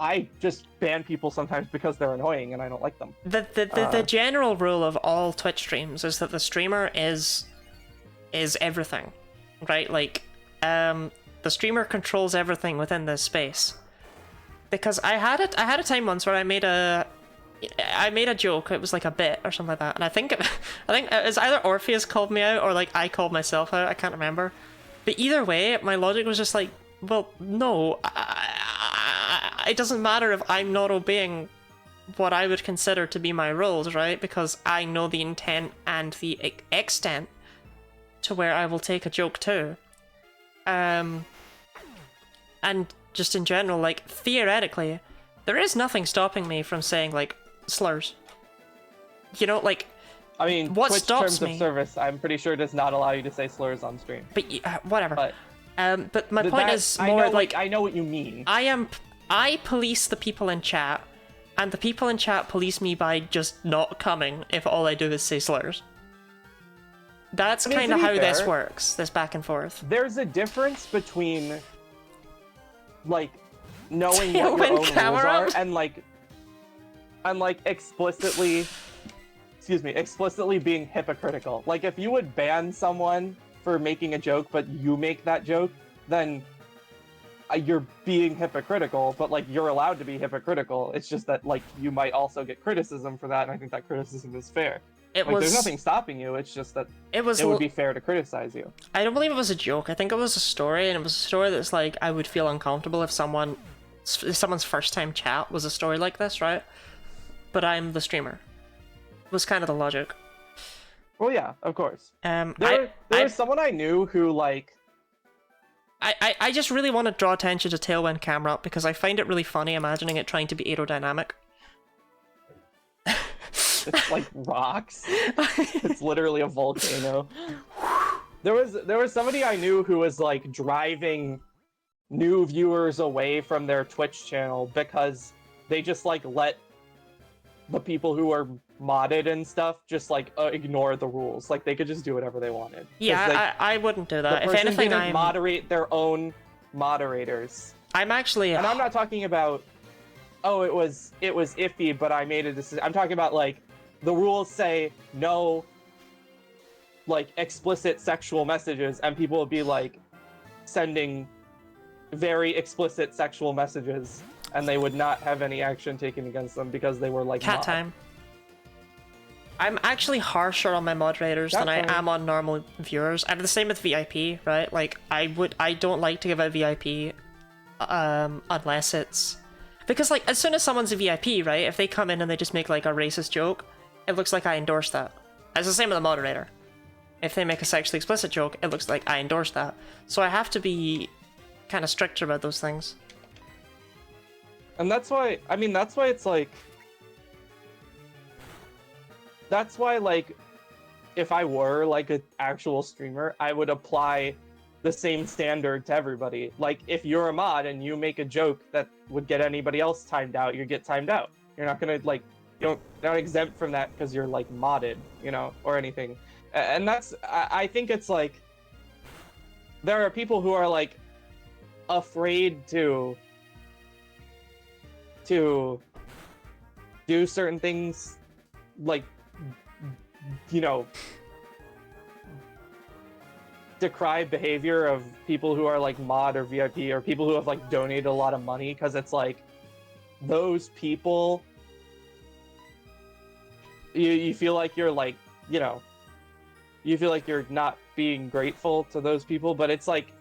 I just ban people sometimes because they're annoying and I don't like them.
The general rule of all Twitch streams is that the streamer is everything, right? Like, the streamer controls everything within this space. Because I had a time once where I made a joke. It was like a bit or something like that, and I think it was either Orpheus called me out or like I called myself out. I can't remember, but either way, my logic was just like, well, no, it doesn't matter if I'm not obeying what I would consider to be my rules, right? Because I know the intent and the extent to where I will take a joke to. And just in general, like, theoretically, there is nothing stopping me from saying, like, slurs. You know, like,
I mean,
what
Twitch
stops
terms
me?
of service, I'm pretty sure does not allow you to say slurs on stream.
But whatever. But my point
That-
is more like
I know what you mean.
I police the people in chat, and the people in chat police me by just not coming if all I do is say slurs. That's
I mean,
kind
to
of
be
how this
fair,
works, this back and forth.
There's a difference between, like, knowing what your
Tailwind
own rules
Cameron?
are and explicitly being hypocritical. Like, if you would ban someone for making a joke, but you make that joke, then you're being hypocritical, but, like, you're allowed to be hypocritical. It's just that, like, you might also get criticism for that, and I think that criticism is fair. There's nothing stopping you, it's just that it would be fair to criticize you.
I don't believe it was a joke. I think it was a story, and it was a story that's like, I would feel uncomfortable if someone's first time chat was a story like this, right? But I'm the streamer. Was kind of the logic.
Well, yeah, of course.
There
was someone I knew who, like...
I just really want to draw attention to Tailwind Camera Up because I find it really funny imagining it trying to be aerodynamic.
It's like rocks. It's literally a volcano. There was somebody I knew who was like driving new viewers away from their Twitch channel because they just like let the people who are modded and stuff just like ignore the rules. Like they could just do whatever they wanted.
Yeah, I wouldn't do that.
The
If
person
anything,
didn't moderate their own moderators.
I'm actually,
and I'm not talking about, oh, it was iffy, but I made a decision. I'm talking about like the rules say no, like explicit sexual messages, and people would be like sending very explicit sexual messages, and they would not have any action taken against them because they were like
cat time. I'm actually harsher on my moderators than I am on normal viewers. I'm the same with VIP, right? Like I don't like to give out VIP unless it's because like as soon as someone's a VIP, right? If they come in and they just make like a racist joke, it looks like I endorse that. It's the same with the moderator. If they make a sexually explicit joke, it looks like I endorse that. So I have to be kind of stricter about those things.
And that's why it's like, that's why, like, if I were like an actual streamer, I would apply the same standard to everybody. Like, if you're a mod and you make a joke that would get anybody else timed out, you get timed out. You're not gonna like, you're not exempt from that because you're like modded, you know, or anything. And that's, I think it's like, there are people who are like afraid to do certain things, like, you know, decry behavior of people who are like mod or VIP or people who have like donated a lot of money, because it's like those people, you feel like you're like, you know, you feel like you're not being grateful to those people. But it's like,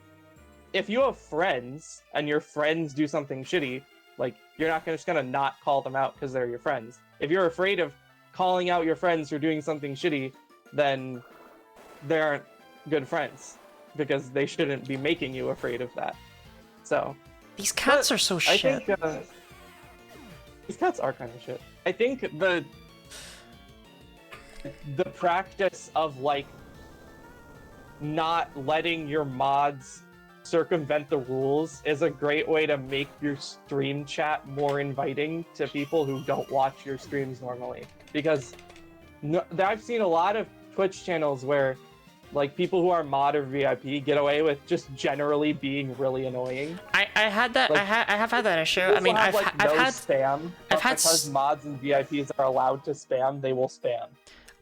if you have friends and your friends do something shitty, like, you're not just gonna not call them out because they're your friends. If you're afraid of calling out your friends for doing something shitty, then they aren't good friends, because they shouldn't be making you afraid of that. So
These cats are so shit.
I think these cats are kind of shit. I think the practice of like not letting your mods circumvent the rules is a great way to make your stream chat more inviting to people who don't watch your streams normally. Because I've seen a lot of Twitch channels where like people who are mod or VIP get away with just generally being really annoying.
I had that.
Like,
I have had that issue. I mean,
I've had spam.
I've had
because mods and VIPs are allowed to spam, they will spam.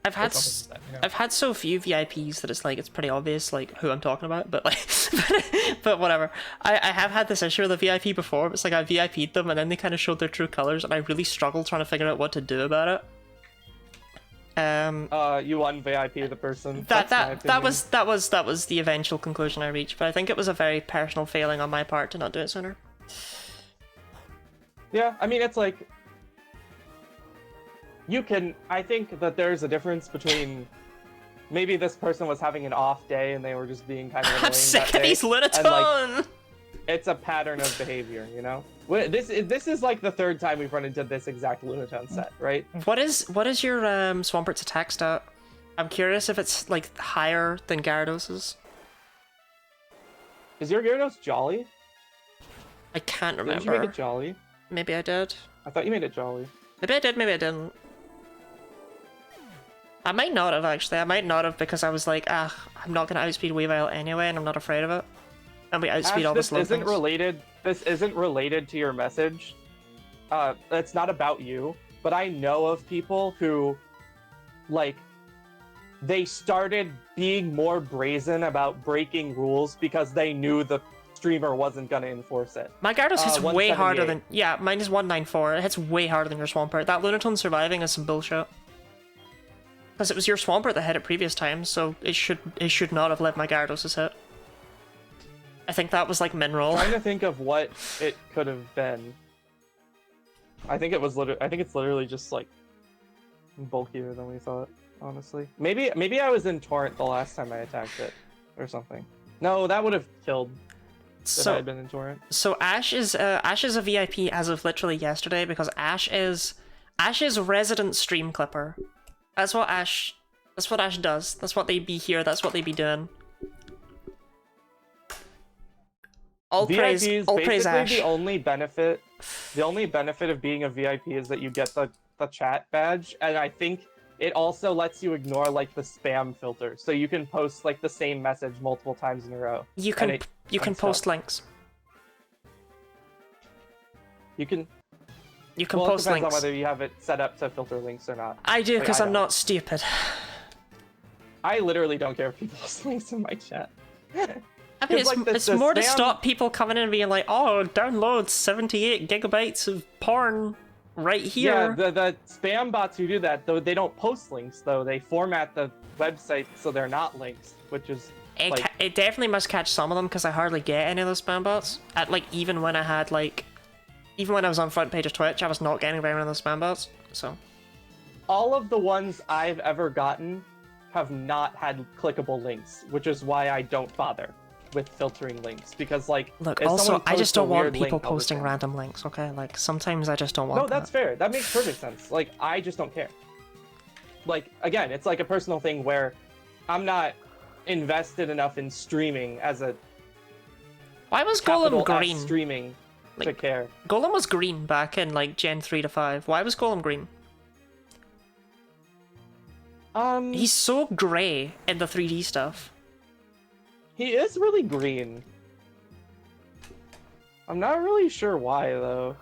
I've had so few VIPs that it's like it's pretty obvious like who I'm talking about, but like, but whatever. I have had this issue with a VIP before. It's like I VIP'd them and then they kind of showed their true colors, and I really struggled trying to figure out what to do about it.
You un-VIP the person.
That was the eventual conclusion I reached, but I think it was a very personal failing on my part to not do it sooner.
Yeah, I mean it's like I think that there's a difference between maybe this person was having an off day and they were just being kind of annoying.
I'm sick of these Lunatone!
Like, it's a pattern of behavior, you know? This is like the third time we've run into this exact Lunatone set, right?
What is your Swampert's attack stat? I'm curious if it's like higher than Gyarados'.
Is your Gyarados Jolly?
I can't remember.
Did you make it Jolly?
Maybe I did.
I thought you made it Jolly.
Maybe I did, maybe I didn't. I might not have, actually. I might not have, because I was like, I'm not going to outspeed Weavile anyway, and I'm not afraid of it. And we outspeed all the slow things.
This isn't related to your message. It's not about you, but I know of people who, like, they started being more brazen about breaking rules because they knew the streamer wasn't going to enforce it.
My Gyarados hits way harder than... Yeah, mine is 194. It hits way harder than your Swampert. That Lunatone surviving is some bullshit. Because it was your Swampert that hit it previous times, so it should not have let my Gyarados hit. I think that was like Mineral.
I'm trying to think of what it could have been. I think it's literally just like bulkier than we thought, honestly. Maybe I was in Torrent the last time I attacked it, or something. No, that would have killed if I had been in Torrent. So
Ash is a VIP as of literally yesterday, because Ash is resident stream clipper. That's what Ash does. That's what they be here. That's what they be doing. All praise Ash.
The only benefit of being a VIP is that you get the chat badge, and I think it also lets you ignore like the spam filter, so you can post like the same message multiple times in a row.
You can post links.
You can
post
it depends
links
on whether you have it set up to filter links or not.
I do, because I'm not stupid.
I literally don't care if people post links in my chat.
I mean, it's more to stop people coming in and being like, oh, download 78 gigabytes of porn right here.
Yeah, the spam bots who do that, though, they don't post links, though. They format the website so they're not links, which is...
It definitely must catch some of them, because I hardly get any of those spam bots. Even when I was on front page of Twitch, I was not getting very many of those spam bots, so...
All of the ones I've ever gotten have not had clickable links, which is why I don't bother with filtering links, because like...
Look, also, I just don't want people posting random links, okay? Like, sometimes I just don't want
No, that's fair. That makes perfect sense. Like, I just don't care. Like, again, it's like a personal thing where I'm not invested enough in streaming as a...
Why was Golem green?
Streaming to care.
Golem was green back in, like, Gen 3 to 5. Why was Golem green? He's so grey in the 3D stuff.
He is really green. I'm not really sure why, though.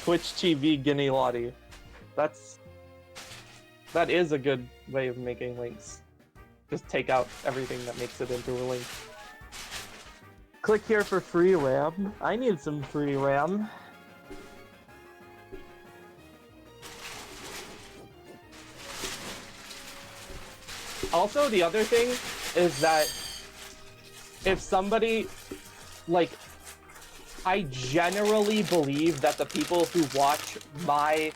Twitch TV Guinea Lottie. That is a good way of making links. Just take out everything that makes it into a link. Click here for free RAM. I need some free RAM. Also, the other thing is that if somebody, like, I generally believe that the people who watch my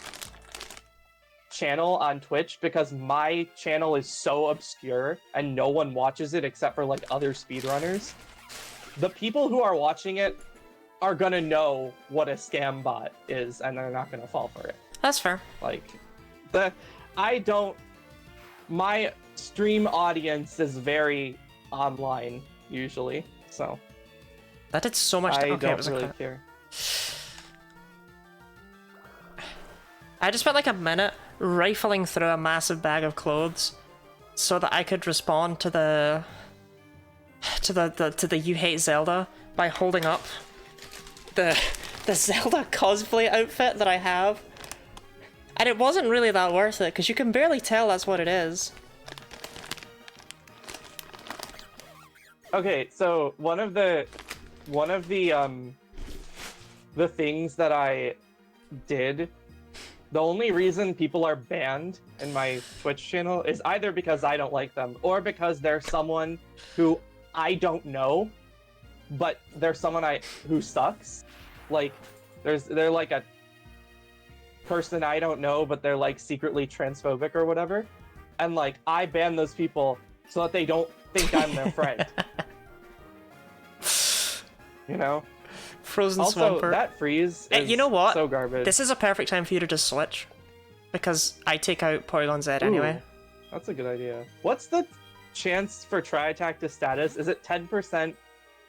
channel on Twitch, because my channel is so obscure and no one watches it except for, like, other speedrunners, the people who are watching it are gonna know what a scam bot is, and they're not gonna fall for it.
That's fair.
Like, my stream audience is very online usually, so
That did so much.
I
Okay, it
don't
was
really
a
care.
I just spent like a minute rifling through a massive bag of clothes so that I could respond to the You Hate Zelda by holding up the Zelda cosplay outfit that I have. And it wasn't really that worth it, because you can barely tell that's what it is.
Okay, so one of the things that I did, the only reason people are banned in my Twitch channel is either because I don't like them, or because they're someone who I don't know, but they're someone who sucks. Like, they're like a person I don't know, but they're like secretly transphobic or whatever, and like I ban those people so that they don't think I'm their friend. You know?
Frozen
also,
Swampert.
that freeze is
You know what?
so garbage.
This is a perfect time for you to just switch. Because I take out Porygon Z anyway.
Ooh, that's a good idea. What's the chance for Tri-Attack to status? Is it 10%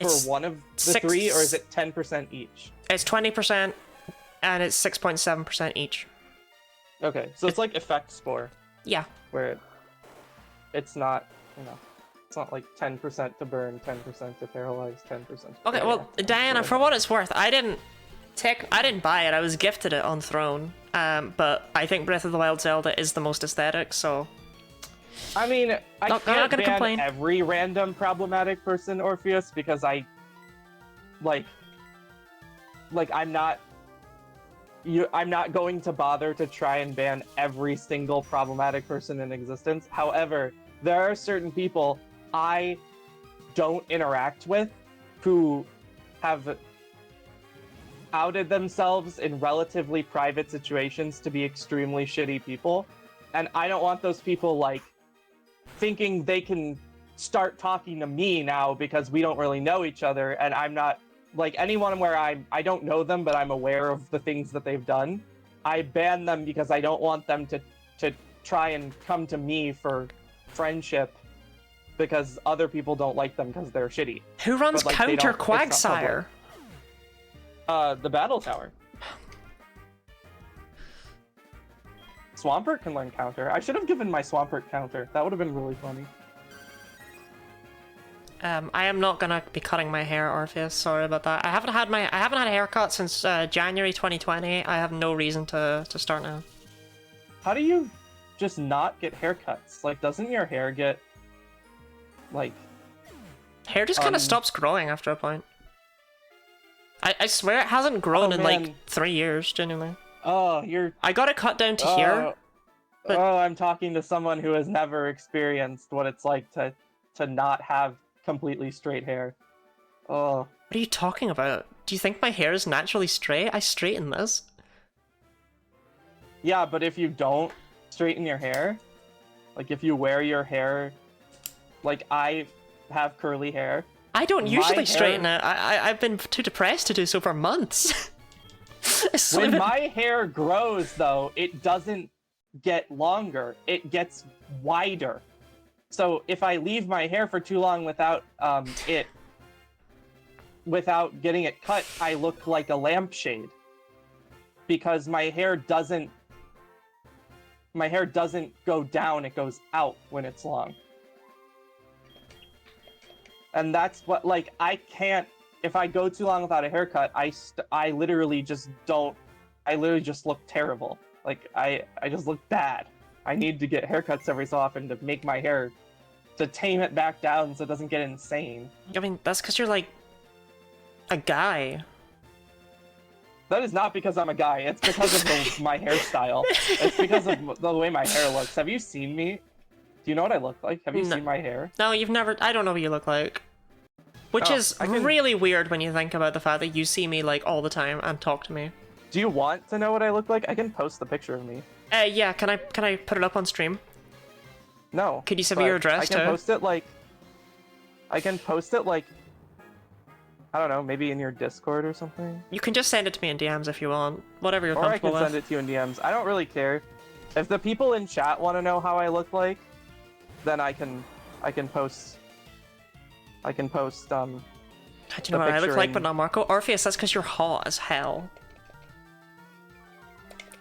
for one of the three, or is it 10% each?
It's 20%, and it's 6.7% each.
Okay, so it's like Effect Spore.
Yeah.
Where it's not, it's not like 10% to burn, 10% to paralyze, 10%.
Okay, well, Diana, for what it's worth, I didn't buy it. I was gifted it on Throne. But I think Breath of the Wild Zelda is the most aesthetic, so.
I mean, I
I'm not
can't
gonna
ban
complain.
every random problematic person, Orpheus, because I'm not going to bother to try and ban every single problematic person in existence. However, there are certain people I don't interact with who have outed themselves in relatively private situations to be extremely shitty people, and I don't want those people like thinking they can start talking to me now because we don't really know each other, and I'm not like anyone where I don't know them but I'm aware of the things that they've done. I ban them because I don't want them to try and come to me for friendship because other people don't like them because they're shitty.
Who runs
But, like,
Counter
it's not public.
Quagsire?
The Battle Tower. Swampert can learn Counter. I should have given my Swampert Counter. That would have been really funny.
I am not gonna be cutting my hair, Orpheus. Sorry about that. I haven't had a haircut since January 2020. I have no reason to start now.
How do you just not get haircuts? Like, doesn't your hair get like
Hair just kind of stops growing after a point. I swear it hasn't grown in like 3 years, genuinely.
Oh,
I got it cut down to here. But...
Oh, I'm talking to someone who has never experienced what it's like to not have completely straight hair. Oh.
What are you talking about? Do you think my hair is naturally straight? I straighten this.
Yeah, but if you don't straighten your hair, like if you wear your hair, like I have curly hair.
I don't usually straighten it. I've been too depressed to do so for months.
When my hair grows, though, it doesn't get longer. It gets wider. So if I leave my hair for too long without getting it cut, I look like a lampshade. Because my hair doesn't go down, it goes out when it's long. And that's what, like, I can't, if I go too long without a haircut, I literally just look terrible. Like, I just look bad. I need to get haircuts every so often to make my hair, to tame it back down so it doesn't get insane.
I mean, that's because you're, like, a guy.
That is not because I'm a guy. It's because of my hairstyle. It's because of the way my hair looks. Have you seen me? Do you know what I look like? Have you seen my hair?
No, you've never... I don't know what you look like. Which is really weird when you think about the fact that you see me, like, all the time and talk to me.
Do you want to know what I look like? I can post the picture of me.
Yeah, can I put it up on stream?
No.
Could you send me your address,
I can post it, like... I don't know, maybe in your Discord or something?
You can just send it to me in DMs if you want. Whatever you're
Or I
comfortable
can
with.
send it to you in DMs. I don't really care. If the people in chat want to know how I look like, then I can post. I can post.
Do you know what I look like, but not Marco? Orpheus, that's because you're hot as hell.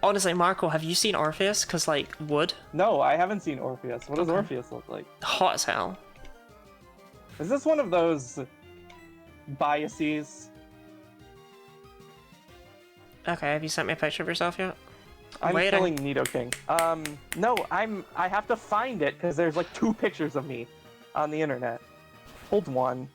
Honestly, Marco, have you seen Orpheus? Because, like, wood?
No, I haven't seen Orpheus. What does
Okay.
Orpheus look like?
Hot as hell.
Is this one of those biases?
Okay, have you sent me a picture of yourself yet?
I'm
waiting.
killing Nidoking. No, I have to find it because there's like 2 pictures of me on the internet. Hold one.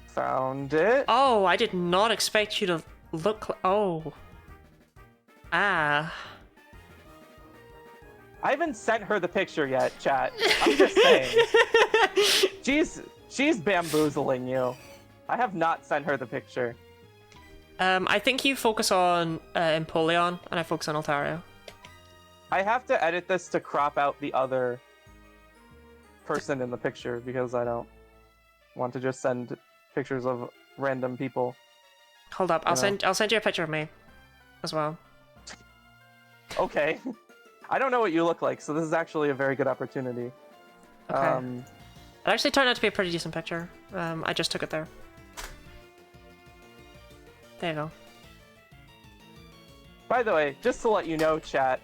Found it.
Oh, I did not expect you to look oh. Ah.
I haven't sent her the picture yet, chat. I'm just saying. She's bamboozling you. I have not sent her the picture.
I think you focus on Empoleon, and I focus on Altario.
I have to edit this to crop out the other person in the picture because I don't want to just send pictures of random people.
Hold up, I'll send you a picture of me as well.
Okay. I don't know what you look like, so this is actually a very good opportunity.
Okay. It actually turned out to be a pretty decent picture. I just took it there. There you go.
By the way, just to let you know, chat,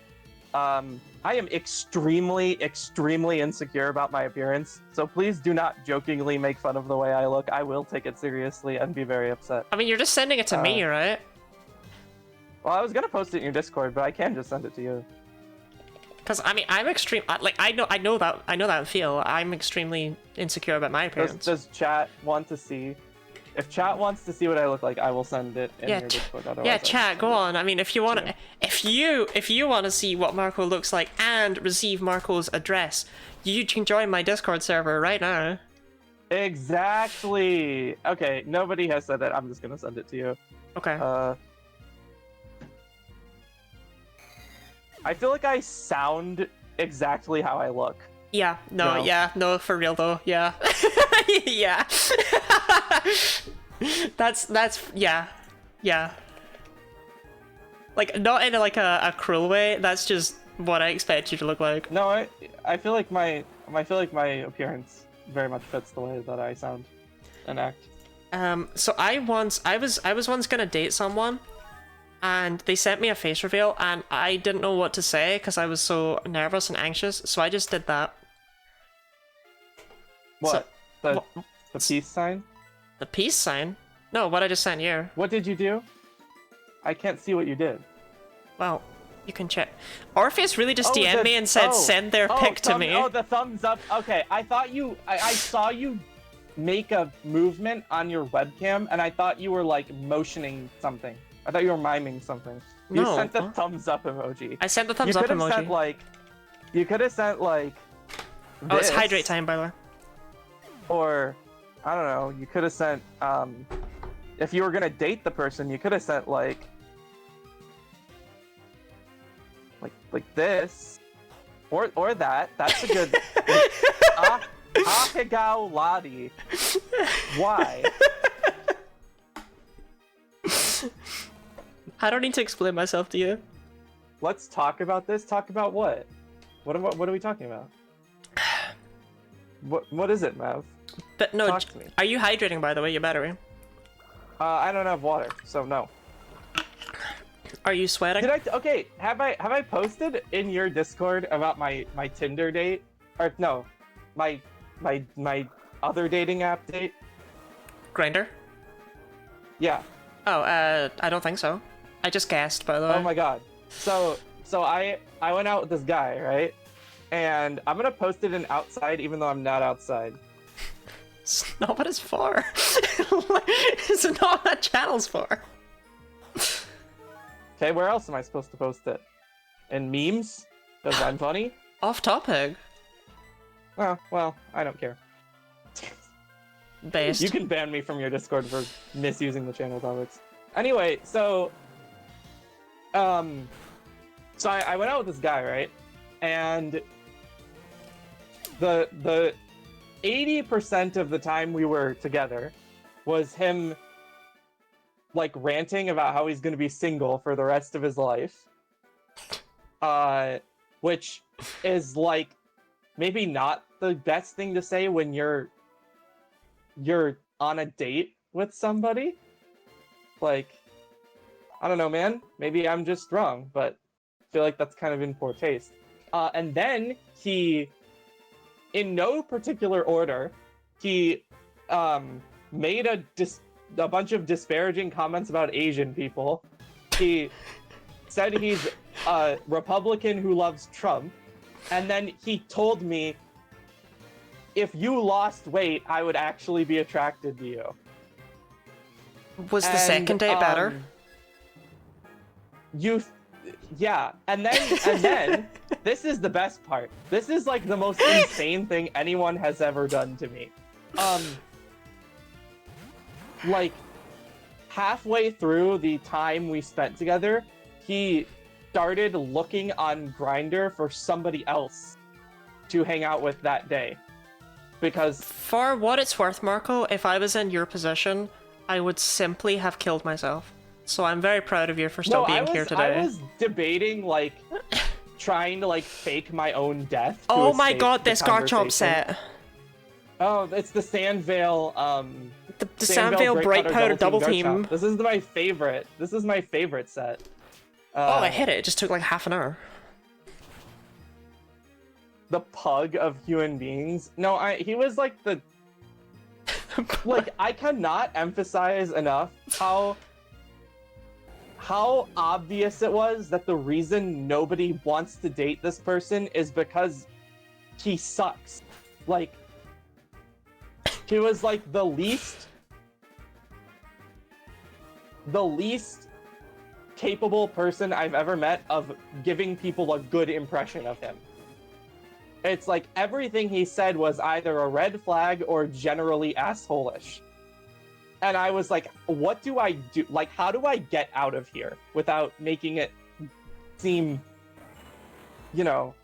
I am extremely, extremely insecure about my appearance, so please do not jokingly make fun of the way I look. I will take it seriously and be very upset.
I mean, you're just sending it to me, right?
Well, I was gonna post it in your Discord, but I can just send it to you.
Because I mean, I'm extreme. Like I know that feel. I'm extremely insecure about my appearance.
Does chat want to see? If chat wants to see what I look like, I will send it in your Discord. Otherwise,
yeah, chat, go on. I mean, if you want, if you want to see what Marco looks like and receive Marco's address, you can join my Discord server right now.
Exactly. Okay, nobody has said that. I'm just gonna send it to you.
Okay.
I feel like I sound exactly how I look.
Yeah. No.
No.
Yeah. No. For real though. Yeah. Yeah. that's yeah. Yeah. Like not in like a cruel way. That's just what I expect you to look like.
No, I feel like my appearance very much fits the way that I sound and act.
So I was once gonna date someone, and they sent me a face reveal, and I didn't know what to say because I was so nervous and anxious. So I just did that.
What?
So,
the peace sign?
The peace sign? No, what I just sent you.
What did you do? I can't see what you did.
Well, you can check. Orpheus really just DM'd me and said send their pic to me.
Oh, the thumbs up. Okay, I thought I saw you make a movement on your webcam, and I thought you were like motioning something. I thought you were miming something. You sent the thumbs up emoji.
I sent the thumbs up emoji.
You could have sent like.
Oh, it's hydrate time, by the way.
Or, I don't know. You could have sent. If you were gonna date the person, you could have sent like this, or that. That's a good. Ahegao Ladi. Why?
I don't need to explain myself to you.
Let's talk about this. Talk about what? What are we talking about? What is it, Mav?
But no,
Talk to me.
Are you hydrating, by the way? Your battery.
I don't have water, so no.
Are you sweating?
Okay, have I posted in your Discord about my Tinder date? Or no, my other dating app date?
Grinder?
Yeah.
Oh, I don't think so. I just guessed, by the way.
Oh my god. So I went out with this guy, right? And I'm gonna post it in outside even though I'm not outside.
It's not what it's for. It's not what that channel's for.
Okay, where else am I supposed to post it? In memes? Because I'm funny?
Off topic.
Oh, well, I don't care.
Based.
You can ban me from your Discord for misusing the channel topics. Anyway, so I went out with this guy, right? And the 80% of the time we were together was him like ranting about how he's gonna be single for the rest of his life. Which is like maybe not the best thing to say when you're on a date with somebody. Like, I don't know, man. Maybe I'm just wrong, but I feel like that's kind of in poor taste. And then he, in no particular order, he made a bunch of disparaging comments about Asian people. He said he's a Republican who loves Trump. And then he told me, if you lost weight, I would actually be attracted to you.
Was the second date better?
Yeah, and then this is the best part. This is like the most insane thing anyone has ever done to me. Like halfway through the time we spent together, he started looking on Grindr for somebody else to hang out with that day. Because
for what it's worth, Marco, if I was in your position, I would simply have killed myself. So I'm very proud of you for still being here today.
I was debating, like, trying to, like, fake my own death.
Oh my god, this Garchomp set!
Oh, it's the Sandvale,
the Sandvale Bright Powder Double Team.
This is my favorite. This is my favorite set.
Oh, I hit it. It just took like half an hour.
The pug of human beings. No, he was like the... like, I cannot emphasize enough how obvious it was that the reason nobody wants to date this person is because he sucks. Like, he was like the least capable person I've ever met of giving people a good impression of him. It's like everything he said was either a red flag or generally asshole-ish. And I was like, what do I do? Like, how do I get out of here without making it seem, you know,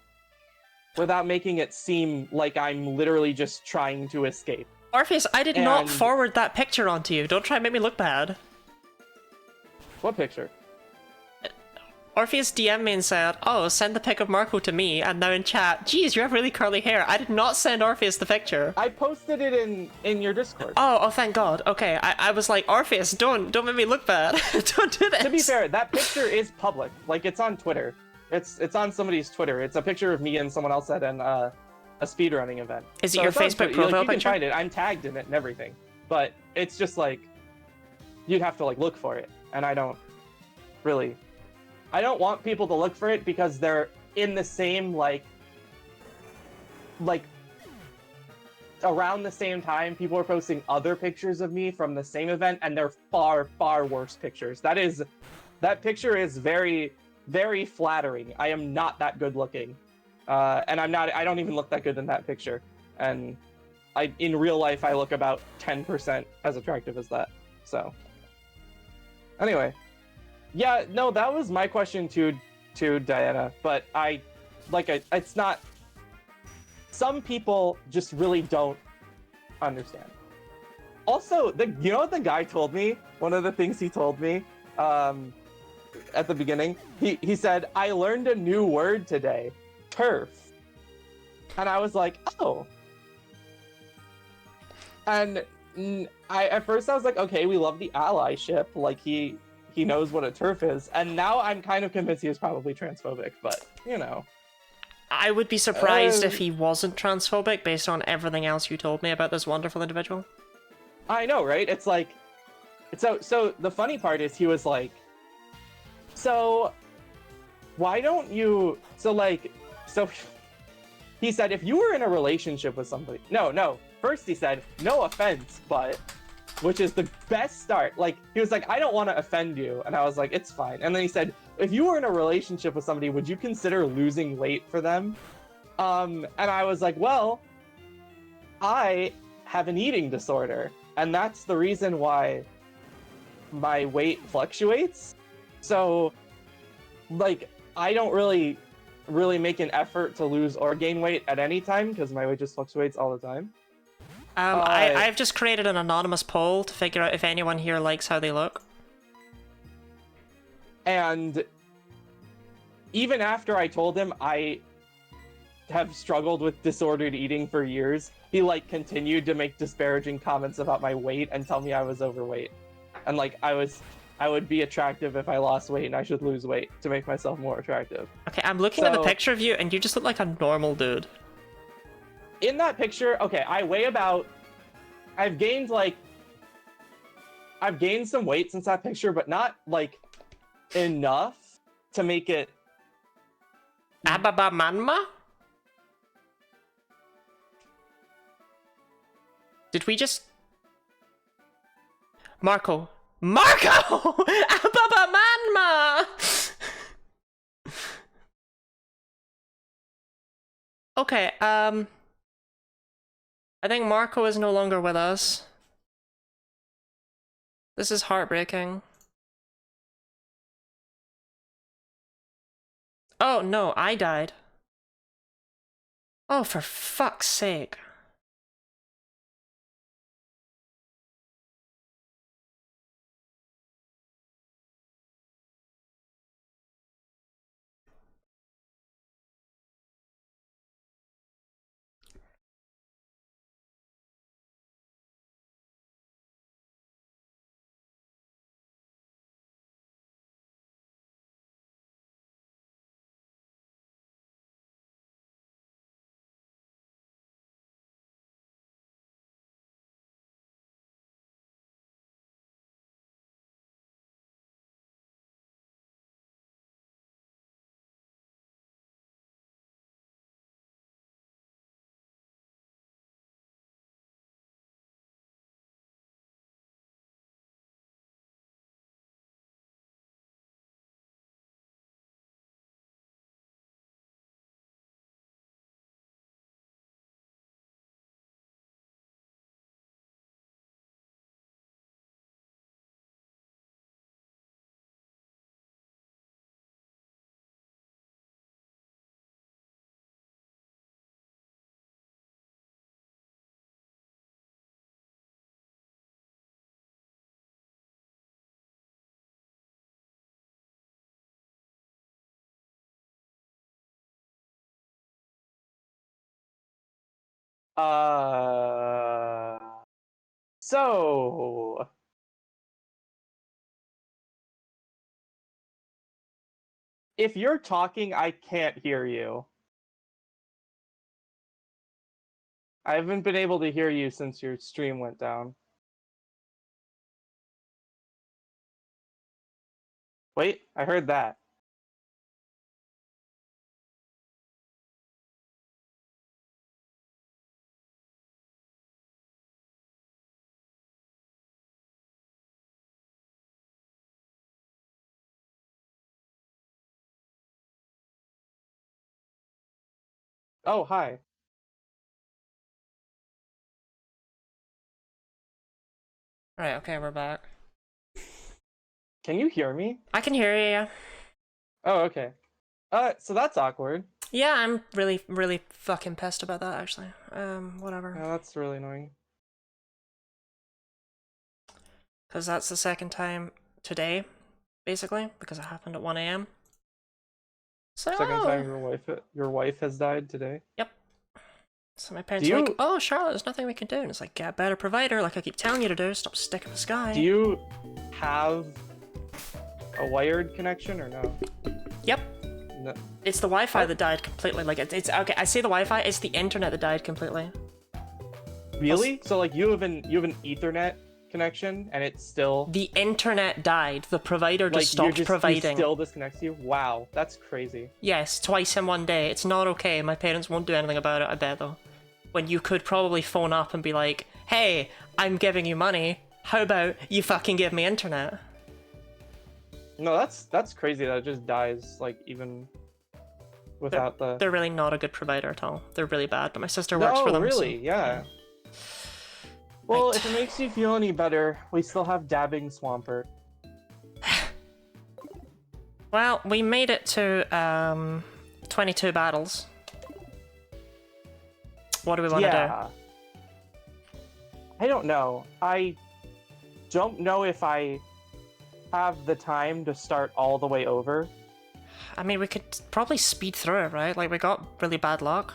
without making it seem like I'm literally just trying to escape?
Orpheus, I did not forward that picture onto you. Don't try and make me look bad.
What picture?
Orpheus DM me and said, oh, send the pic of Marco to me, and now in chat, geez, you have really curly hair. I did not send Orpheus the picture.
I posted it in your Discord.
Oh, thank God. Okay, I was like, Orpheus, don't make me look bad. Don't do this.
To be fair, that picture is public. Like, it's on Twitter. It's on somebody's Twitter. It's a picture of me and someone else at a speedrunning event.
Is it your Facebook profile
picture? You can
picture?
find it. I'm tagged in it and everything. But it's just like, you'd have to like look for it. And I don't really... I don't want people to look for it because they're in the same, like around the same time, people are posting other pictures of me from the same event, and they're far, far worse pictures. That picture is very, very flattering. I am not that good looking. And I don't even look that good in that picture. And in real life, I look about 10% as attractive as that. So, anyway. Yeah, no, that was my question to Diana, but it's not... Some people just really don't understand. Also, you know what the guy told me? One of the things he told me at the beginning? He said, I learned a new word today, turf. And I was like, oh. And at first I was like, okay, we love the allyship, like he knows what a turf is, and now I'm kind of convinced he is probably transphobic, but, you know.
I would be surprised if he wasn't transphobic based on everything else you told me about this wonderful individual.
I know, right? It's like... So the funny part is he was like, so, why don't you... So he said, if you were in a relationship with somebody... No. First he said, no offense, but... Which is the best start. Like, he was like, I don't want to offend you. And I was like, it's fine. And then he said, if you were in a relationship with somebody, would you consider losing weight for them? And I was like, well, I have an eating disorder, and that's the reason why my weight fluctuates. So, like, I don't really make an effort to lose or gain weight at any time because my weight just fluctuates all the time.
I've just created an anonymous poll to figure out if anyone here likes how they look.
And even after I told him I have struggled with disordered eating for years, he like continued to make disparaging comments about my weight and tell me I was overweight. And like I would be attractive if I lost weight and I should lose weight to make myself more attractive.
Okay, I'm looking at the picture of you and you just look like a normal dude.
In that picture, okay, I weigh about... I've gained some weight since that picture, but not, like, enough to make it...
Ababa Manma? Did we just... Marco! Ababa Manma! Okay, I think Marco is no longer with us. This is heartbreaking. Oh no, I died. Oh, for fuck's sake.
So... If you're talking, I can't hear you. I haven't been able to hear you since your stream went down. Wait, I heard that. Oh, hi.
Right, okay, we're back.
Can you hear me?
I can hear you, yeah.
Oh, okay. So that's awkward.
Yeah, I'm really, really fucking pissed about that, actually. Whatever.
Oh, that's really annoying.
Because that's the second time today, basically, because it happened at 1 AM. So,
Second time your wife has died today?
Yep. So my parents are like, oh, Charlotte, there's nothing we can do. And it's like, get a better provider, like I keep telling you to do. Stop sticking the sky.
Do you have a wired connection or no?
Yep.
No.
It's the Wi-Fi that died completely. Like, it's okay, I say the Wi-Fi, it's the internet that died completely.
Really? So, like, you have an Ethernet connection, and it's still...
The internet died. The provider just stopped providing.
It still disconnects you? Wow, that's crazy.
Yes, twice in one day. It's not okay. My parents won't do anything about it, I bet, though. When you could probably phone up and be like, hey, I'm giving you money. How about you fucking give me internet?
No, that's crazy that it just dies, like, even without
They're really not a good provider at all. They're really bad, but my sister works for them.
really?
So,
yeah. Well,
Right.
if it makes you feel any better, we still have Dabbing Swampert.
Well, we made it to 22 battles. What do we want to
Yeah. I don't know. I don't know if I have the time to start all the way over.
do? I mean, we could probably speed through it, right? Like, we got really bad luck.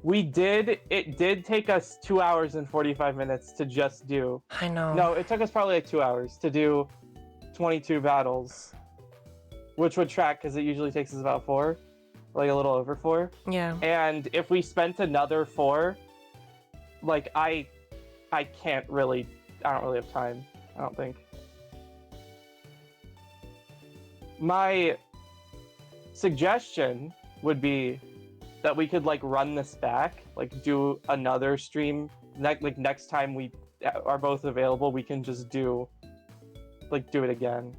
We did. It did take us 2 hours and 45 minutes to just do.
I know.
No, it took us probably like 2 hours to do 22 battles, which would track because it usually takes us about 4, like a little over 4.
Yeah.
And if we spent another 4, like I can't really. I don't really have time. I don't think. My suggestion would be that we could like run this back, like do another stream. Like next time we are both available, we can just do it again.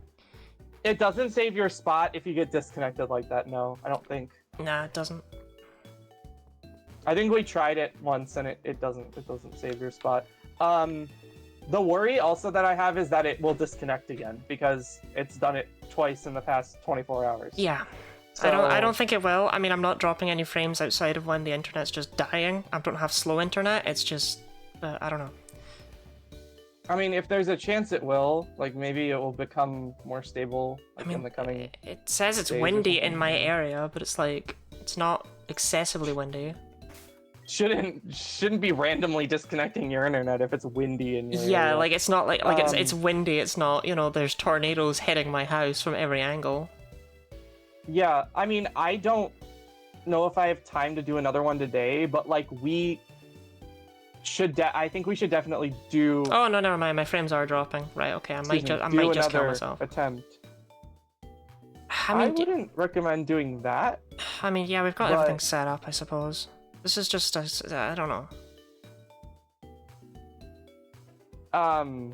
It doesn't save your spot if you get disconnected like that. No, I don't think.
Nah, it doesn't.
I think we tried it once and it doesn't save your spot. The worry also that I have is that it will disconnect again because it's done it twice in the past 24 hours.
Yeah.
So,
I don't think it will. I mean, I'm not dropping any frames outside of when the internet's just dying. I don't have slow internet. It's just, I don't know.
I mean, if there's a chance it will, like maybe it will become more stable like, in the coming.
It says it's
days or
windy in
something.
my area, but it's like, it's not excessively windy.
Shouldn't be randomly disconnecting your internet if it's windy in your
Yeah,
area.
like it's not like it's windy. It's not, you know, there's tornadoes hitting my house from every angle.
Yeah, I mean, I don't know if I have time to do another one today, but like we should. I think we should definitely do.
Oh no, never mind. My frames are dropping. Right? Okay, I might just kill myself.
Attempt.
I mean,
wouldn't recommend doing that.
I mean, yeah, we've got everything set up, I suppose. This is just I don't know.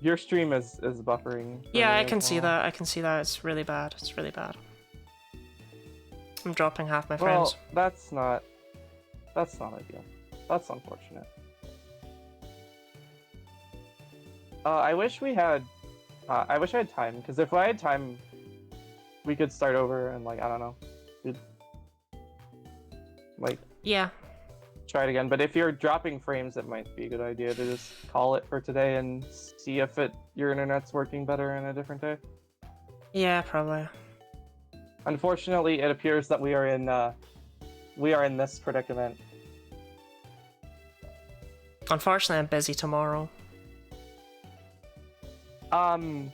Your stream is buffering.
Yeah, I can see that. I can see that. It's really bad. It's really bad. I'm dropping half my frames.
Well, that's not ideal. That's unfortunate. I wish we had. I wish I had time, because if I had time, we could start over and like I don't know, like
Yeah.
try it again. But if you're dropping frames, it might be a good idea to just call it for today and see if your internet's working better in a different day.
Yeah, probably.
Unfortunately, it appears that we are in this predicament.
Unfortunately, I'm busy tomorrow.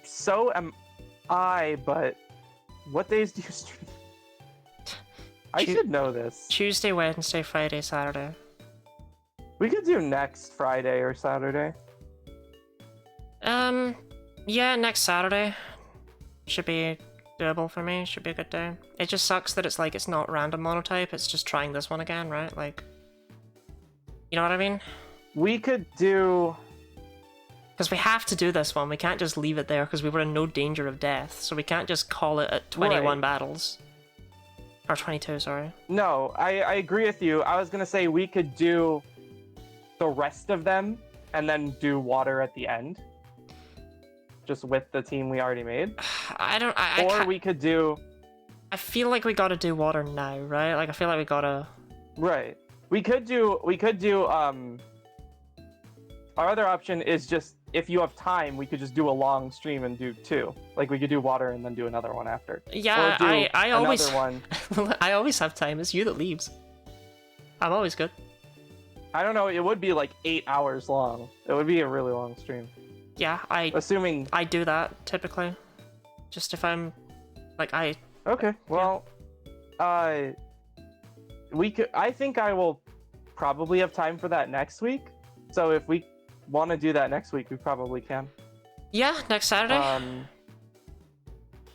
So am I, but what days do you stream? I should know this.
Tuesday, Wednesday, Friday, Saturday.
We could do next Friday or Saturday.
Yeah, next Saturday. Should be doable for me. Should be a good day. It just sucks that it's like, it's not random monotype, it's just trying this one again, right? Like, you know what I mean?
We could do...
Because we have to do this one. We can't just leave it there because we were in no danger of death. So we can't just call it at 21 battles. Or 22, sorry.
No, I agree with you. I was gonna say we could do the rest of them and then do water at the end. Just with the team we already made. Or we could do...
I feel like we gotta do water now, right? Like, I feel like we gotta...
Right. We could do, our other option is just, if you have time, we could just do a long stream and do 2. Like, we could do water and then do another one after.
Yeah, I always...
one.
I always have time. It's you that leaves. I'm always good.
I don't know, it would be like 8 hours long. It would be a really long stream.
Yeah,
Assuming...
I do that, typically. Just if I'm... Like,
Okay, well... We could... I think I will probably have time for that next week. So if we want to do that next week, we probably can.
Yeah, next Saturday.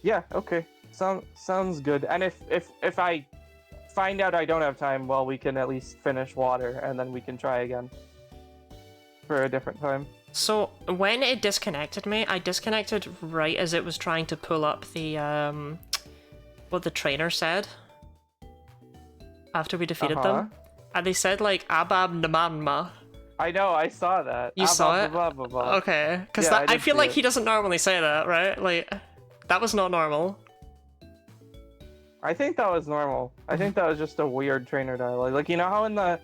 Yeah, okay. Sounds good. And if I find out I don't have time, well, we can at least finish water, and then we can try again. For a different time.
So, when it disconnected me, I disconnected right as it was trying to pull up the, what the trainer said. After we defeated them. And they said, like, Abab Namanma.
I know, I saw that.
You saw it?
Blah, blah, blah, blah.
Okay, because
Yeah,
I feel
see
like
it.
he doesn't normally say that, right? Like, that was not normal.
I think that was normal. I think that was just a weird trainer dialogue. Like, you know how in the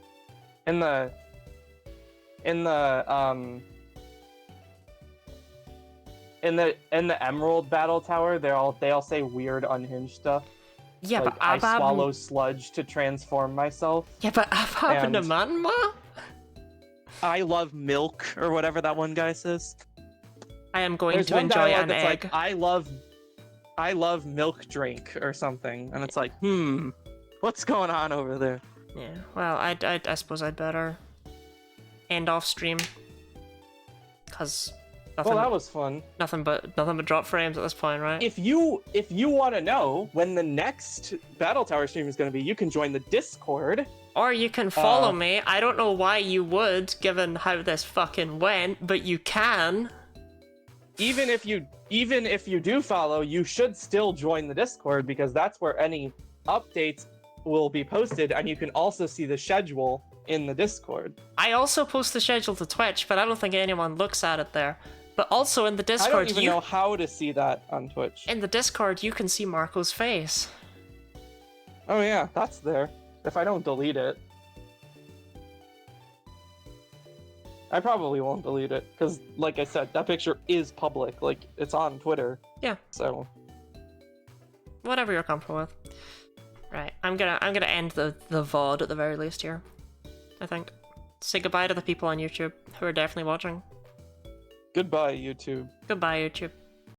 Emerald Battle Tower, they all say weird unhinged stuff.
Yeah,
like,
but
I swallow sludge to transform myself.
Yeah, but I've happened to
And-
Manma?
I love milk, or whatever that one guy says.
I am going
There's
to
one
enjoy
dialogue
an
that's
egg.
like, I love milk drink or something, and it's like,
What's going on over there?
Yeah, well, I suppose I'd better end off stream. Because nothing,
well, that was fun.
nothing but drop frames at this point, right?
If you want to know when the next Battle Tower stream is going to be, you can join the Discord.
Or you can follow me. I don't know why you would, given how this fucking went, but you can.
Even if you do follow, you should still join the Discord, because that's where any updates will be posted, and you can also see the schedule in the Discord.
I also post the schedule to Twitch, but I don't think anyone looks at it there. But also in the
I
Discord,
don't even know how to see that on Twitch.
in the Discord, you can see Marco's face.
Oh yeah, that's there. If I don't delete it. I probably won't delete it, because like I said, that picture is public. Like, it's on Twitter.
Yeah.
So
Whatever you're comfortable with. Right, I'm gonna end the VOD at the very least here. I think. Say goodbye to the people on YouTube who are definitely watching.
goodbye, YouTube.
Goodbye, YouTube.